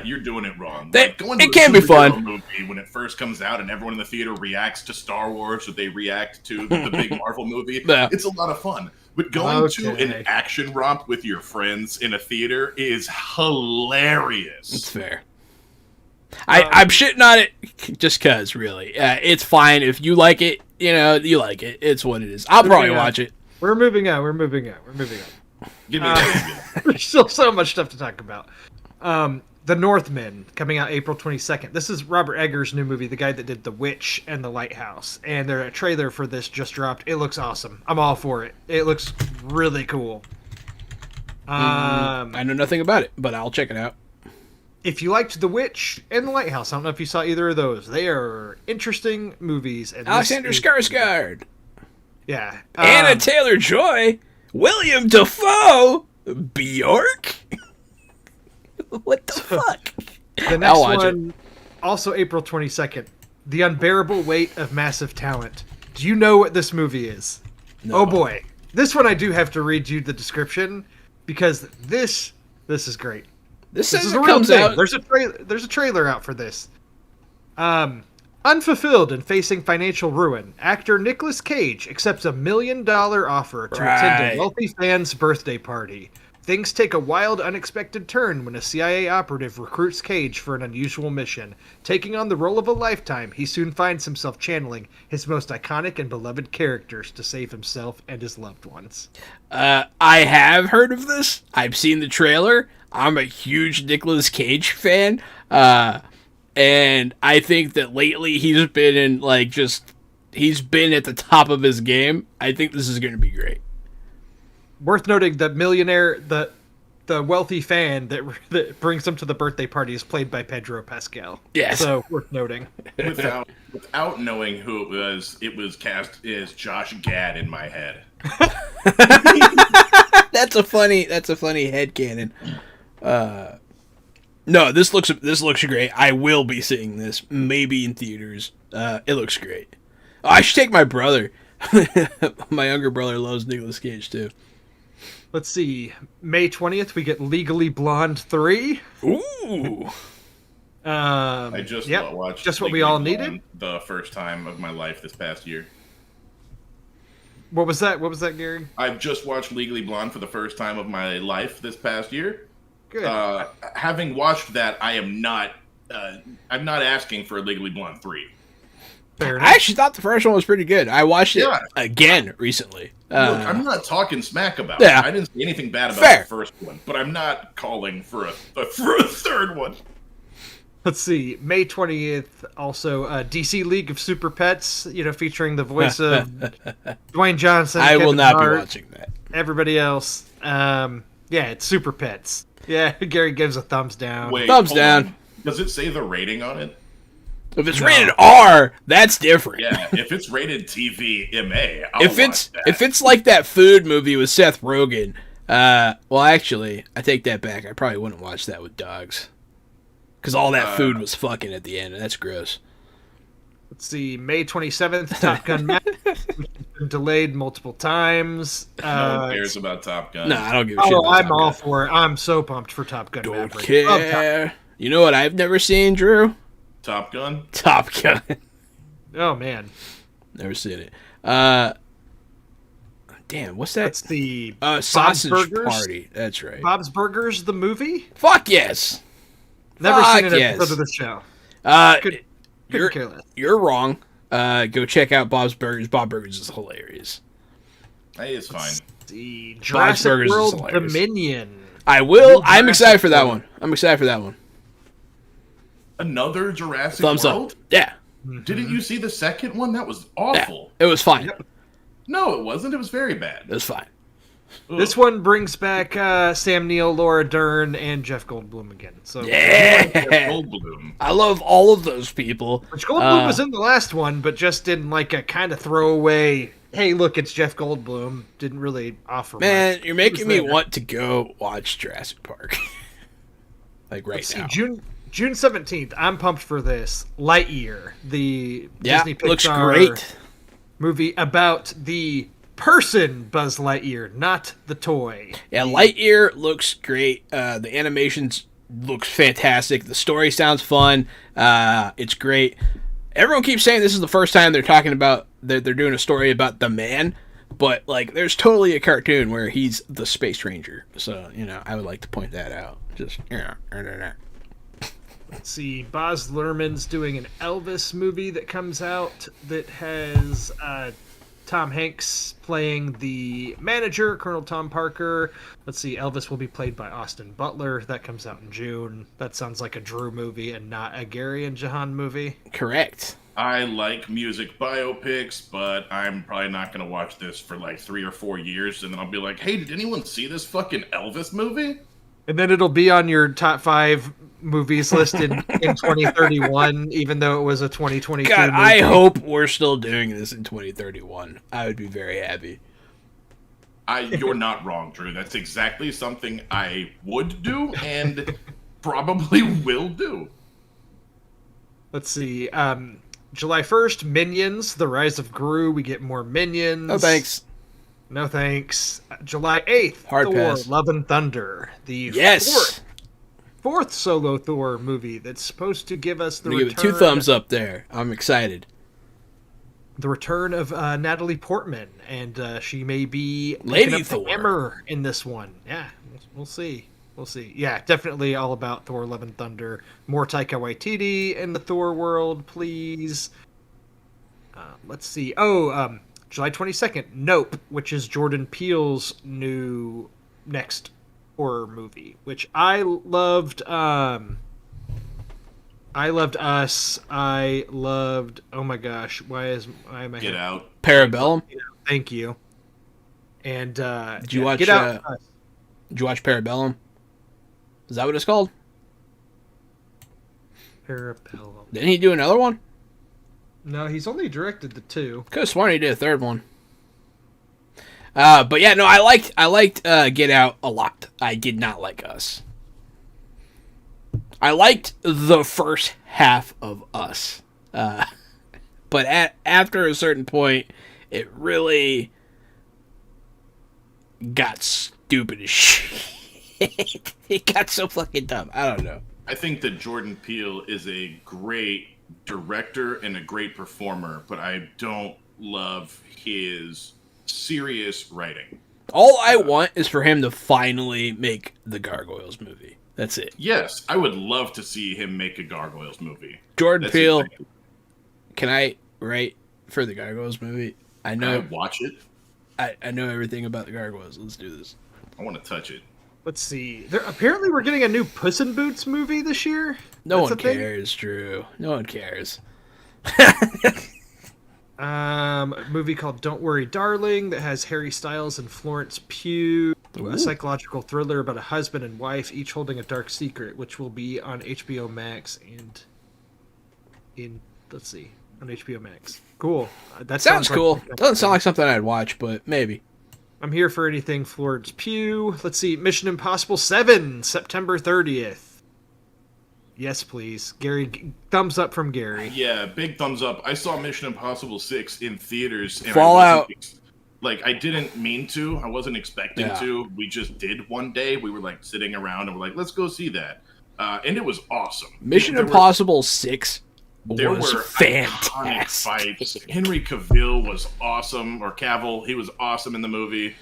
you're doing it wrong. Like going to it can be fun. Movie when it first comes out and everyone in the theater reacts to Star Wars or they react to the big Marvel movie. It's a lot of fun. But going to an action romp with your friends in a theater is hilarious. It's fair. I'm shitting on it just because, really. It's fine. If you like it, you like it. It's what it is. I'll probably watch it. We're moving on. Give me that. There's still so much stuff to talk about. The Northman, coming out April 22nd. This is Robert Eggers' new movie, the guy that did The Witch and The Lighthouse. And their trailer for this just dropped. It looks awesome. I'm all for it. It looks really cool. I know nothing about it, but I'll check it out. If you liked The Witch and The Lighthouse, I don't know if you saw either of those. They are interesting movies. And Alexander Skarsgård. Yeah. Anna Taylor-Joy. William Dafoe. Bjork. What the fuck? The next one, also April 22nd. The Unbearable Weight of Massive Talent. Do you know what this movie is? No. Oh boy. This one I do have to read you the description because this is great. This is a real thing. There's a trailer out for this. Unfulfilled and facing financial ruin, actor Nicolas Cage accepts $1 million offer to attend a wealthy fan's birthday party. Things take a wild, unexpected turn when a CIA operative recruits Cage for an unusual mission. Taking on the role of a lifetime, he soon finds himself channeling his most iconic and beloved characters to save himself and his loved ones. I have heard of this. I've seen the trailer. I'm a huge Nicolas Cage fan. And I think that lately he's been in, he's been at the top of his game. I think this is going to be great. Worth noting, the millionaire, the wealthy fan that brings him to the birthday party is played by Pedro Pascal. Yes. So, worth noting. Without knowing who it was cast as Josh Gad in my head. That's a funny headcanon. No, this looks great. I will be seeing this, maybe in theaters. It looks great. Oh, I should take my brother. My younger brother loves Nicolas Cage too. Let's see. May 20th, we get Legally Blonde 3. Ooh. I just watched just what Legally we all Blonde needed. The first time of my life this past year. What was that, Gary? I've just watched Legally Blonde for the first time of my life this past year. Good. Having watched that, I'm not asking for a Legally Blonde 3. Fair enough. I actually thought the first one was pretty good. I watched it again recently. Look, I'm not talking smack about it. I didn't say anything bad about the first one, but I'm not calling for a third one. Let's see. May 20th, also DC League of Super Pets, featuring the voice of Dwayne Johnson. I will not Hart, be watching that. Everybody else. It's Super Pets. Yeah, Gary gives a thumbs down. Wait, thumbs down. On. Does it say the rating on it? If it's rated R, that's different. Yeah, if it's rated TV MA, if it's like that food movie with Seth Rogen, well, actually, I take that back. I probably wouldn't watch that with dogs, because all that food was fucking at the end, and that's gross. Let's see, May 27th, Top Gun Maverick, which has been delayed multiple times. No one cares about Top Gun. No, I don't give a shit about I'm Top all Gun. for it. I'm so pumped for Top Gun Don't Maverick. care. You know what I've never seen, Drew? Top Gun? Top Gun. Oh, man. Never seen it. Damn, what's that? That's the Sausage Burgers? Party. That's right. Bob's Burgers, the movie? Fuck yes. Never Fuck seen an yes. episode of the show. Couldn't care less. You're wrong. Go check out Bob's Burgers. Bob Burgers is hilarious. Hey, it's fine. The Jurassic Burgers is World hilarious. Dominion. I will. I'm excited for that one. Another Jurassic Thumbs World? up. Yeah. Didn't you see the second one? That was awful. Yeah. It was fine. No, it wasn't. It was very bad. It was fine. This one brings back Sam Neill, Laura Dern, and Jeff Goldblum again. So Yeah, Goldblum. I love all of those people. which Goldblum was in the last one, but just didn't like a kind of throwaway. Hey, look, it's Jeff Goldblum. Didn't really offer Man, much. you're making me He was there. want to go watch Jurassic Park. Like right Let's now. see, June 17th. I'm pumped for this. Lightyear, the Yeah, Disney Pixar looks great. movie about the person Buzz Lightyear, not the toy. Yeah, Lightyear looks great. The animations looks fantastic. The story sounds fun. It's great. Everyone keeps saying this is the first time they're talking about they're doing a story about the man, but like there's totally a cartoon where he's the space ranger. So I would like to point that out. Just Let's see, Baz Luhrmann's doing an Elvis movie that comes out that has Tom Hanks playing the manager, Colonel Tom Parker. Let's see, Elvis will be played by Austin Butler. That comes out in June. That sounds like a Drew movie and not a Gary and Jahan movie. Correct. I like music biopics, but I'm probably not going to watch this for like 3 or 4 years, and then I'll be like, hey, did anyone see this fucking Elvis movie? And then it'll be on your top 5 movies listed in 2031, even though it was a 2022 God, movie. I hope we're still doing this in 2031. I would be very happy. You're not wrong, Drew. That's exactly something I would do and probably will do. Let's see. July 1st, Minions, The Rise of Gru. We get more Minions. No thanks. No thanks. July 8th, Hard Thor, pass. Love and Thunder. The Yes. fourth solo Thor movie that's supposed to give us the I'm gonna give it return, 2 thumbs up there. I'm excited. the return of Natalie Portman, and she may be Lady picking up the Thor. hammer in this one. Yeah, we'll see. We'll see. Yeah, definitely all about Thor, Love and Thunder. More Taika Waititi in the Thor world, please. Let's see. July 22nd, Nope, which is Jordan Peele's new next horror movie, which I loved. I loved Us. I loved. Oh my gosh, why am I Get Out. Parabellum. Thank you. And Did you watch? Get Out. Did you watch Parabellum? Is that what it's called? Parabellum. Didn't he do another one? No, he's only directed the 2. Could have sworn he did a third one. But yeah, no, I liked Get Out a lot. I did not like Us. I liked the first half of Us, but after a certain point, it really got stupid as shit. It got so fucking dumb. I don't know. I think that Jordan Peele is a great director and a great performer, but I don't love his serious writing. All I want is for him to finally make the Gargoyles movie. That's it. Yes, I would love to see him make a Gargoyles movie. Jordan That's Peele, exactly- can I write for the Gargoyles movie? I Can I know watch it? I know everything about the Gargoyles. Let's do this. I want to touch it. Let's see. Apparently, we're getting a new Puss in Boots movie this year. No That's one a thing? cares, Drew. No one cares. A movie called Don't Worry, Darling that has Harry Styles and Florence Pugh. Ooh. A psychological thriller about a husband and wife each holding a dark secret, which will be on HBO Max and on HBO Max. Cool. That Sounds like- cool. Doesn't sound like something I'd watch, but maybe. I'm here for anything Florence Pugh. Let's see. Mission Impossible 7, September 30th. Yes, please. Gary, thumbs up from Gary. Yeah, big thumbs up. I saw Mission Impossible 6 in theaters. And Fallout. I didn't mean to. I wasn't expecting Yeah. to. We just did one day. We were like sitting around and we're like, let's go see that. And it was awesome. Mission There were- Impossible 6 There was were iconic fantastic. fights. Henry Cavill was awesome, or Cavill. He was awesome in the movie.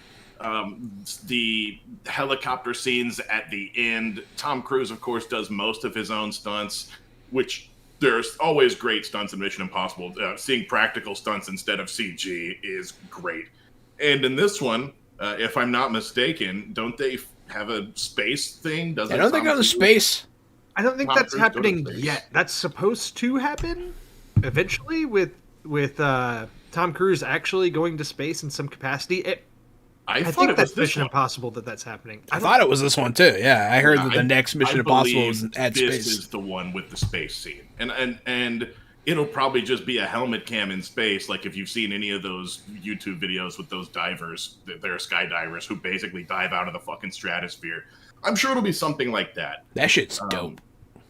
The helicopter scenes at the end. Tom Cruise, of course, does most of his own stunts, which there's always great stunts in Mission Impossible. Seeing practical stunts instead of CG is great. And in this one, if I'm not mistaken, don't they have a space thing? I don't think go to space. I don't think Tom that's Cruise happening go to space. yet. That's supposed to happen eventually with Tom Cruise actually going to space in some capacity. I thought think it was that's this Mission one. Impossible that's happening. I thought it was this one too. Yeah, I heard that the next Mission I Impossible was believe at this space. is the one with the space scene, and it'll probably just be a helmet cam in space, like if you've seen any of those YouTube videos with those divers, they're skydivers who basically dive out of the fucking stratosphere. I'm sure it'll be something like that. That shit's dope.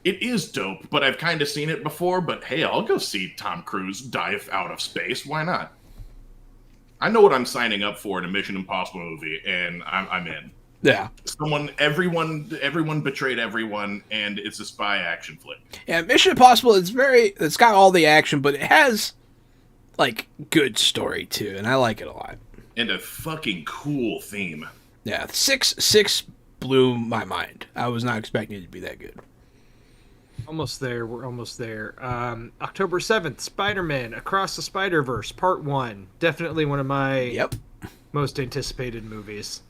It is dope, but I've kind of seen it before. But hey, I'll go see Tom Cruise dive out of space. Why not? I know what I'm signing up for in a Mission Impossible movie, and I'm in. Yeah. Everyone betrayed everyone, and it's a spy action flick. Yeah, Mission Impossible it's got all the action, but it has like good story too, and I like it a lot. And a fucking cool theme. Yeah, six blew my mind. I was not expecting it to be that good. Almost there. We're almost there. October 7th, Spider-Man Across the Spider-Verse, Part 1. Definitely one of my most anticipated movies.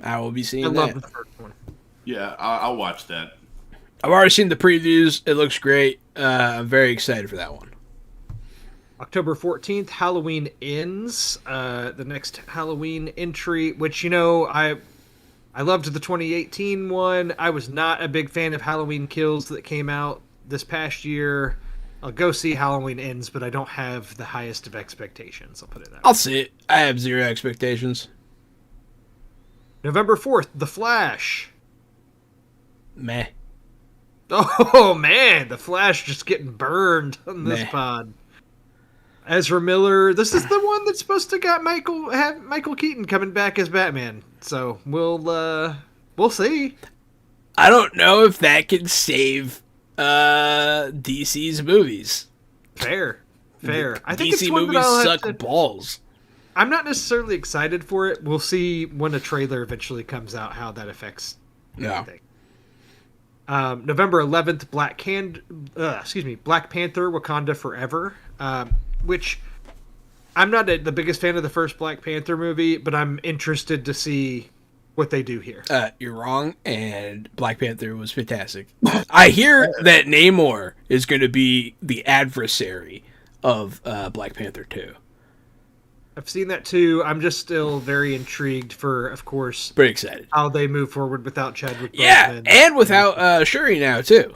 I will be seeing I that. love the first one. Yeah, I'll watch that. I've already seen the previews. It looks great. I'm very excited for that one. October 14th, Halloween Ends. The next Halloween entry, which, you know, I loved the 2018 one. I was not a big fan of Halloween Kills that came out this past year. I'll go see Halloween Ends, but I don't have the highest of expectations. I'll put it that way. I'll see it. I have zero expectations. November 4th, The Flash. Meh. Oh, man. The Flash just getting burned on this Meh. pod. Ezra Miller. This is the one that's supposed to have Michael Keaton coming back as Batman. So we'll see. I don't know if that can save DC's movies. Fair. I think DC it's one movies that I'll suck have to... balls. I'm not necessarily excited for it. We'll see when a trailer eventually comes out how that affects everything. November 11th, Black Panther: Wakanda Forever, which I'm not the biggest fan of the first Black Panther movie, but I'm interested to see what they do here. You're wrong, and Black Panther was fantastic. I hear that Namor is going to be the adversary of Black Panther 2. I've seen that too. I'm just still very intrigued for, of course, Pretty excited. how they move forward without Chadwick Boseman. Yeah, and without Shuri now, too.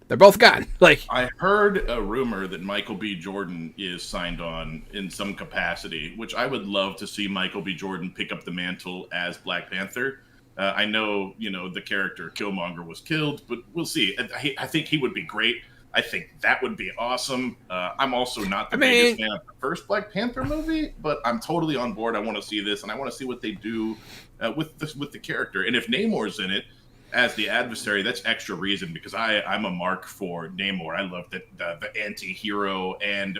They're both gone. Like, I heard a rumor that Michael B. Jordan is signed on in some capacity, which I would love to see Michael B. Jordan pick up the mantle as Black Panther. I know, the character Killmonger was killed, but we'll see. I think he would be great. I think that would be awesome. I'm also not the biggest fan of the first Black Panther movie, but I'm totally on board. I want to see this, and I want to see what they do with the character. And if Namor's in it as the adversary, that's extra reason, because I'm a mark for Namor. I love the anti-hero, and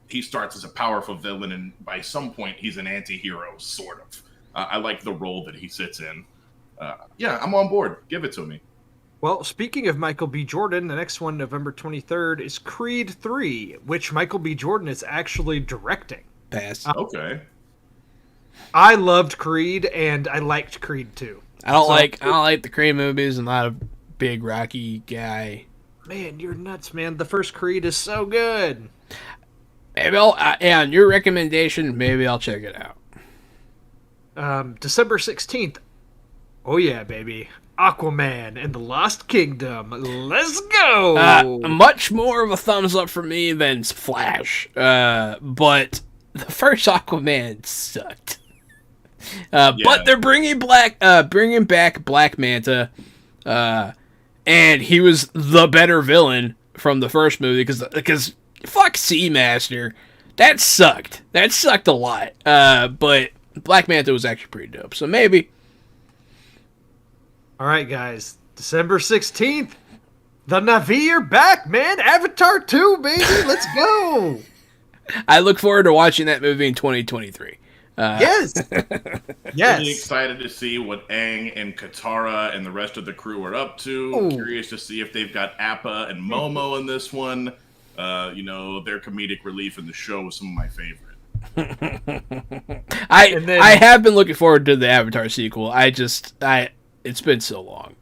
he starts as a powerful villain, and by some point he's an anti-hero, sort of. I like the role that he sits in. Yeah, I'm on board. Give it to me. Well, speaking of Michael B. Jordan, the next one, November 23rd, is Creed 3, which Michael B. Jordan is actually directing. pass. Okay. I loved Creed, and I liked Creed 2. I don't like the Creed movies. I'm not a big Rocky guy. Man, you're nuts, man. The first Creed is so good. Maybe on your recommendation, maybe I'll check it out. December 16th. Oh, yeah, baby. Aquaman and the Lost Kingdom. Let's go! Much more of a thumbs up for me than Flash. But the first Aquaman sucked. But they're bringing back Black Manta. And he was the better villain from the first movie because fuck Seamaster. That sucked. That sucked a lot. But Black Manta was actually pretty dope. So maybe. All right, guys. December 16th. The Na'vi are back, man. Avatar 2, baby. Let's go. I look forward to watching that movie in 2023. Yes. Really excited to see what Aang and Katara and the rest of the crew are up to. Ooh. Curious to see if they've got Appa and Momo in this one. Their comedic relief in the show was some of my favorite. I have been looking forward to the Avatar sequel. It's been so long.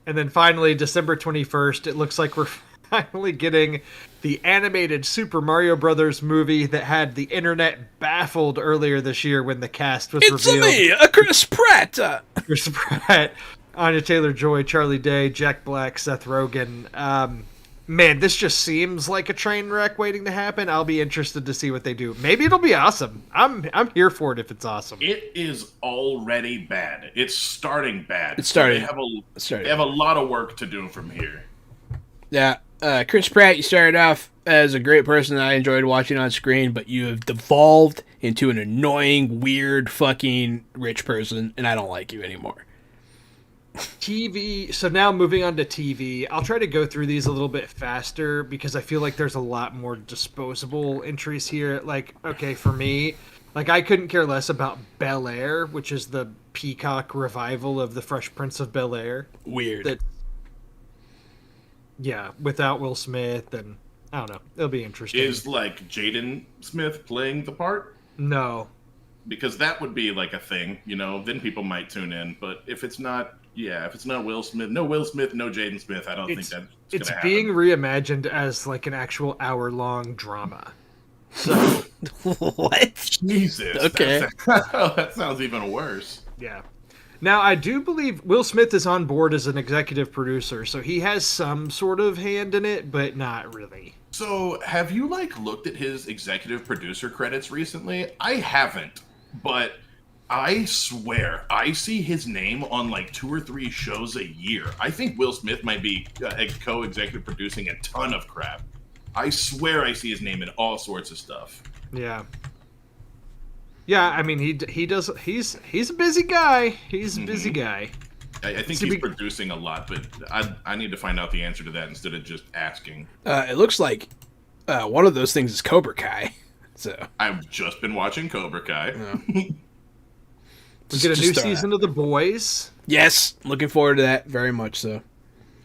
And then finally, December 21st, it looks like we're finally getting the animated Super Mario Brothers movie that had the internet baffled earlier this year when the cast was It's revealed. me, Chris Pratt. Chris Pratt, Anya Taylor-Joy, Charlie Day, Jack Black, Seth Rogen. Man, this just seems like a train wreck waiting to happen. I'll be interested to see what they do. Maybe it'll be awesome. I'm here for it if it's awesome. It is already bad. It's starting bad. It's starting. They have a lot of work to do from here. Yeah, Chris Pratt, you started off as a great person that I enjoyed watching on screen, but you have devolved into an annoying, weird, fucking rich person, and I don't like you anymore. TV. So now moving on to TV, I'll try to go through these a little bit faster because I feel like there's a lot more disposable entries here. Like, okay, for me, like I couldn't care less about Bel Air, which is the Peacock revival of the Fresh Prince of Bel Air. Weird. That, yeah, without Will Smith, and I don't know. It'll be interesting. Is like Jaden Smith playing the part? No. Because that would be like a thing, then people might tune in. But if it's not, if it's not Will Smith, no Jaden Smith, I don't think that's it's gonna happen. being reimagined as like an actual hour-long drama. So What? Jesus. Okay. That sounds even worse. yeah. Now I do believe Will Smith is on board as an executive producer, so he has some sort of hand in it, but not really. So, have you looked at his executive producer credits recently? I haven't, but I swear I see his name on 2 or 3 shows a year. I think Will Smith might be co-executive producing a ton of crap. I swear I see his name in all sorts of stuff. Yeah. Yeah, I mean he does. He's a busy guy. He's a busy guy. I think he's producing a lot, but I need to find out the answer to that instead of just asking. It looks like one of those things is Cobra Kai. So I've just been watching Cobra Kai. We get a new season of The Boys. Yes, looking forward to that very much so.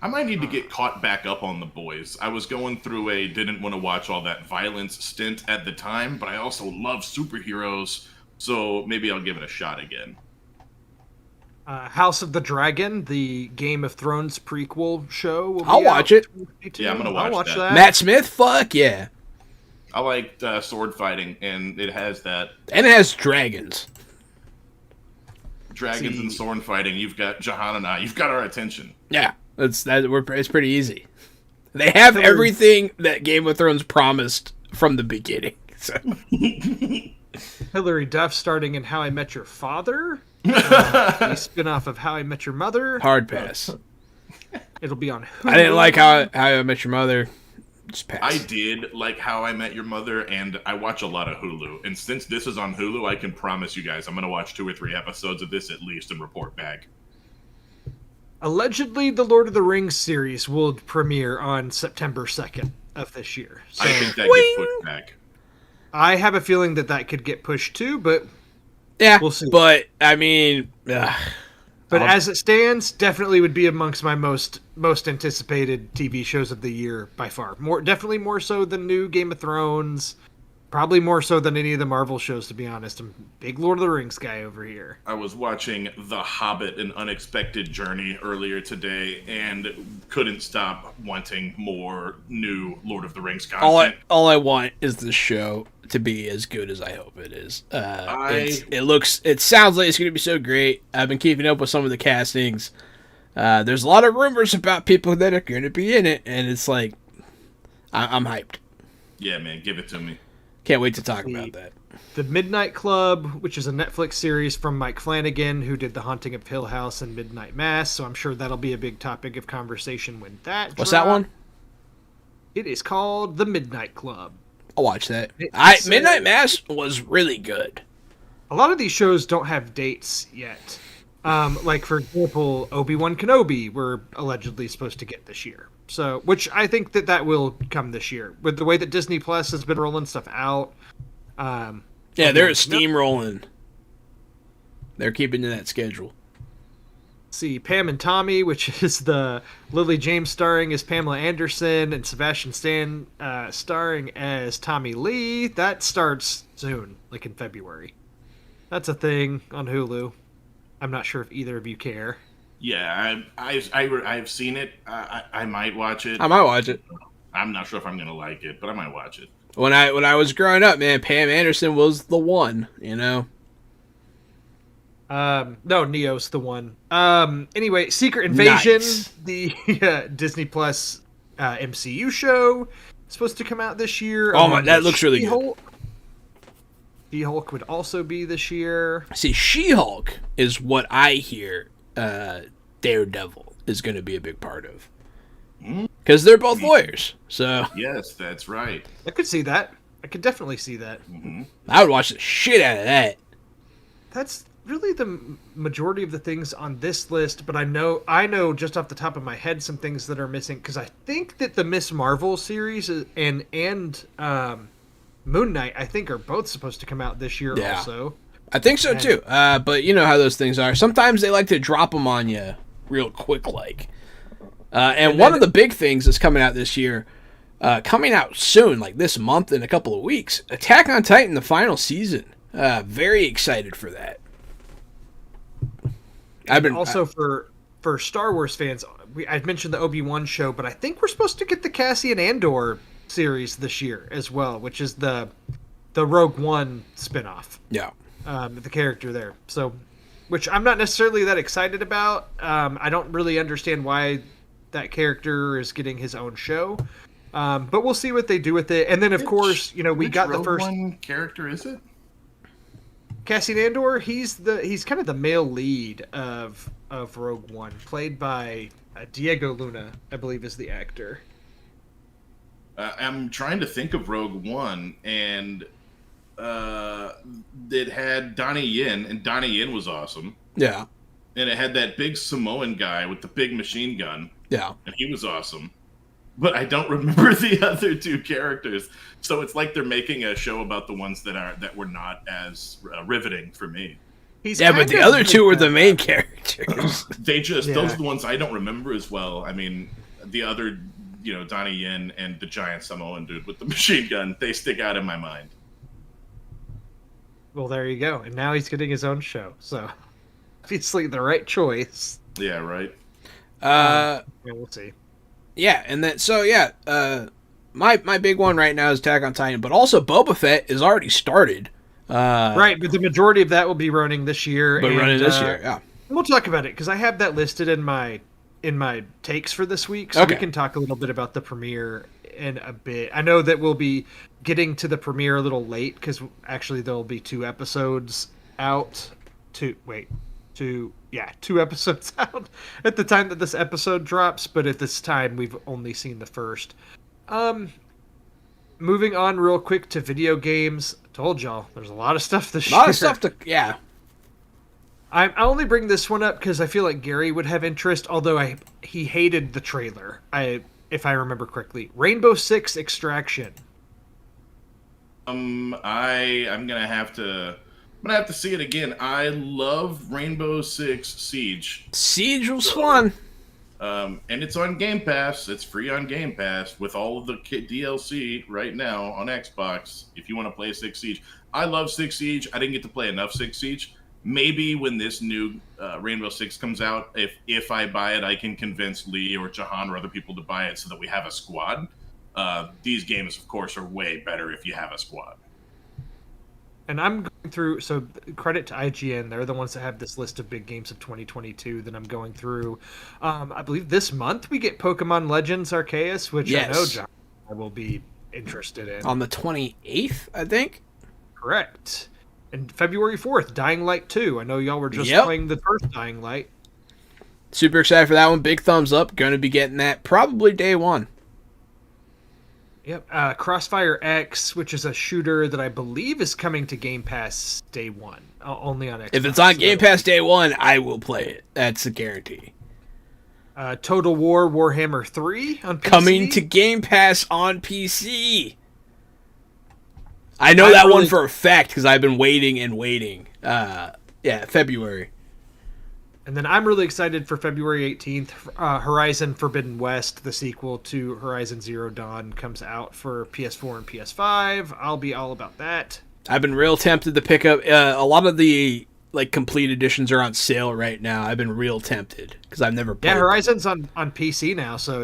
I might need to get caught back up on The Boys. I was going through didn't want to watch all that violence stint at the time, but I also love superheroes, so maybe I'll give it a shot again. House of the Dragon, the Game of Thrones prequel show. Will I'll be watch out. it. Yeah, I'm gonna I'll watch that. Matt Smith, fuck yeah. I like sword fighting, and it has that. And it has dragons. Dragons and sword fighting. You've got Jahan and I. You've got our attention. Yeah, it's pretty easy. They have everything that Game of Thrones promised from the beginning. So. Hilary Duff starting in How I Met Your Father. A spin-off of How I Met Your Mother. Hard pass. It'll be on Hulu. I didn't like How I Met Your Mother. Just pass. I did like How I Met Your Mother, and I watch a lot of Hulu. And since this is on Hulu, I can promise you guys I'm going to watch 2 or 3 episodes of this at least and report back. Allegedly, the Lord of the Rings series will premiere on September 2nd of this year. So I think that gets pushed back. I have a feeling that could get pushed too, but yeah, we'll see. But I mean, as it stands, definitely would be amongst my most anticipated TV shows of the year by far. Definitely more so than new Game of Thrones. Probably more so than any of the Marvel shows, to be honest. I'm a big Lord of the Rings guy over here. I was watching The Hobbit: An Unexpected Journey earlier today and couldn't stop wanting more new Lord of the Rings content. All I want is this show to be as good as I hope it is. It sounds like it's going to be so great. I've been keeping up with some of the castings. There's a lot of rumors about people that are going to be in it, and it's like, I'm hyped. Yeah, man, give it to me. Can't wait to talk about that. The Midnight Club, which is a Netflix series from Mike Flanagan, who did The Haunting of Hill House and Midnight Mass, so I'm sure that'll be a big topic of conversation when that What's that one? It is called The Midnight Club. I'll watch that. It's, Midnight Mass was really good. A lot of these shows don't have dates yet. Like, for example, Obi-Wan Kenobi we're allegedly supposed to get this year. So, which I think that will come this year. With the way that Disney Plus has been rolling stuff out. Yeah, they're steamrolling. They're keeping to that schedule. See, Pam and Tommy, which is the Lily James starring as Pamela Anderson and Sebastian Stan starring as Tommy Lee. That starts soon, like in February. That's a thing on Hulu. I'm not sure if either of you care. Yeah, I've seen it. I might watch it. I might watch it. I'm not sure if I'm gonna like it, but I might watch it. When I was growing up, man, Pam Anderson was the one, you know. No, Neo's the one. Anyway, Secret Invasion, Nice. the Disney Plus MCU show, supposed to come out this year. Oh my, that looks really good. She-Hulk would also be this year. See, She-Hulk is what I hear Daredevil is going to be a big part of. Because they're both lawyers, so... Yes, that's right. I could see that. I could definitely see that. I would watch the shit out of that. That's really the majority of the things on this list, but I know just off the top of my head some things that are missing, because I think that the Miss Marvel series and Moon Knight, I think, are both supposed to come out this year also. I think so, too. But you know how those things are. Sometimes they like to drop them on you real quick, like. And one of the big things that's coming out this year, coming out soon, like this month in a couple of weeks, Attack on Titan, the final season. Very excited for that. For Star Wars fans, I've mentioned the Obi-Wan show, but I think we're supposed to get the Cassian Andor series this year as well, which is the Rogue One spinoff. Yeah. The character there. So, which I'm not necessarily that excited about. I don't really understand why that character is getting his own show. But we'll see what they do with it. And then, of course, we got the first... Which Rogue One character is it? Cassian Andor, he's kind of the male lead of Rogue One, played by Diego Luna, I believe is the actor. I'm trying to think of Rogue One, and it had Donnie Yen, and Donnie Yen was awesome. Yeah. And it had that big Samoan guy with the big machine gun. Yeah. And he was awesome. But I don't remember the other two characters. So it's like they're making a show about the ones that were not as riveting for me. But the other two were the main characters. Those are the ones I don't remember as well. I mean, the other, Donnie Yen and the giant Samoan dude with the machine gun, they stick out in my mind. Well, there you go. And now he's getting his own show. So obviously the right choice. Yeah, right. We'll see. Yeah, and then my big one right now is Attack on Titan, but also Boba Fett is already started. Right, but the majority of that will be running this year. Yeah. We'll talk about it because I have that listed in my takes for this week, so we can talk a little bit about the premiere in a bit. I know that we'll be getting to the premiere a little late because actually there'll be 2 episodes out. 2 episodes out at the time that this episode drops, but at this time we've only seen the first. Moving on real quick to video games. I told y'all there's a lot of stuff this year. I only bring this one up because I feel like Gary would have interest, although he hated the trailer, if I remember correctly. Rainbow Six Extraction. I'm gonna have to see it again. I love Rainbow Six Siege. Siege was fun. And it's on Game Pass. It's free on Game Pass with all of the DLC right now on Xbox. If you want to play Six Siege, I love Six Siege. I didn't get to play enough Six Siege. Maybe when this new Rainbow Six comes out, if I buy it, I can convince Lee or Jahan or other people to buy it so that we have a squad. These games, of course, are way better if you have a squad. And I'm going through, so credit to IGN, they're the ones that have this list of big games of 2022 that I'm going through. I believe this month we get Pokemon Legends Arceus, which I know John I will be interested in. On the 28th, I think? Correct. And February 4th, Dying Light 2. I know y'all were just playing the first Dying Light. Super excited for that one. Big thumbs up. Going to be getting that probably day one. Yep. Crossfire X, which is a shooter that I believe is coming to Game Pass day one. Only on Xbox. If it's on Game Pass day one, I will play it. That's a guarantee. Total War Warhammer 3 on PC. Coming to Game Pass on PC. I know that one for a fact because I've been waiting and waiting. February. And then I'm really excited for February 18th. Horizon Forbidden West, the sequel to Horizon Zero Dawn, comes out for PS4 and PS5. I'll be all about that. I've been real tempted to pick up. A lot of the complete editions are on sale right now. I've been real tempted because I've never played. Yeah, Horizon's on PC now, so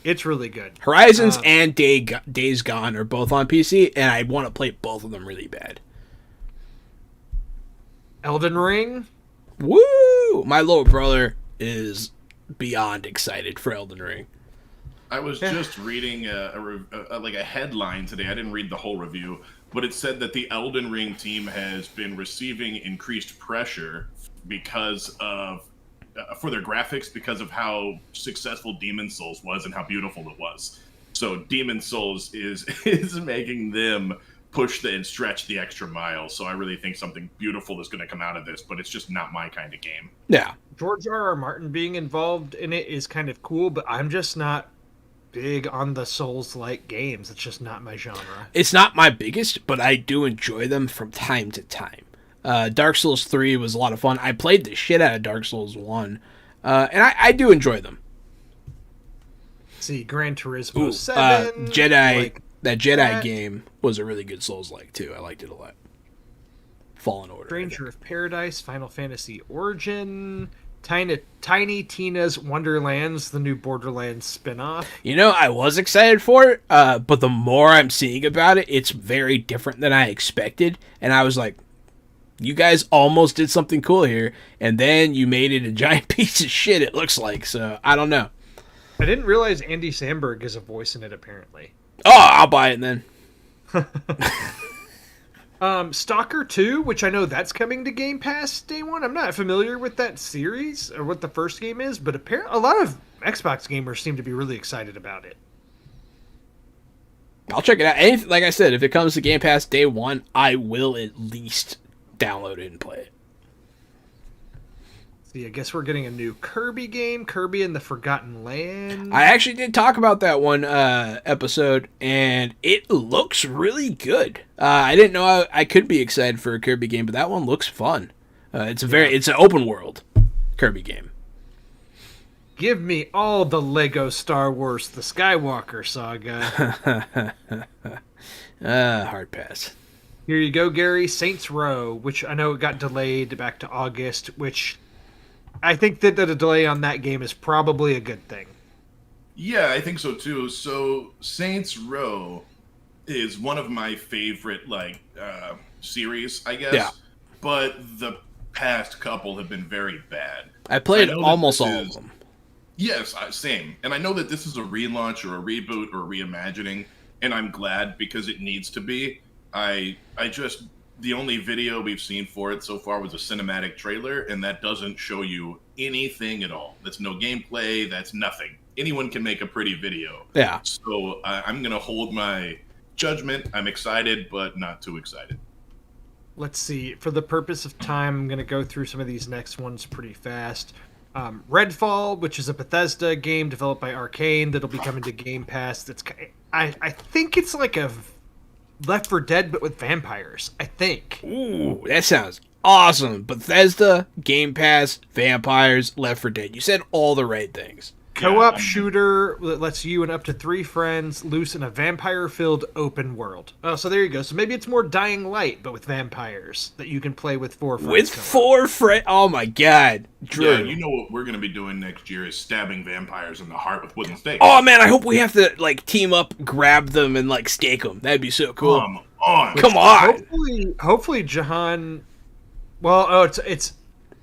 It's really good. Horizons and Days Gone are both on PC, and I want to play both of them really bad. Elden Ring. Woo! My little brother is beyond excited for Elden Ring. I was just reading a headline today. I didn't read the whole review, but it said that the Elden Ring team has been receiving increased pressure because of for their graphics because of how successful Demon Souls was and how beautiful it was. So Demon Souls is making them push and stretch the extra mile. So I really think something beautiful is going to come out of this, but it's just not my kind of game. Yeah. George R.R. Martin being involved in it is kind of cool, but I'm just not big on the Souls-like games. It's just not my genre. It's not my biggest, but I do enjoy them from time to time. Dark Souls 3 was a lot of fun. I played the shit out of Dark Souls 1, and I do enjoy them. See, Gran Turismo Ooh, 7. That Jedi game was a really good Souls-like, too. I liked it a lot. Fallen Order. Stranger of Paradise, Final Fantasy Origin, Tiny Tina's Wonderlands, the new Borderlands spinoff. You know, I was excited for it, but the more I'm seeing about it, it's very different than I expected, and I was like, you guys almost did something cool here, and then you made it a giant piece of shit, it looks like, so I don't know. I didn't realize Andy Samberg is a voice in it, apparently. Oh, I'll buy it then. Stalker 2, which I know that's coming to Game Pass day one. I'm not familiar with that series or what the first game is, but apparently a lot of Xbox gamers seem to be really excited about it. I'll check it out. Like I said, if it comes to Game Pass day one, I will at least download it and play it. See, I guess we're getting a new Kirby game, Kirby and the Forgotten Land. I actually did talk about that one episode, and it looks really good. I didn't know I could be excited for a Kirby game, but that one looks fun. It's an open world Kirby game. Give me all the Lego Star Wars, the Skywalker saga. Hard pass. Here you go, Gary. Saints Row, which I know it got delayed back to August, which I think that a delay on that game is probably a good thing. Yeah, I think so too. So Saints Row is one of my favorite series, I guess. Yeah. But the past couple have been very bad. I played almost all of them. Yes, same. And I know that this is a relaunch or a reboot or a reimagining, and I'm glad because it needs to be. The only video we've seen for it so far was a cinematic trailer, and that doesn't show you anything at all. That's no gameplay. That's nothing. Anyone can make a pretty video. Yeah. So I'm going to hold my judgment. I'm excited, but not too excited. Let's see. For the purpose of time, I'm going to go through some of these next ones pretty fast. Redfall, which is a Bethesda game developed by Arcane that'll be coming to Game Pass. I think it's like a Left 4 Dead, but with vampires, I think. Ooh, that sounds awesome. Bethesda, Game Pass, vampires, Left 4 Dead. You said all the right things. Co-op shooter that lets you and up to 3 friends loose in a vampire-filled open world. Oh, so there you go. So maybe it's more Dying Light, but with vampires that you can play with 4 friends. With 4 friends? Oh my god. Drew. Yeah, you know what we're going to be doing next year is stabbing vampires in the heart with wooden stakes. Oh man, I hope we have to team up, grab them, and stake them. That'd be so cool. Come on. Hopefully Jahan. Well, it's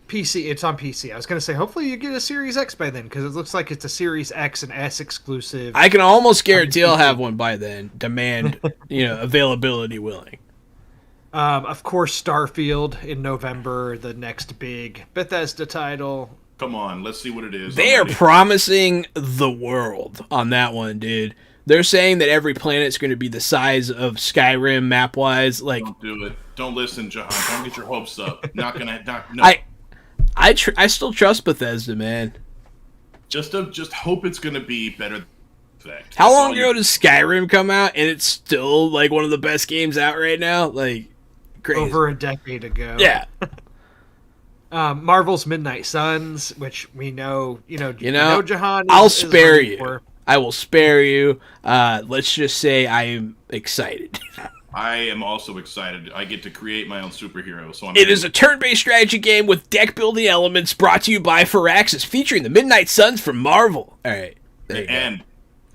PC. It's on PC. I was going to say, hopefully you get a Series X by then, because it looks like it's a Series X and S exclusive. I can almost guarantee I'll have one by then. Demand, availability willing. Of course, Starfield in November, the next big Bethesda title. Come on, let's see what it is. They are promising the world on that one, dude. They're saying that every planet's going to be the size of Skyrim map-wise. Don't do it. Don't listen, Jahan. Don't get your hopes up. No. I still trust Bethesda, man. Just hope it's going to be better than that. How long ago does Skyrim come out, and it's still one of the best games out right now? Crazy. Over a decade ago. Yeah. Marvel's Midnight Suns, which we know, Jahan. I'll spare you. I will spare you. Let's just say I am excited. I am also excited. I get to create my own superhero. So It is a turn-based strategy game with deck-building elements brought to you by Firaxis, featuring the Midnight Suns from Marvel. All right. And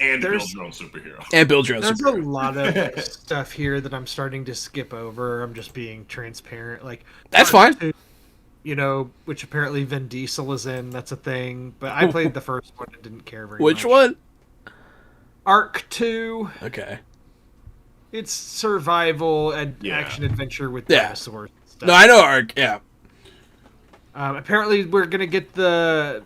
And build There's- your own superhero. And build your own There's a superhero. lot of stuff here that I'm starting to skip over. I'm just being transparent. Like That's Part fine. 2, you know, which apparently Vin Diesel is in. That's a thing. But I played the first one and didn't care very much. Which one? Arc 2. Okay. It's survival and Yeah. action adventure with Yeah. dinosaurs and stuff. No, I know Ark. Yeah. Apparently, we're gonna get the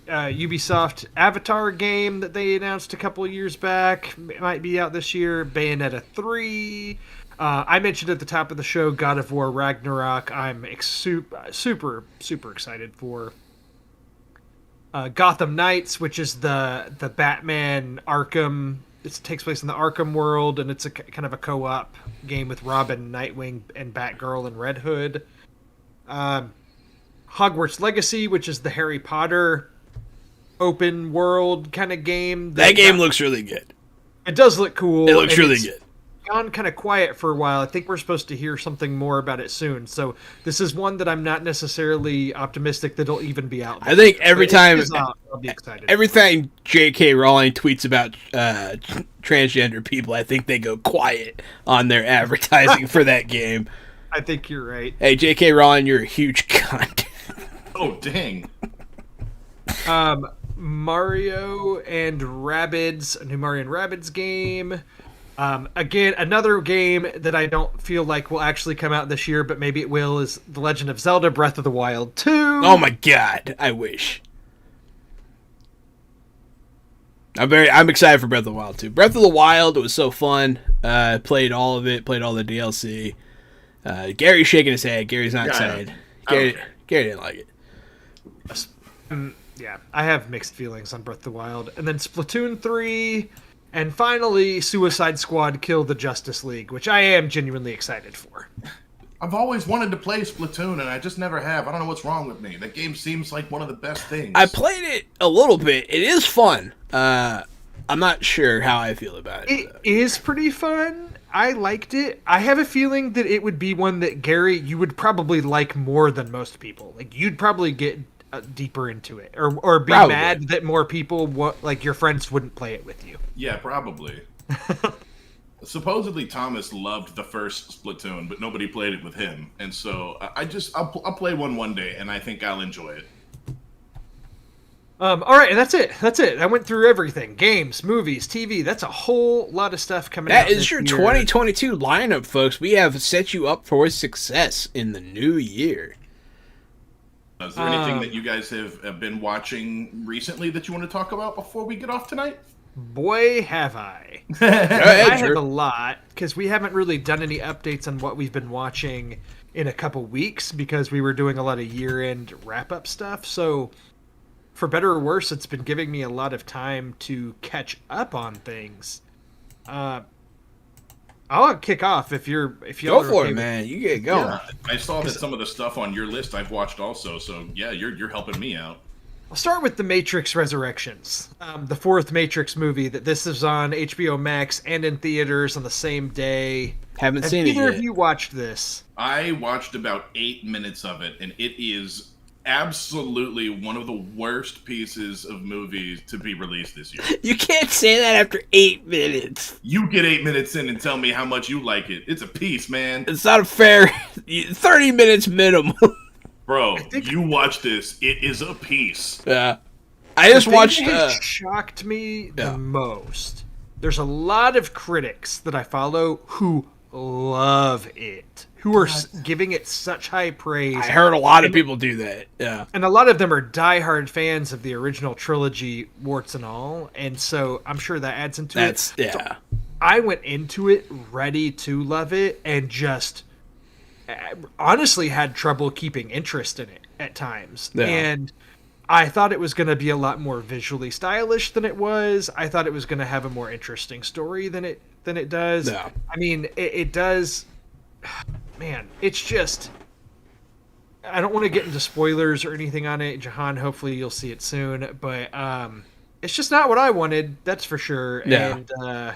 Ubisoft Avatar game that they announced a couple of years back. It might be out this year. Bayonetta 3. I mentioned at the top of the show God of War Ragnarok. I'm super excited for. Gotham Knights, which is the Batman Arkham. It takes place in the Arkham world, and it's a kind of a co-op game with Robin, Nightwing, and Batgirl and Red Hood. Hogwarts Legacy, which is the Harry Potter open world kind of game. That game looks really good. It does look cool. It looks and really it's good. gone kind of quiet for a while. I think we're supposed to hear something more about it soon. So this is one that I'm not necessarily optimistic that it'll even be out. I think every But if it time, is out, I'll be excited. every time J.K. Rowling tweets about transgender people, I think they go quiet on their advertising for that game. I think you're right. Hey, J.K. Rowling, you're a huge cunt. Oh, dang. Mario and Rabbids, a new Mario and Rabbids game. Again, another game that I don't feel like will actually come out this year, but maybe it will, is The Legend of Zelda Breath of the Wild 2. Oh my god, I wish. I'm excited for Breath of the Wild too. Breath of the Wild, it was so fun. Played all of it, played all the DLC. Gary's shaking his head. Gary's not Yeah, I excited. don't care. Gary didn't like it. Yeah, I have mixed feelings on Breath of the Wild. And then Splatoon 3, and finally Suicide Squad Kill the Justice League, which I am genuinely excited for. I've always wanted to play Splatoon, and I just never have. I don't know what's wrong with me. That game seems like one of the best things. I played it a little bit. It is fun. I'm not sure how I feel about it. It is pretty fun. I liked it. I have a feeling that it would be one that, Gary, you would probably like more than most people. Like, you'd probably get deeper into it, or be Probably. mad that more people, like your friends, wouldn't play it with you. Yeah, probably. Supposedly Thomas loved the first Splatoon, but nobody played it with him, and so I'll play one day, and I think I'll enjoy it. All right, and that's it. I went through everything: games, movies, TV. That's a whole lot of stuff coming out. That is this your year. 2022 lineup, folks. We have set you up for success in the new year. Is there anything that you guys have been watching recently that you want to talk about before we get off tonight? Boy, have I. Go ahead, I have Drew. a lot, because we haven't really done any updates on what we've been watching in a couple weeks, because we were doing a lot of year-end wrap-up stuff. So, for better or worse, it's been giving me a lot of time to catch up on things. I'll kick off if y'all Go are for okay it, with- man. You get going. Yeah, I saw that some of the stuff on your list I've watched also, so yeah, you're helping me out. I'll start with The Matrix Resurrections, the fourth Matrix movie that this is on HBO Max and in theaters on the same day. Haven't Have seen it either yet. of you watched this? I watched about 8 minutes of it, and it is absolutely one of the worst pieces of movies to be released this year. You can't say that after 8 minutes. You get 8 minutes in and tell me how much you like it. It's a piece, man. It's not a fair 30 minutes minimum. Bro, you watch this. It is a piece. Yeah. I just The thing watched. that has shocked me yeah. the most. There's a lot of critics that I follow who love it, who are giving it such high praise. I heard a lot of people do that. Yeah. And a lot of them are diehard fans of the original trilogy, warts and all, and so I'm sure that adds into That's it. yeah. So I went into it ready to love it, and just honestly had trouble keeping interest in it at times. Yeah. And I thought it was going to be a lot more visually stylish than it was. I thought it was going to have a more interesting story than it does. Yeah. I mean, it does. Man, it's just. I don't want to get into spoilers or anything on it, Jahan. Hopefully, you'll see it soon. But it's just not what I wanted. That's for sure. Yeah. And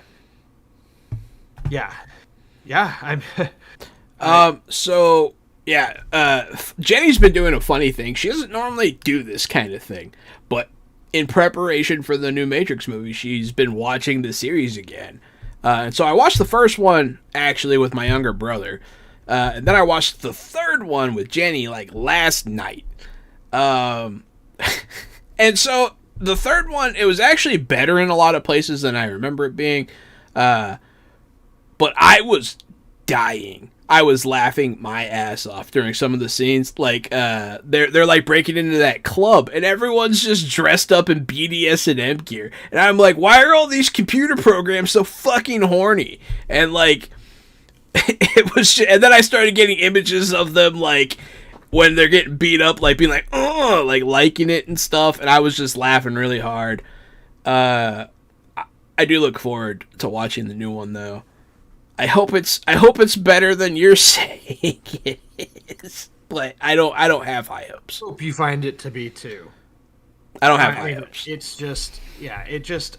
yeah, I'm. So yeah, Jenny's been doing a funny thing. She doesn't normally do this kind of thing, but in preparation for the new Matrix movie, she's been watching the series again. And so I watched the first one actually with my younger brother. And then I watched the third one with Jenny like last night. And so the third one, it was actually better in a lot of places than I remember it being. But I was dying. I was laughing my ass off during some of the scenes. Like, they're like breaking into that club, and everyone's just dressed up in BDS&M gear. And I'm like, why are all these computer programs so fucking horny? And like, it was. And then I started getting images of them like when they're getting beat up, like being like, oh, like liking it and stuff. And I was just laughing really hard. I do look forward to watching the new one though. I hope it's better than you're saying it is, but I don't have high hopes. Hope you find it to be too. I don't have high hopes. It's just, yeah, it just,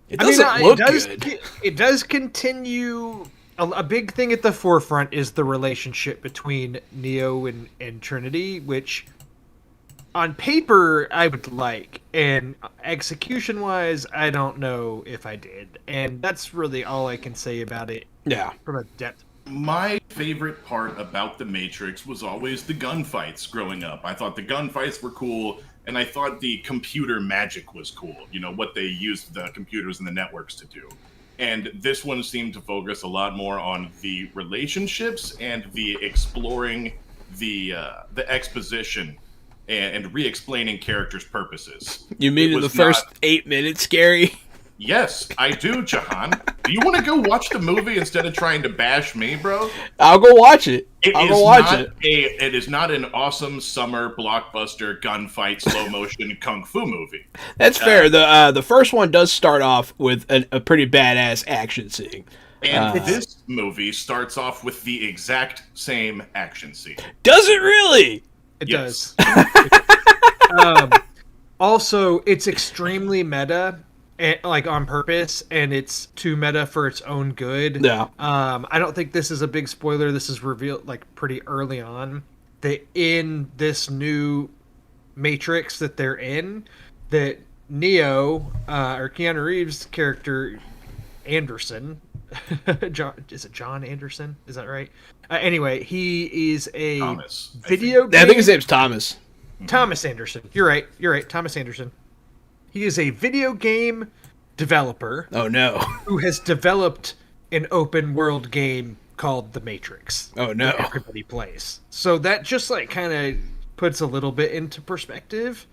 it doesn't look good. It does continue. A big thing at the forefront is the relationship between Neo and Trinity, which on paper I would like, and execution-wise, I don't know if I did. And that's really all I can say about it. Yeah. From a depth. My favorite part about The Matrix was always the gunfights growing up. I thought the gunfights were cool, and I thought the computer magic was cool. You know, what they used the computers and the networks to do. And this one seemed to focus a lot more on the relationships and the exploring the exposition and re-explaining characters' purposes. You mean in the first 8 minutes, Gary? Yes, I do, Jahan. Do you want to go watch the movie instead of trying to bash me, bro? I'll go watch it. It is not an awesome summer blockbuster gunfight slow motion kung fu movie. That's fair. The first one does start off with a pretty badass action scene. And this movie starts off with the exact same action scene. Does it really? It Yes. does. Also, it's extremely meta, like on purpose, and it's too meta for its own good. Yeah. I don't think this is a big spoiler. This is revealed like pretty early on that in this new Matrix that they're in, that Neo or Keanu Reeves' character Anderson. Is it John Anderson? Is that right? Anyway, he is a Thomas, video game. I think his name's Thomas. Thomas Anderson. You're right. Thomas Anderson. He is a video game developer. Oh no. Who has developed an open world game called The Matrix. Oh no. That everybody plays. So that just like kind of puts a little bit into perspective.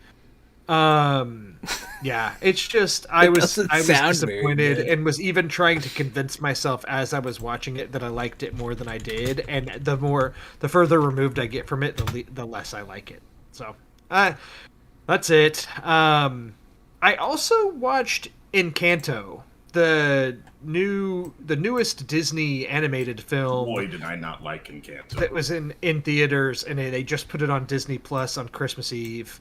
Yeah, it's just I was disappointed and was even trying to convince myself as I was watching it that I liked it more than I did, and the further removed I get from it, the less I like it. So, that's it. I also watched Encanto, the newest Disney animated film. Boy, did I not like Encanto. That was in theaters, and they just put it on Disney Plus on Christmas Eve.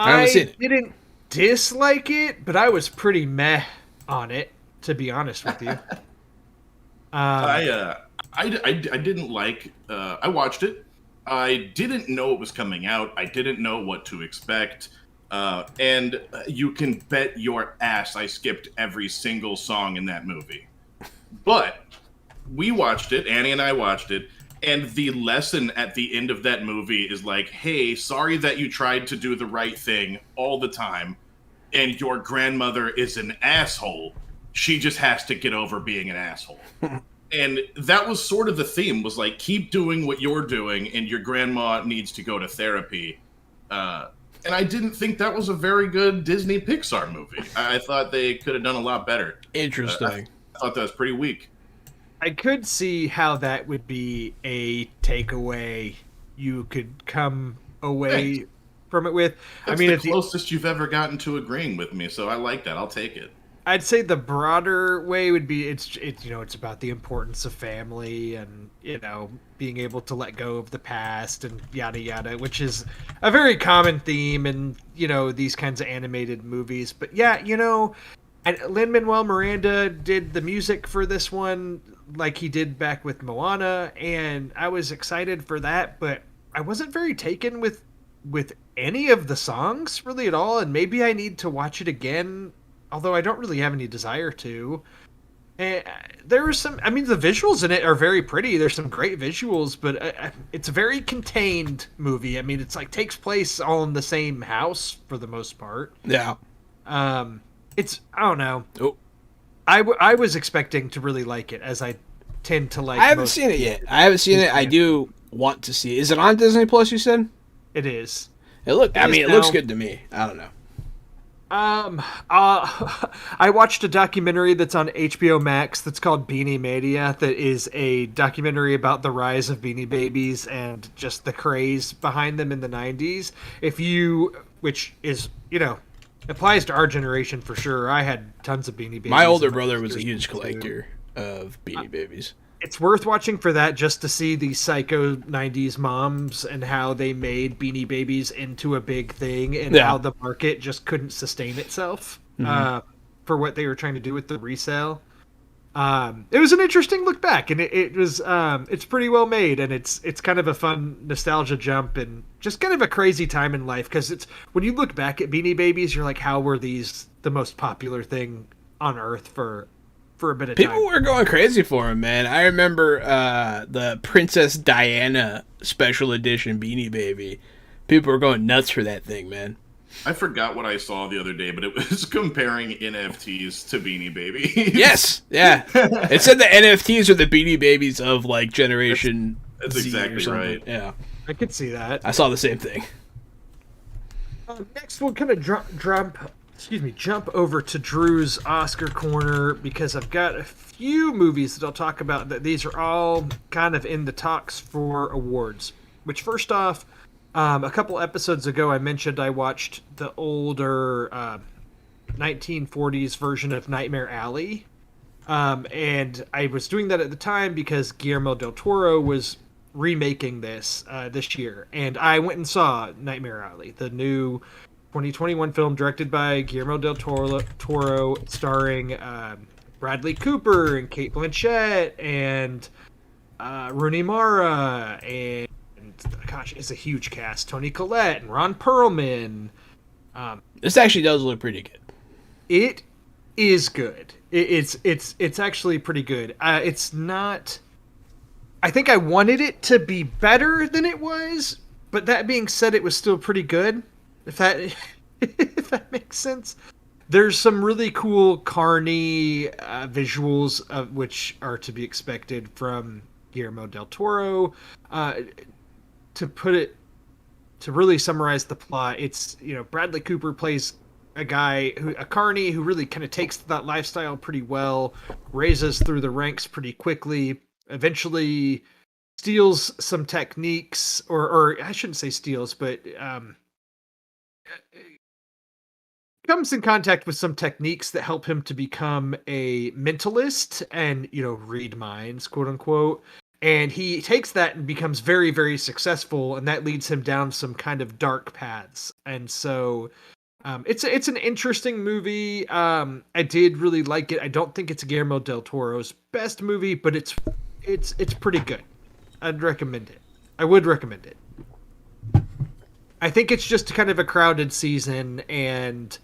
I didn't dislike it, but I was pretty meh on it, to be honest with you. I didn't like. I watched it. I didn't know it was coming out. I didn't know what to expect. And you can bet your ass I skipped every single song in that movie. But we watched it. Annie and I watched it. And the lesson at the end of that movie is like, hey, sorry that you tried to do the right thing all the time, and your grandmother is an asshole. She just has to get over being an asshole. And that was sort of the theme, was like, keep doing what you're doing, and your grandma needs to go to therapy. And I didn't think that was a very good Disney Pixar movie. I thought they could have done a lot better. Interesting. I thought that was pretty weak. I could see how that would be a takeaway you could come away from it with. That's the closest you've ever gotten to agreeing with me, so I like that. I'll take it. I'd say the broader way would be it's about the importance of family and being able to let go of the past and yada yada, which is a very common theme in these kinds of animated movies. But yeah, and Lin-Manuel Miranda did the music for this one like he did back with Moana, and I was excited for that, but I wasn't very taken with with any of the songs really at all, and maybe I need to watch it again, although I don't really have any desire to. And there are some, I mean, the visuals in it are very pretty. There's some great visuals, but it's a very contained movie. I mean, it's like takes place all in the same house for the most part. Yeah. It's, I don't know. Oh. I was expecting to really like it, as I tend to like. I haven't seen it yet. I haven't seen it. I do want to see it. Is it on Disney Plus, you said? It is. It looks good to me. I don't know. I watched a documentary that's on HBO Max that's called Beanie Mania, that is a documentary about the rise of Beanie Babies and just the craze behind them in the 90s. Which is, applies to our generation for sure. I had tons of Beanie Babies. My older brother was a huge collector of Beanie Babies. It's worth watching for that, just to see these psycho 90s moms and how they made Beanie Babies into a big thing, and how the market just couldn't sustain itself for what they were trying to do with the resale. It was an interesting look back, and it's pretty well made, and it's kind of a fun nostalgia jump, and just kind of a crazy time in life, because it's when you look back at Beanie Babies, you're like, how were these the most popular thing on earth for a bit of time? People were going crazy for him, man. I remember the Princess Diana special edition Beanie Baby. People were going nuts for that thing, man. I forgot what I saw the other day, but it was comparing NFTs to Beanie Baby. Yes, yeah. It said the NFTs are the Beanie Babies of like generation That's Z exactly or something. right. Yeah, I could see that. I saw the same thing. Next, we'll kind of jump over to Drew's Oscar corner, because I've got a few movies that I'll talk about that these are all kind of in the talks for awards. Which, first off, a couple episodes ago I mentioned I watched the older 1940s version of Nightmare Alley. And I was doing that at the time because Guillermo del Toro was remaking this year. And I went and saw Nightmare Alley, the new 2021 film directed by Guillermo del Toro, starring Bradley Cooper and Cate Blanchett and Rooney Mara, and gosh, it's a huge cast. Toni Collette and Ron Perlman. This actually does look pretty good. It is good. It's actually pretty good. It's not. I think I wanted it to be better than it was, but that being said, it was still pretty good. If that makes sense. There's some really cool carny visuals, of which are to be expected from Guillermo del Toro. To really summarize the plot, it's, Bradley Cooper plays a carny who really kind of takes that lifestyle pretty well, raises through the ranks pretty quickly, eventually steals some techniques, or I shouldn't say steals, but comes in contact with some techniques that help him to become a mentalist and, read minds, quote unquote. And he takes that and becomes very, very successful, and that leads him down some kind of dark paths. And so it's an interesting movie. I did really like it. I don't think it's Guillermo del Toro's best movie, but it's pretty good. I'd recommend it. I would recommend it. I think it's just kind of a crowded season, and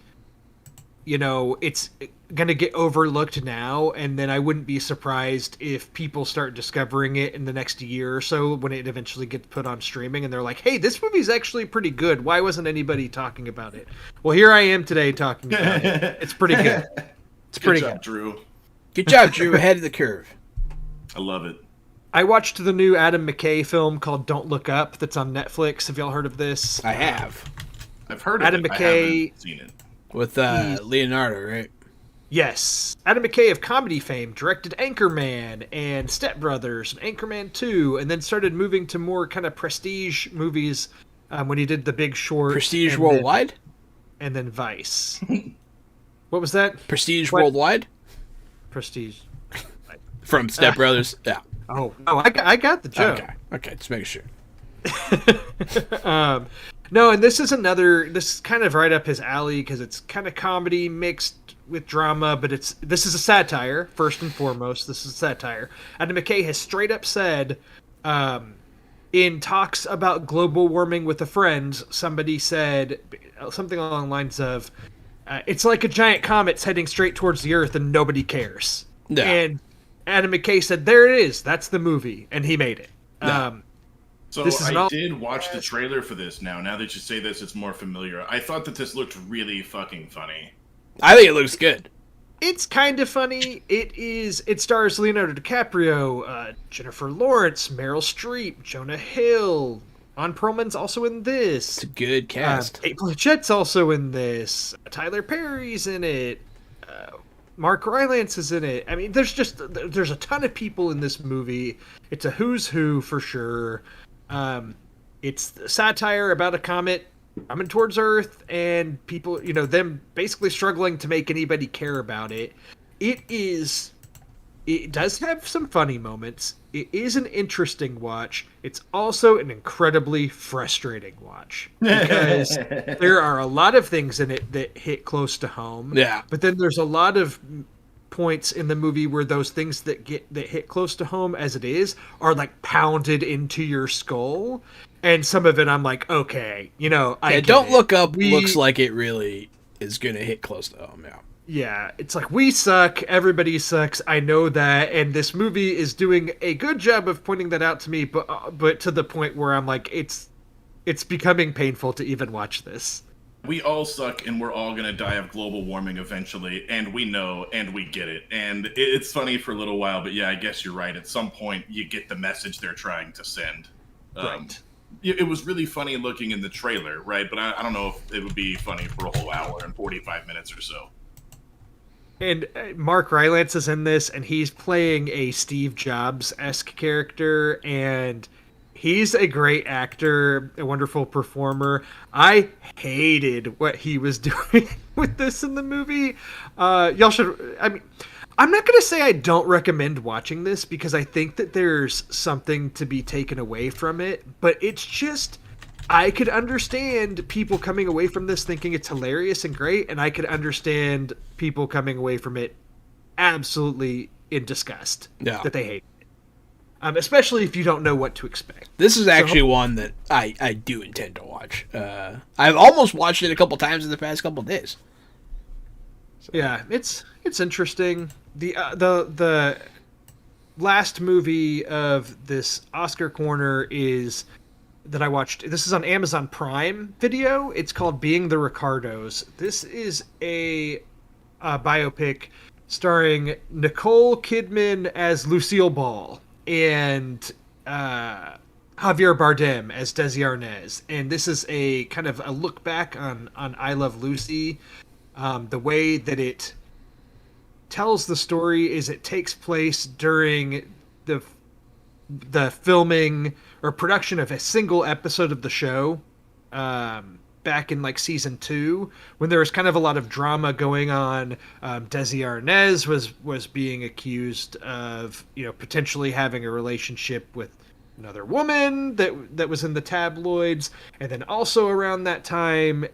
it's going to get overlooked now, and then I wouldn't be surprised if people start discovering it in the next year or so when it eventually gets put on streaming, and they're like, hey, this movie's actually pretty good. Why wasn't anybody talking about it? Well, here I am today talking about it. It's pretty good. It's pretty good. Drew. Good job, Drew. Ahead of the curve. I love it. I watched the new Adam McKay film called Don't Look Up that's on Netflix. Have y'all heard of this? I have. I've heard of Adam it. McKay, I haven't seen it. With Leonardo, right? Yes. Adam McKay of comedy fame directed Anchorman and Step Brothers and Anchorman 2, and then started moving to more kind of prestige movies when he did The Big Short. Prestige Worldwide? And then Vice. What was that? Prestige Worldwide? Prestige. From Step Brothers? Yeah. Oh, no, I got the joke. Okay, just make sure. No, and this is kind of right up his alley, because it's kind of comedy mixed with drama, but this is a satire, first and foremost. This is a satire. Adam McKay has straight up said, in talks about global warming with a friend, somebody said something along the lines of, it's like a giant comet's heading straight towards the Earth and nobody cares. Yeah. And Adam McKay said, there it is. That's the movie. And he made it. Yeah. So This is I did watch the trailer for this now. Now that you say this, it's more familiar. I thought that this looked really fucking funny. I think it looks good. It's kind of funny. It stars Leonardo DiCaprio, Jennifer Lawrence, Meryl Streep, Jonah Hill. Ron Perlman's also in this. It's a good cast. Kate Blanchett's also in this. Tyler Perry's in it. Mark Rylance is in it. I mean, there's a ton of people in this movie. It's a who's who for sure. It's satire about a comet coming towards Earth and people, them basically struggling to make anybody care about it. It does have some funny moments. It is an interesting watch. It's also an incredibly frustrating watch because there are a lot of things in it that hit close to home. Yeah. But then there's a lot of points in the movie where those things that hit close to home as it is are like pounded into your skull. And some of it I'm like, okay, I Don't Look Up We- looks like it really is going to hit close to home, yeah. Yeah, it's like we suck, everybody sucks, I know that, and this movie is doing a good job of pointing that out to me, but to the point where I'm like, it's becoming painful to even watch this. We all suck, and we're all gonna die of global warming eventually, and we know, and we get it. And it's funny for a little while, but yeah, I guess you're right. At some point, you get the message they're trying to send. Right. It was really funny looking in the trailer, right? But I don't know if it would be funny for a whole hour and 45 minutes or so. And Mark Rylance is in this, and he's playing a Steve Jobs-esque character, and he's a great actor, a wonderful performer. I hated what he was doing with this in the movie. Y'all should... I mean, I'm not going to say I don't recommend watching this, because I think that there's something to be taken away from it, but it's just... I could understand people coming away from this thinking it's hilarious and great, and I could understand people coming away from it absolutely in disgust that they hate it. Especially if you don't know what to expect. This is actually one that I do intend to watch. I've almost watched it a couple times in the past couple days. So. Yeah, it's interesting. The last movie of this Oscar corner is... that I watched. This is on Amazon Prime Video. It's called Being the Ricardos. This is a biopic starring Nicole Kidman as Lucille Ball and Javier Bardem as Desi Arnaz. And this is a kind of a look back on I Love Lucy. The way that it tells the story is it takes place during the filming or production of a single episode of the show back in like season 2 when there was kind of a lot of drama going on. Desi Arnaz was being accused of potentially having a relationship with another woman that was in the tabloids, and then also around that time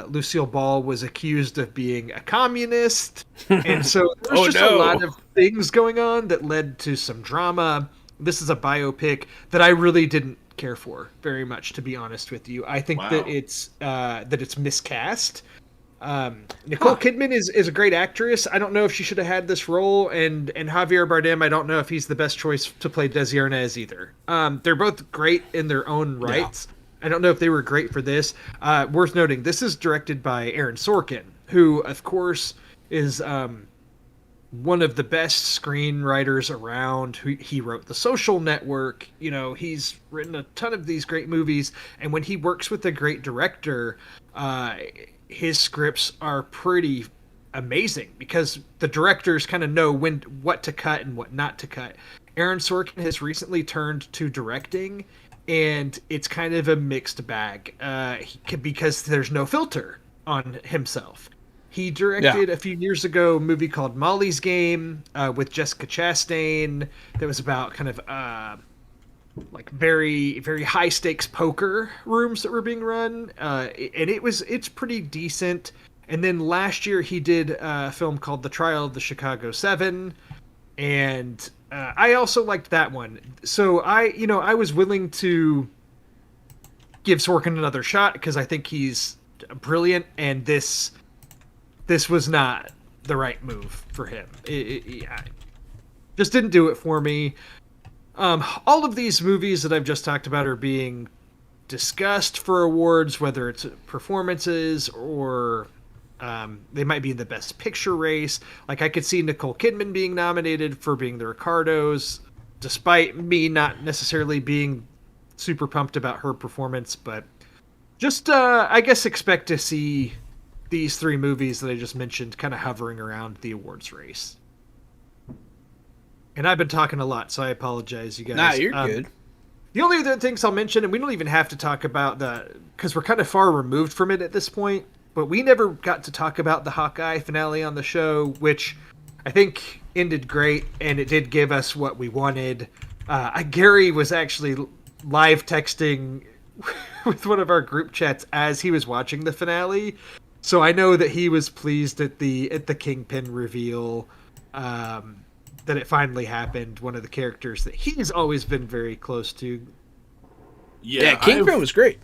Lucille Ball was accused of being a communist, and so there's a lot of things going on that led to some drama. This is a biopic that I really didn't care for very much, to be honest with you. I think that it's miscast. Nicole Kidman is a great actress. I don't know if she should have had this role, and Javier Bardem, I don't know if he's the best choice to play Desi Arnaz either. They're both great in their own rights. Yeah. I don't know if they were great for this. Worth noting, this is directed by Aaron Sorkin, who, of course, is... one of the best screenwriters around. He wrote The Social Network. He's written a ton of these great movies. And when he works with a great director, his scripts are pretty amazing because the directors kind of know what to cut and what not to cut. Aaron Sorkin has recently turned to directing, and it's kind of a mixed bag because there's no filter on himself. He directed a few years ago a movie called Molly's Game with Jessica Chastain that was about kind of like very, very high stakes poker rooms that were being run. And it's pretty decent. And then last year he did a film called The Trial of the Chicago 7. And I also liked that one. So I was willing to give Sorkin another shot because I think he's brilliant, and this was not the right move for him. Yeah, just didn't do it for me. All of these movies that I've just talked about are being discussed for awards, whether it's performances or they might be in the Best Picture race. Like, I could see Nicole Kidman being nominated for being the Ricardos, despite me not necessarily being super pumped about her performance. But just, I guess, expect to see these three movies that I just mentioned kind of hovering around the awards race. And I've been talking a lot, so I apologize, you guys. Nah, you're good. The only other things I'll mention, and we don't even have to talk about because we're kind of far removed from it at this point, but we never got to talk about the Hawkeye finale on the show, which I think ended great, and it did give us what we wanted. Gary was actually live texting with one of our group chats as he was watching the finale, so I know that he was pleased at the Kingpin reveal. That it finally happened. One of the characters that he's always been very close to. Yeah, Kingpin was great.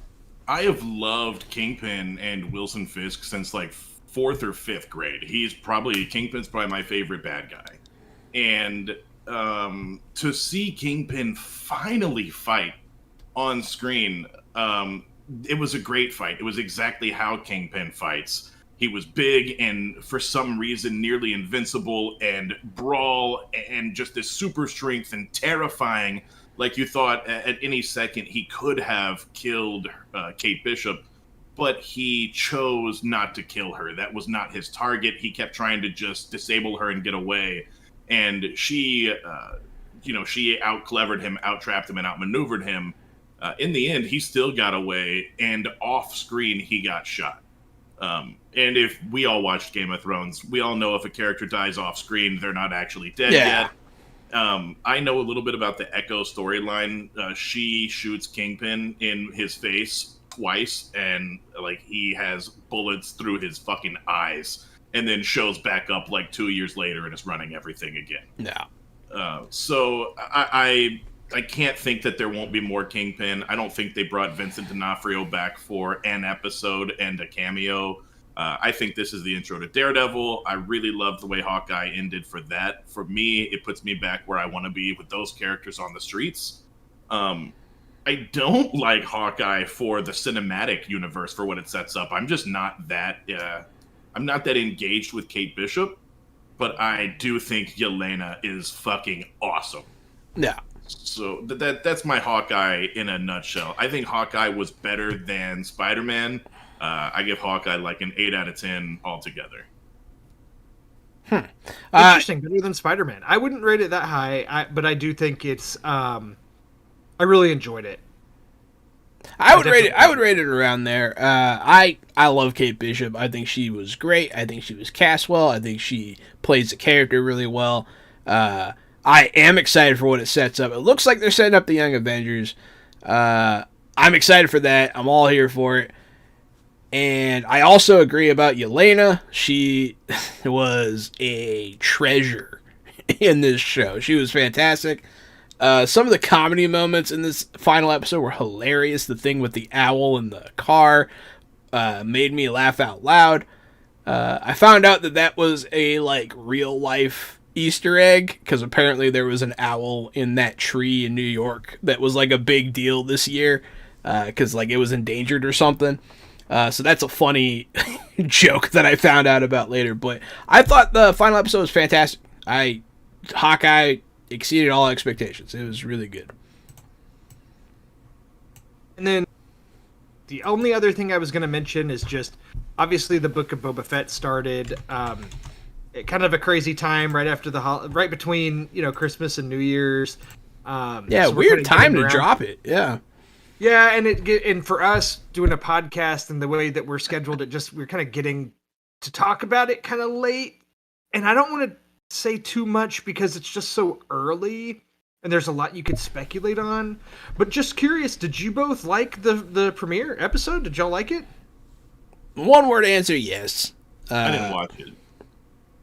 I have loved Kingpin and Wilson Fisk since like 4th or 5th grade. Kingpin's probably my favorite bad guy. And to see Kingpin finally fight on screen, it was a great fight. It was exactly how Kingpin fights. He was big and for some reason nearly invincible and brawl and just this super strength and terrifying. Like you thought at any second he could have killed Kate Bishop, but he chose not to kill her. That was not his target. He kept trying to just disable her and get away. And she out-clevered him, out-trapped him, and outmaneuvered him. In the end, he still got away, and off-screen he got shot. And if we all watched Game of Thrones, we all know if a character dies off screen, they're not actually dead yet. I know a little bit about the Echo storyline. She shoots Kingpin in his face twice, and like he has bullets through his fucking eyes, and then shows back up like 2 years later and is running everything again. No. So I can't think that there won't be more Kingpin. I don't think they brought Vincent D'Onofrio back for an episode and a cameo. I think this is the intro to Daredevil. I really loved the way Hawkeye ended for that. For me, it puts me back where I want to be with those characters on the streets. I don't like Hawkeye for the cinematic universe for what it sets up. I'm just not that. I'm not that engaged with Kate Bishop, but I do think Yelena is fucking awesome. Yeah. So that's my Hawkeye in a nutshell. I think Hawkeye was better than Spider-Man. I give Hawkeye like an 8 out of 10 altogether. Interesting, better than Spider-Man. I wouldn't rate it that high, but I do think it's. I really enjoyed it. I would rate it around there. I love Kate Bishop. I think she was great. I think she was cast well. I think she plays the character really well. I am excited for what it sets up. It looks like they're setting up the Young Avengers. I'm excited for that. I'm all here for it. And I also agree about Yelena. She was a treasure in this show. She was fantastic. Some of the comedy moments in this final episode were hilarious. The thing with the owl in the car made me laugh out loud. I found out that was a real life Easter egg, because apparently there was an owl in that tree in New York that was a big deal this year, because it was endangered or something. So that's a funny joke that I found out about later. But I thought the final episode was fantastic. Hawkeye exceeded all expectations. It was really good. And then the only other thing I was going to mention is just, obviously the Book of Boba Fett started kind of a crazy time right after right between Christmas and New Year's. So weird time to drop it. Yeah. Yeah, and for us doing a podcast and the way that we're scheduled, we're kind of getting to talk about it kind of late. And I don't want to say too much because it's just so early and there's a lot you could speculate on. But just curious, did you both like the premiere episode? Did y'all like it? One word answer, yes. I didn't watch it.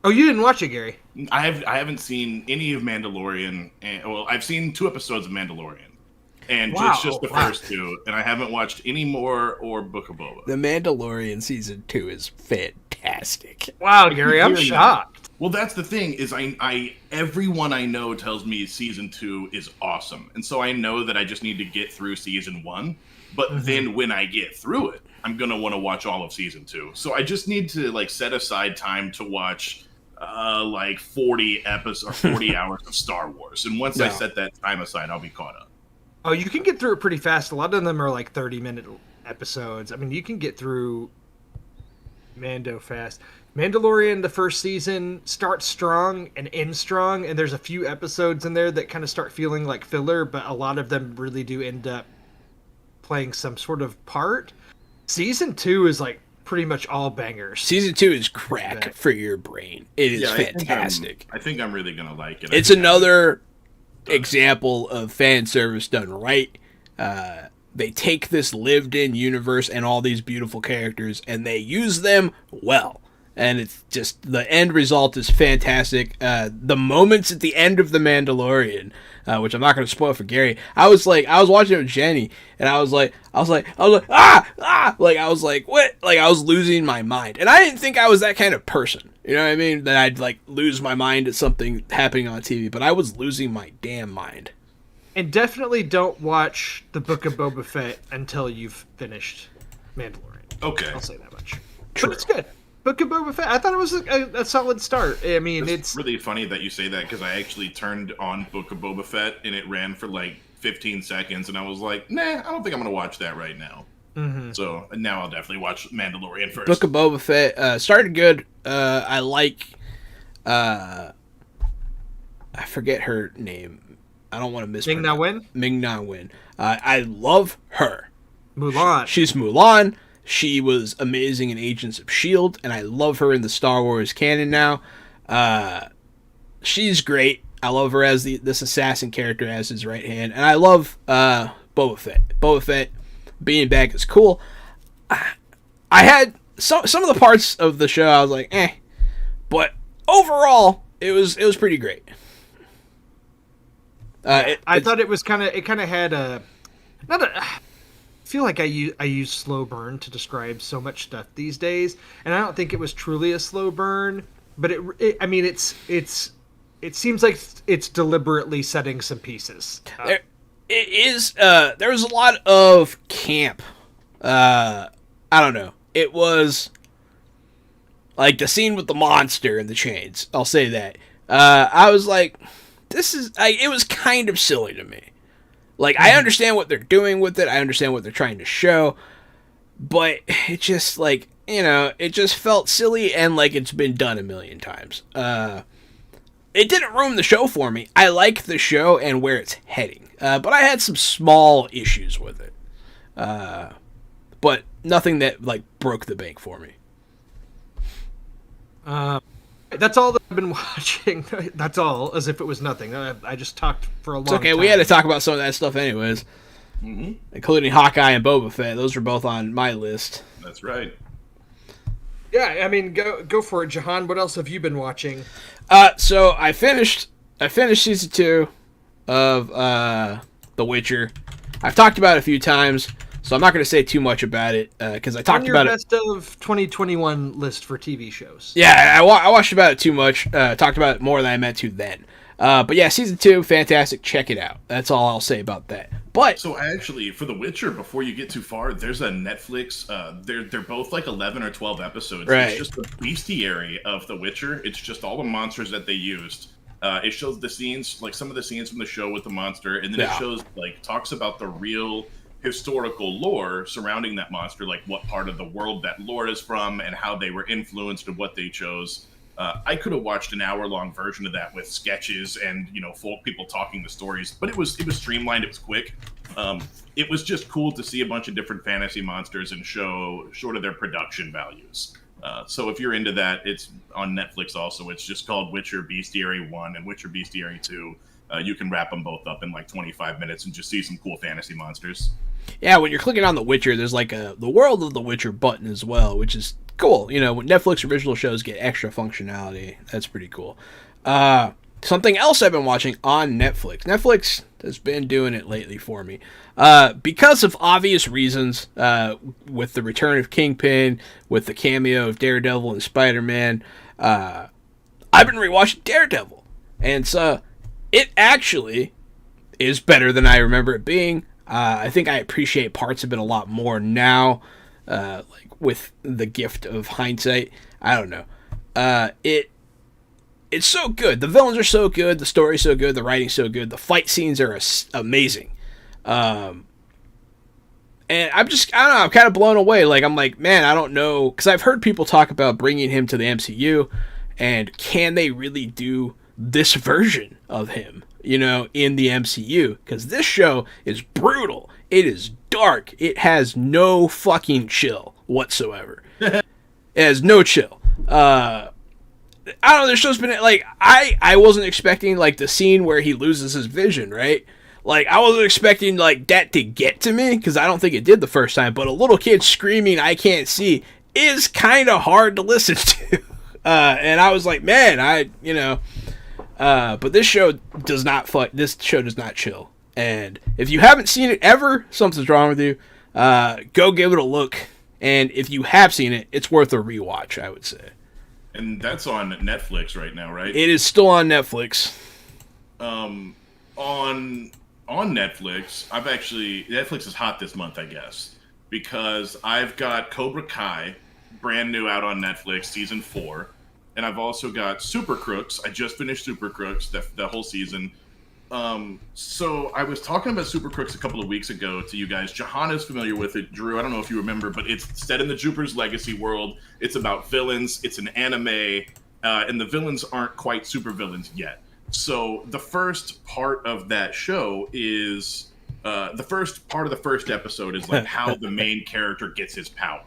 Oh, you didn't watch it, Gary? I haven't seen any of Mandalorian. Well, I've seen 2 episodes of Mandalorian. And Wow. it's just the first two, and I haven't watched any more or Book of Boba. The Mandalorian season 2 is fantastic. Wow, Gary, I'm hearing shocked. Well, that's the thing is I everyone I know tells me season 2 is awesome, and so I know that I just need to get through season 1. But then when I get through it, I'm gonna want to watch all of season 2. So I just need to like set aside time to watch like 40 episodes or 40 hours of Star Wars, and once I set that time aside, I'll be caught up. Oh, you can get through it pretty fast. A lot of them are like 30-minute episodes. I mean, you can get through Mando fast. Mandalorian, the first season, starts strong and ends strong, and there's a few episodes in there that kind of start feeling like filler, but a lot of them really do end up playing some sort of part. Season 2 is like pretty much all bangers. Season 2 is crack for your brain. It is fantastic. I think I'm really gonna like it. It's another example of fan service done right. They take this lived-in universe and all these beautiful characters, and they use them well. And it's just, the end result is fantastic. The moments at the end of The Mandalorian, which I'm not going to spoil for Gary. I was watching it with Jenny, and I was like, like, I was like, what? Like, I was losing my mind. And I didn't think I was that kind of person. You know what I mean? That I'd like lose my mind at something happening on TV, but I was losing my damn mind. And definitely don't watch the Book of Boba Fett until you've finished Mandalorian. Okay. I'll say that much. True. But it's good. Book of Boba Fett, I thought it was a solid start. I mean, it's really funny that you say that, because I actually turned on Book of Boba Fett and it ran for like 15 seconds, and I was like, nah, I don't think I'm going to watch that right now. Mm-hmm. So now I'll definitely watch Mandalorian first. Book of Boba Fett started good. I like, I forget her name. I don't want to mispronounce. Ming-Na Wen? Ming-Na Wen. I love her. Mulan. She's Mulan. She was amazing in Agents of S.H.I.E.L.D., and I love her in the Star Wars canon now. She's great. I love her as this assassin character as his right hand. And I love Boba Fett. Boba Fett being back is cool. I had some of the parts of the show I was like, eh. But overall, it was pretty great. I thought it was kind of had a I feel like I use slow burn to describe so much stuff these days, and I don't think it was truly a slow burn, but it seems like it's deliberately setting some pieces. There was a lot of camp. I don't know. It was like the scene with the monster and the chains. I'll say that. I was like, it was kind of silly to me. Like, I understand what they're doing with it. I understand what they're trying to show. But it just, like, it just felt silly and like it's been done a million times. It didn't ruin the show for me. I like the show and where it's heading. But I had some small issues with it. But nothing that, like, broke the bank for me. That's all that I've been watching. That's all, as if it was nothing. I just talked for a long time. It's okay, we had to talk about some of that stuff anyways. Mm-hmm. Including Hawkeye and Boba Fett. Those were both on my list. That's right. Yeah, I mean, go for it, Jahan. What else have you been watching? So I finished season 2 of The Witcher. I've talked about it a few times, so I'm not going to say too much about it because I talked about it. On your best of 2021 list for TV shows. Yeah, I watched about it too much. Talked about it more than I meant to then. But yeah, season 2, fantastic. Check it out. That's all I'll say about that. But so actually, for The Witcher, before you get too far, there's a Netflix. They're both like 11 or 12 episodes. Right. It's just the bestiary of The Witcher. It's just all the monsters that they used. It shows the scenes, like some of the scenes from the show with the monster, and then it shows talks about the real historical lore surrounding that monster, like what part of the world that lore is from and how they were influenced and what they chose. I could have watched an hour-long version of that with sketches and folk people talking the stories, but it was streamlined. It was quick. It was just cool to see a bunch of different fantasy monsters and show sort of their production values. So if you're into that, it's on Netflix also. It's just called Witcher Bestiary 1 and Witcher Bestiary 2. You can wrap them both up in like 25 minutes and just see some cool fantasy monsters. Yeah, when you're clicking on The Witcher, there's like the World of The Witcher button as well, which is cool. When Netflix original shows get extra functionality, that's pretty cool. something else I've been watching on Netflix. Netflix has been doing it lately for me. Because of obvious reasons, with the return of Kingpin, with the cameo of Daredevil and Spider-Man, I've been rewatching Daredevil. And so it actually is better than I remember it being. I think I appreciate parts of it a lot more now, like with the gift of hindsight. I don't know. It's so good. The villains are so good. The story's so good. The writing's so good. The fight scenes are amazing. And I don't know. I'm kind of blown away. Like, I'm like, man, I don't know. Because I've heard people talk about bringing him to the MCU. And can they really do this version of him, in the MCU? Because this show is brutal. It is dark. It has no fucking chill whatsoever. It has no chill. I don't know, this show's been, like, I wasn't expecting, like, the scene where he loses his vision, right? Like, I wasn't expecting, like, that to get to me, because I don't think it did the first time, but a little kid screaming, "I can't see," is kind of hard to listen to. And I was like, man, but this show does not chill. And if you haven't seen it ever, something's wrong with you. Go give it a look. And if you have seen it, it's worth a rewatch, I would say. And that's on Netflix right now, right? It is still on Netflix. On Netflix, Netflix is hot this month, I guess, because I've got Cobra Kai, brand new out on Netflix, season 4, and I've also got Super Crooks. I just finished Super Crooks, the whole season. So I was talking about Super Crooks a couple of weeks ago to you guys. Jahan is familiar with it. Drew, I don't know if you remember, but it's set in the Jupiter's Legacy world. It's about villains. It's an anime, and the villains aren't quite super villains yet. So the first part of that show is the first part of the first episode is like how the main character gets his power.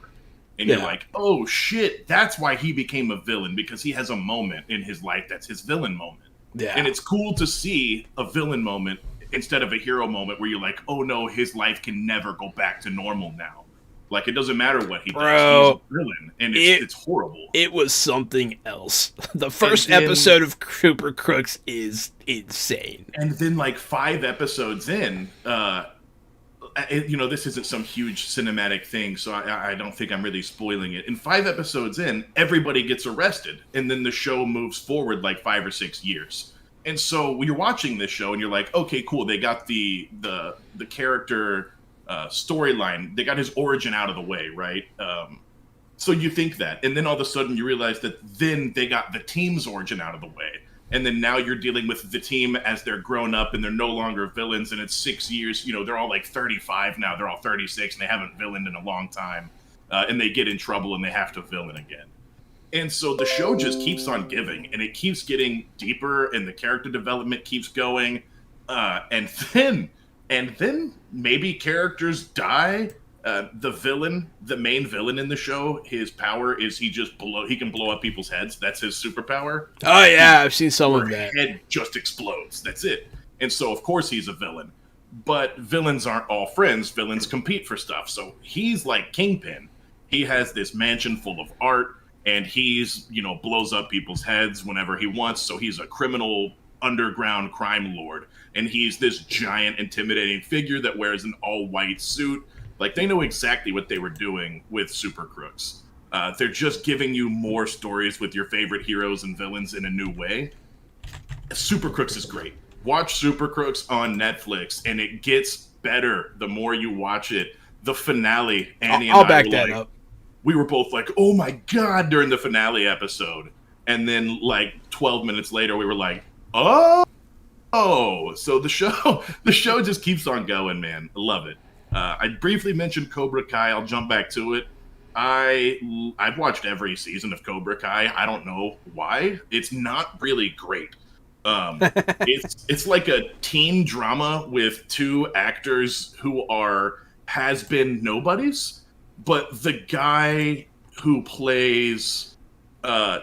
And you're like, oh shit, that's why he became a villain, because he has a moment in his life that's his villain moment. Yeah. And it's cool to see a villain moment instead of a hero moment where you're like, oh no, his life can never go back to normal now. Like, it doesn't matter what he does. He's a villain, and it's horrible. It was something else. The first episode of Super Crooks is insane. And then, like, 5 episodes in, this isn't some huge cinematic thing, so I don't think I'm really spoiling it. In 5 episodes in, everybody gets arrested, and then the show moves forward like 5 or 6 years. And so when you're watching this show, and you're like, okay, cool, they got the character storyline, they got his origin out of the way, right? So you think that, and then all of a sudden you realize that then they got the team's origin out of the way. And then now you're dealing with the team as they're grown up and they're no longer villains. And it's 6 years, they're all like 35 now. They're all 36 and they haven't villained in a long time. And they get in trouble and they have to villain again. And so the show just keeps on giving, and it keeps getting deeper, and the character development keeps going. And then maybe characters die. The main villain in the show, his power is he can blow up people's heads. That's his superpower. Oh yeah, I've seen some of that. Head just explodes. That's it. And so of course he's a villain. But villains aren't all friends. Villains compete for stuff. So he's like Kingpin. He has this mansion full of art, and he's, blows up people's heads whenever he wants. So he's a criminal underground crime lord. And he's this giant intimidating figure that wears an all-white suit. Like, they know exactly what they were doing with Super Crooks. They're just giving you more stories with your favorite heroes and villains in a new way. Super Crooks is great. Watch Super Crooks on Netflix, and it gets better the more you watch it. The finale, Annie and I back that up. We were both like, oh my God, during the finale episode. And then, like, 12 minutes later, we were like, oh! So the show just keeps on going, man. I love it. I briefly mentioned Cobra Kai. I'll jump back to it. I've watched every season of Cobra Kai. I don't know why. It's not really great. It's like a teen drama with 2 actors who are has-been nobodies, but the guy who plays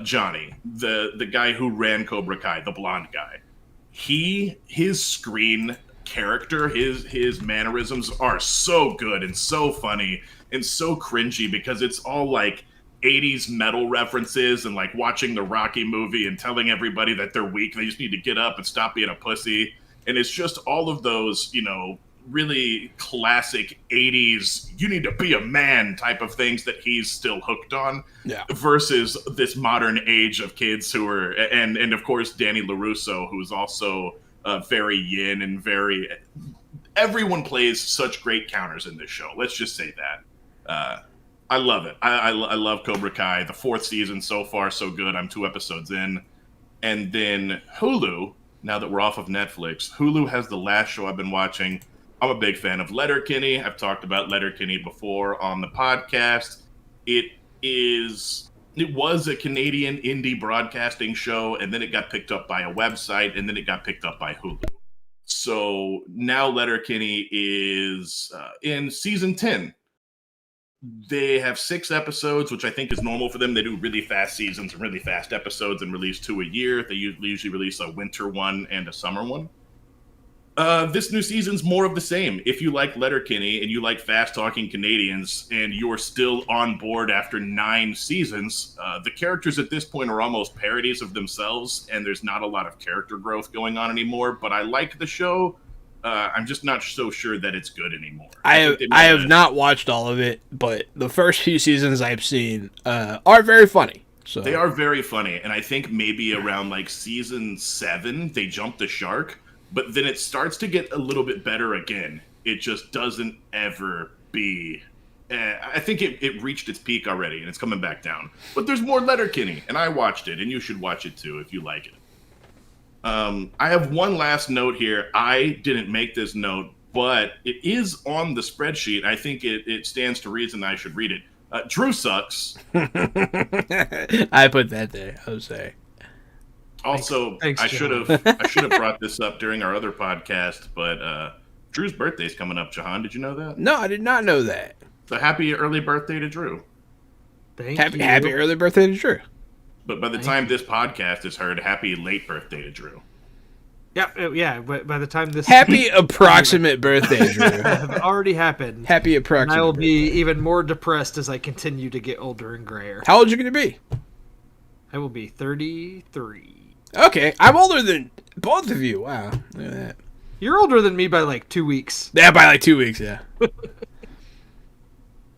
Johnny, the guy who ran Cobra Kai, the blonde guy, his screen character, his mannerisms are so good and so funny and so cringy, because it's all like 80s metal references and like watching the Rocky movie and telling everybody that they're weak. They just need to get up and stop being a pussy. And it's just all of those, really classic 80s, you need to be a man type of things that he's still hooked on. Yeah. Versus this modern age of kids who are, and of course, Danny LaRusso, who's also very yin and very, everyone plays such great counters in this show. Let's just say that. I love it. I love Cobra Kai. The 4th season so far, so good. I'm 2 episodes in. And then Hulu, now that we're off of Netflix, Hulu has the last show I've been watching. I'm a big fan of Letterkenny. I've talked about Letterkenny before on the podcast. It was a Canadian indie broadcasting show, and then it got picked up by a website, and then it got picked up by Hulu. So now Letterkenny is in season 10. They have 6 episodes, which I think is normal for them. They do really fast seasons and really fast episodes and release 2 a year. They usually release a winter one and a summer one. This new season's more of the same. If you like Letterkenny and you like fast-talking Canadians and you're still on board after 9 seasons, the characters at this point are almost parodies of themselves, and there's not a lot of character growth going on anymore. But I like the show. I'm just not so sure that it's good anymore. I have not watched all of it, but the first few seasons I've seen are very funny. So they are very funny, and I think maybe around like season 7 they jumped the shark. But then it starts to get a little bit better again. It just doesn't ever be... I think it reached its peak already, and it's coming back down. But there's more Letterkenny, and I watched it, and you should watch it too if you like it. I have one last note here. I didn't make this note, but it is on the spreadsheet. I think it stands to reason I should read it. Drew sucks. I put that there, Jose. Also, Thanks, I should have brought this up during our other podcast, but Drew's birthday's coming up. Jahan, did you know that? No, I did not know that. So happy early birthday to Drew. Happy early birthday to Drew. But by the time this podcast is heard, happy late birthday to Drew. Yeah. But by the time this Happy approximate birthday, Drew. have already happened, Happy approximate. I will be even more depressed as I continue to get older and grayer. How old are you going to be? I will be 33. Okay, I'm older than both of you. Wow, look at that. You're older than me by like 2 weeks. Yeah, by like 2 weeks, yeah.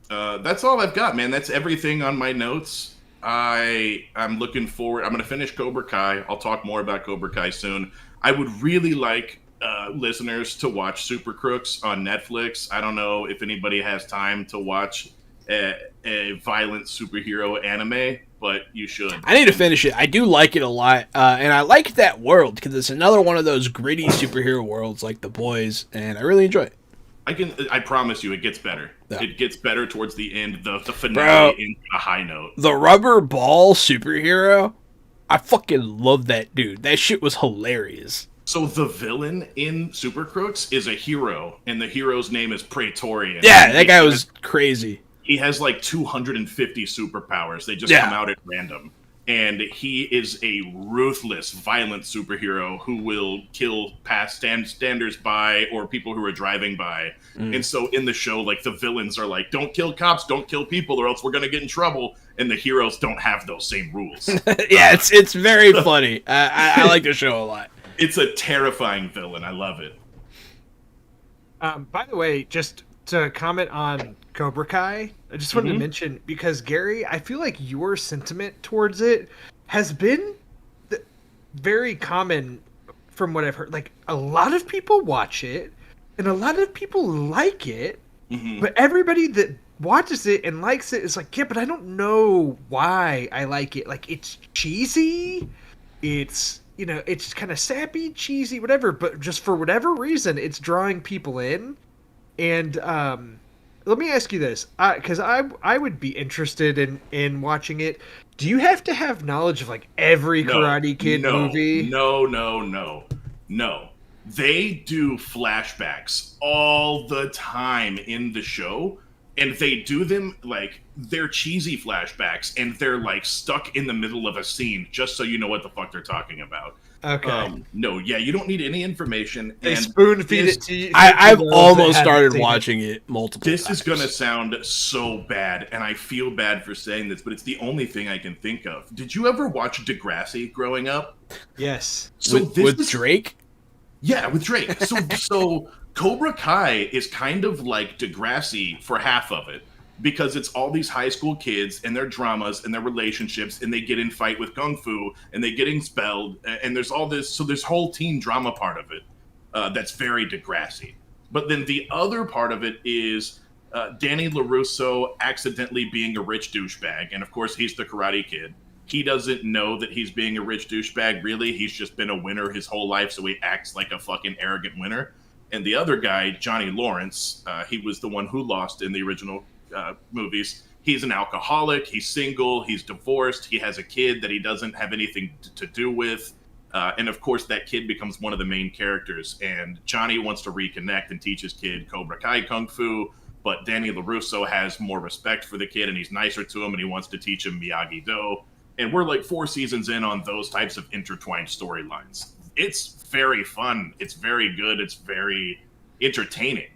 That's all I've got, man. That's everything on my notes. I'm looking forward. I'm going to finish Cobra Kai. I'll talk more about Cobra Kai soon. I would really like listeners to watch Super Crooks on Netflix. I don't know if anybody has time to watch a violent superhero anime, but you should. I need to finish it. I do like it a lot, and I like that world because it's another one of those gritty superhero worlds like The Boys, and I really enjoy it. I promise you, it gets better. Yeah. It gets better towards the end. The finale ends on a high note. The rubber ball superhero, I fucking love that dude. That shit was hilarious. So the villain in Super Crooks is a hero, and the hero's name is Praetorian. Yeah, that guy was crazy. He has like 250 superpowers. They just come out at random. And he is a ruthless, violent superhero who will kill standers by or people who are driving by. And so in the show, like the villains are like, don't kill cops, don't kill people, or else we're going to get in trouble. And the heroes don't have those same rules. Yeah, it's very funny. I like the show a lot. It's a terrifying villain. I love it. By the way, just to comment on Cobra Kai, I just wanted to mention, because Gary, I feel like your sentiment towards it has been very common from what I've heard. Like, a lot of people watch it, and a lot of people like it, but everybody that watches it and likes it is like, yeah, but I don't know why I like it. Like, it's cheesy, it's, it's kind of sappy, cheesy, whatever, but just for whatever reason, it's drawing people in. And let me ask you this, because I would be interested in watching it. Do you have to have knowledge of like every Karate Kid movie? No. They do flashbacks all the time in the show, and they do them like they're cheesy flashbacks, and they're like stuck in the middle of a scene just so you know what the fuck they're talking about. Okay. No, yeah, you don't need any information. They And spoon feed this- it to you. I've to those almost that haven't started seen it. watching it multiple This times. is going to sound so bad, and I feel bad for saying this, but it's the only thing I can think of. Did you ever watch Degrassi growing up? Yes. So with Drake? Yeah, with Drake. So Cobra Kai is kind of like Degrassi for half of it, because it's all these high school kids and their dramas and their relationships, and they get in fight with kung fu and they get expelled, and there's all this. So there's whole teen drama part of it that's very Degrassi. But then the other part of it is Danny LaRusso accidentally being a rich douchebag, and of course he's the Karate Kid. He doesn't know that he's being a rich douchebag, really. He's just been a winner his whole life, so he acts like a fucking arrogant winner. And the other guy, Johnny Lawrence, he was the one who lost in the original movies. He's an alcoholic, he's single, he's divorced, he has a kid that he doesn't have anything to do with. And of course, that kid becomes one of the main characters. And Johnny wants to reconnect and teach his kid Cobra Kai Kung Fu, but Danny LaRusso has more respect for the kid and he's nicer to him and he wants to teach him Miyagi-Do. And we're like 4 seasons in on those types of intertwined storylines. It's very fun. It's very good. It's very entertaining.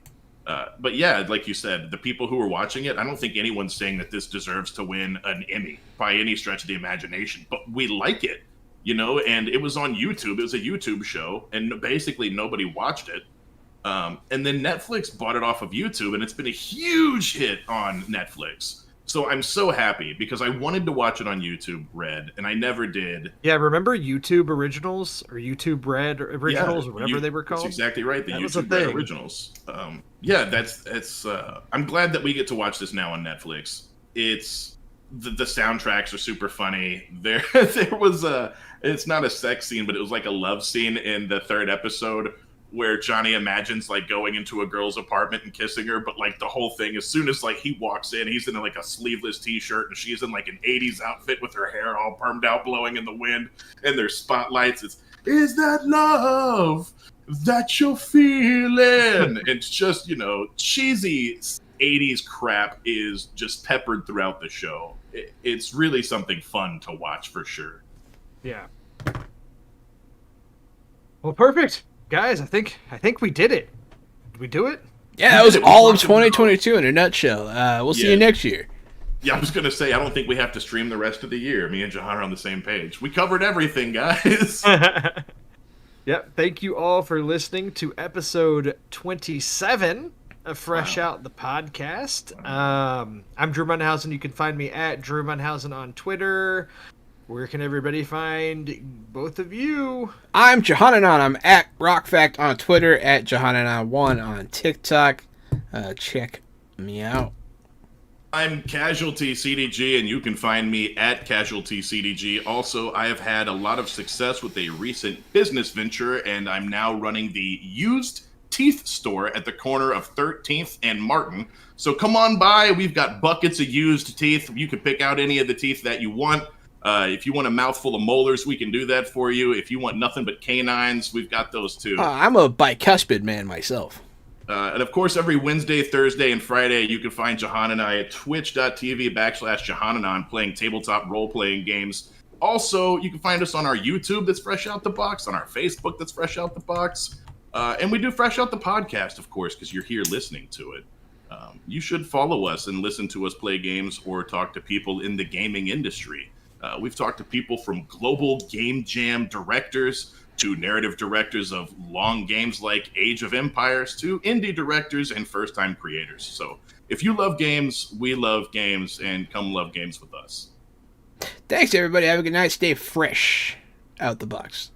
But yeah, like you said, the people who are watching it, I don't think anyone's saying that this deserves to win an Emmy by any stretch of the imagination. But we like it, and it was on YouTube. It was a YouTube show, and basically nobody watched it. And then Netflix bought it off of YouTube, and it's been a huge hit on Netflix. So I'm so happy because I wanted to watch it on YouTube Red, and I never did. Yeah, remember YouTube Originals or YouTube Red Originals or whatever they were called? That's exactly right. The That was a YouTube Red thing. Originals. Yeah, that's. I'm glad that we get to watch this now on Netflix. It's the soundtracks are super funny. There was a. It's not a sex scene, but it was like a love scene in the 3rd episode where Johnny imagines like going into a girl's apartment and kissing her, but like the whole thing, as soon as like he walks in, he's in like a sleeveless t-shirt and she's in like an 80s outfit with her hair all permed out, blowing in the wind, and there's spotlights. Is that love that you're feeling? It's just, cheesy 80s crap is just peppered throughout the show. It's really something fun to watch for sure. Yeah. Well, perfect. Guys, I think we did it. Did we do it? Yeah, that was We all of talked about- 2022 in a nutshell. We'll see you next year. Yeah, I was going to say, I don't think we have to stream the rest of the year. Me and Jahan are on the same page. We covered everything, guys. Yep. Thank you all for listening to episode 27 of Fresh Out the Podcast. I'm Drew Munhausen. You can find me at Drew Munhausen on Twitter. Where can everybody find both of you? I'm Johananon. I'm at RockFact on Twitter, at Johananon1 on TikTok. Check me out. I'm Casualty CDG, and you can find me at Casualty CDG. Also, I have had a lot of success with a recent business venture, and I'm now running the used teeth store at the corner of 13th and Martin. So come on by. We've got buckets of used teeth. You can pick out any of the teeth that you want. If you want a mouthful of molars, we can do that for you. If you want nothing but canines, we've got those too. I'm a bicuspid man myself. And of course, every Wednesday, Thursday, and Friday, you can find Jahan and I at twitch.tv/JahanAnon playing tabletop role-playing games. Also, you can find us on our YouTube that's Fresh Out the Box, on our Facebook that's Fresh Out the Box. And we do Fresh Out the Podcast, of course, because you're here listening to it. You should follow us and listen to us play games or talk to people in the gaming industry. We've talked to people from global game jam directors to narrative directors of long games like Age of Empires to indie directors and first-time creators. So if you love games, we love games, and come love games with us. Thanks, everybody. Have a good night. Stay fresh out the box.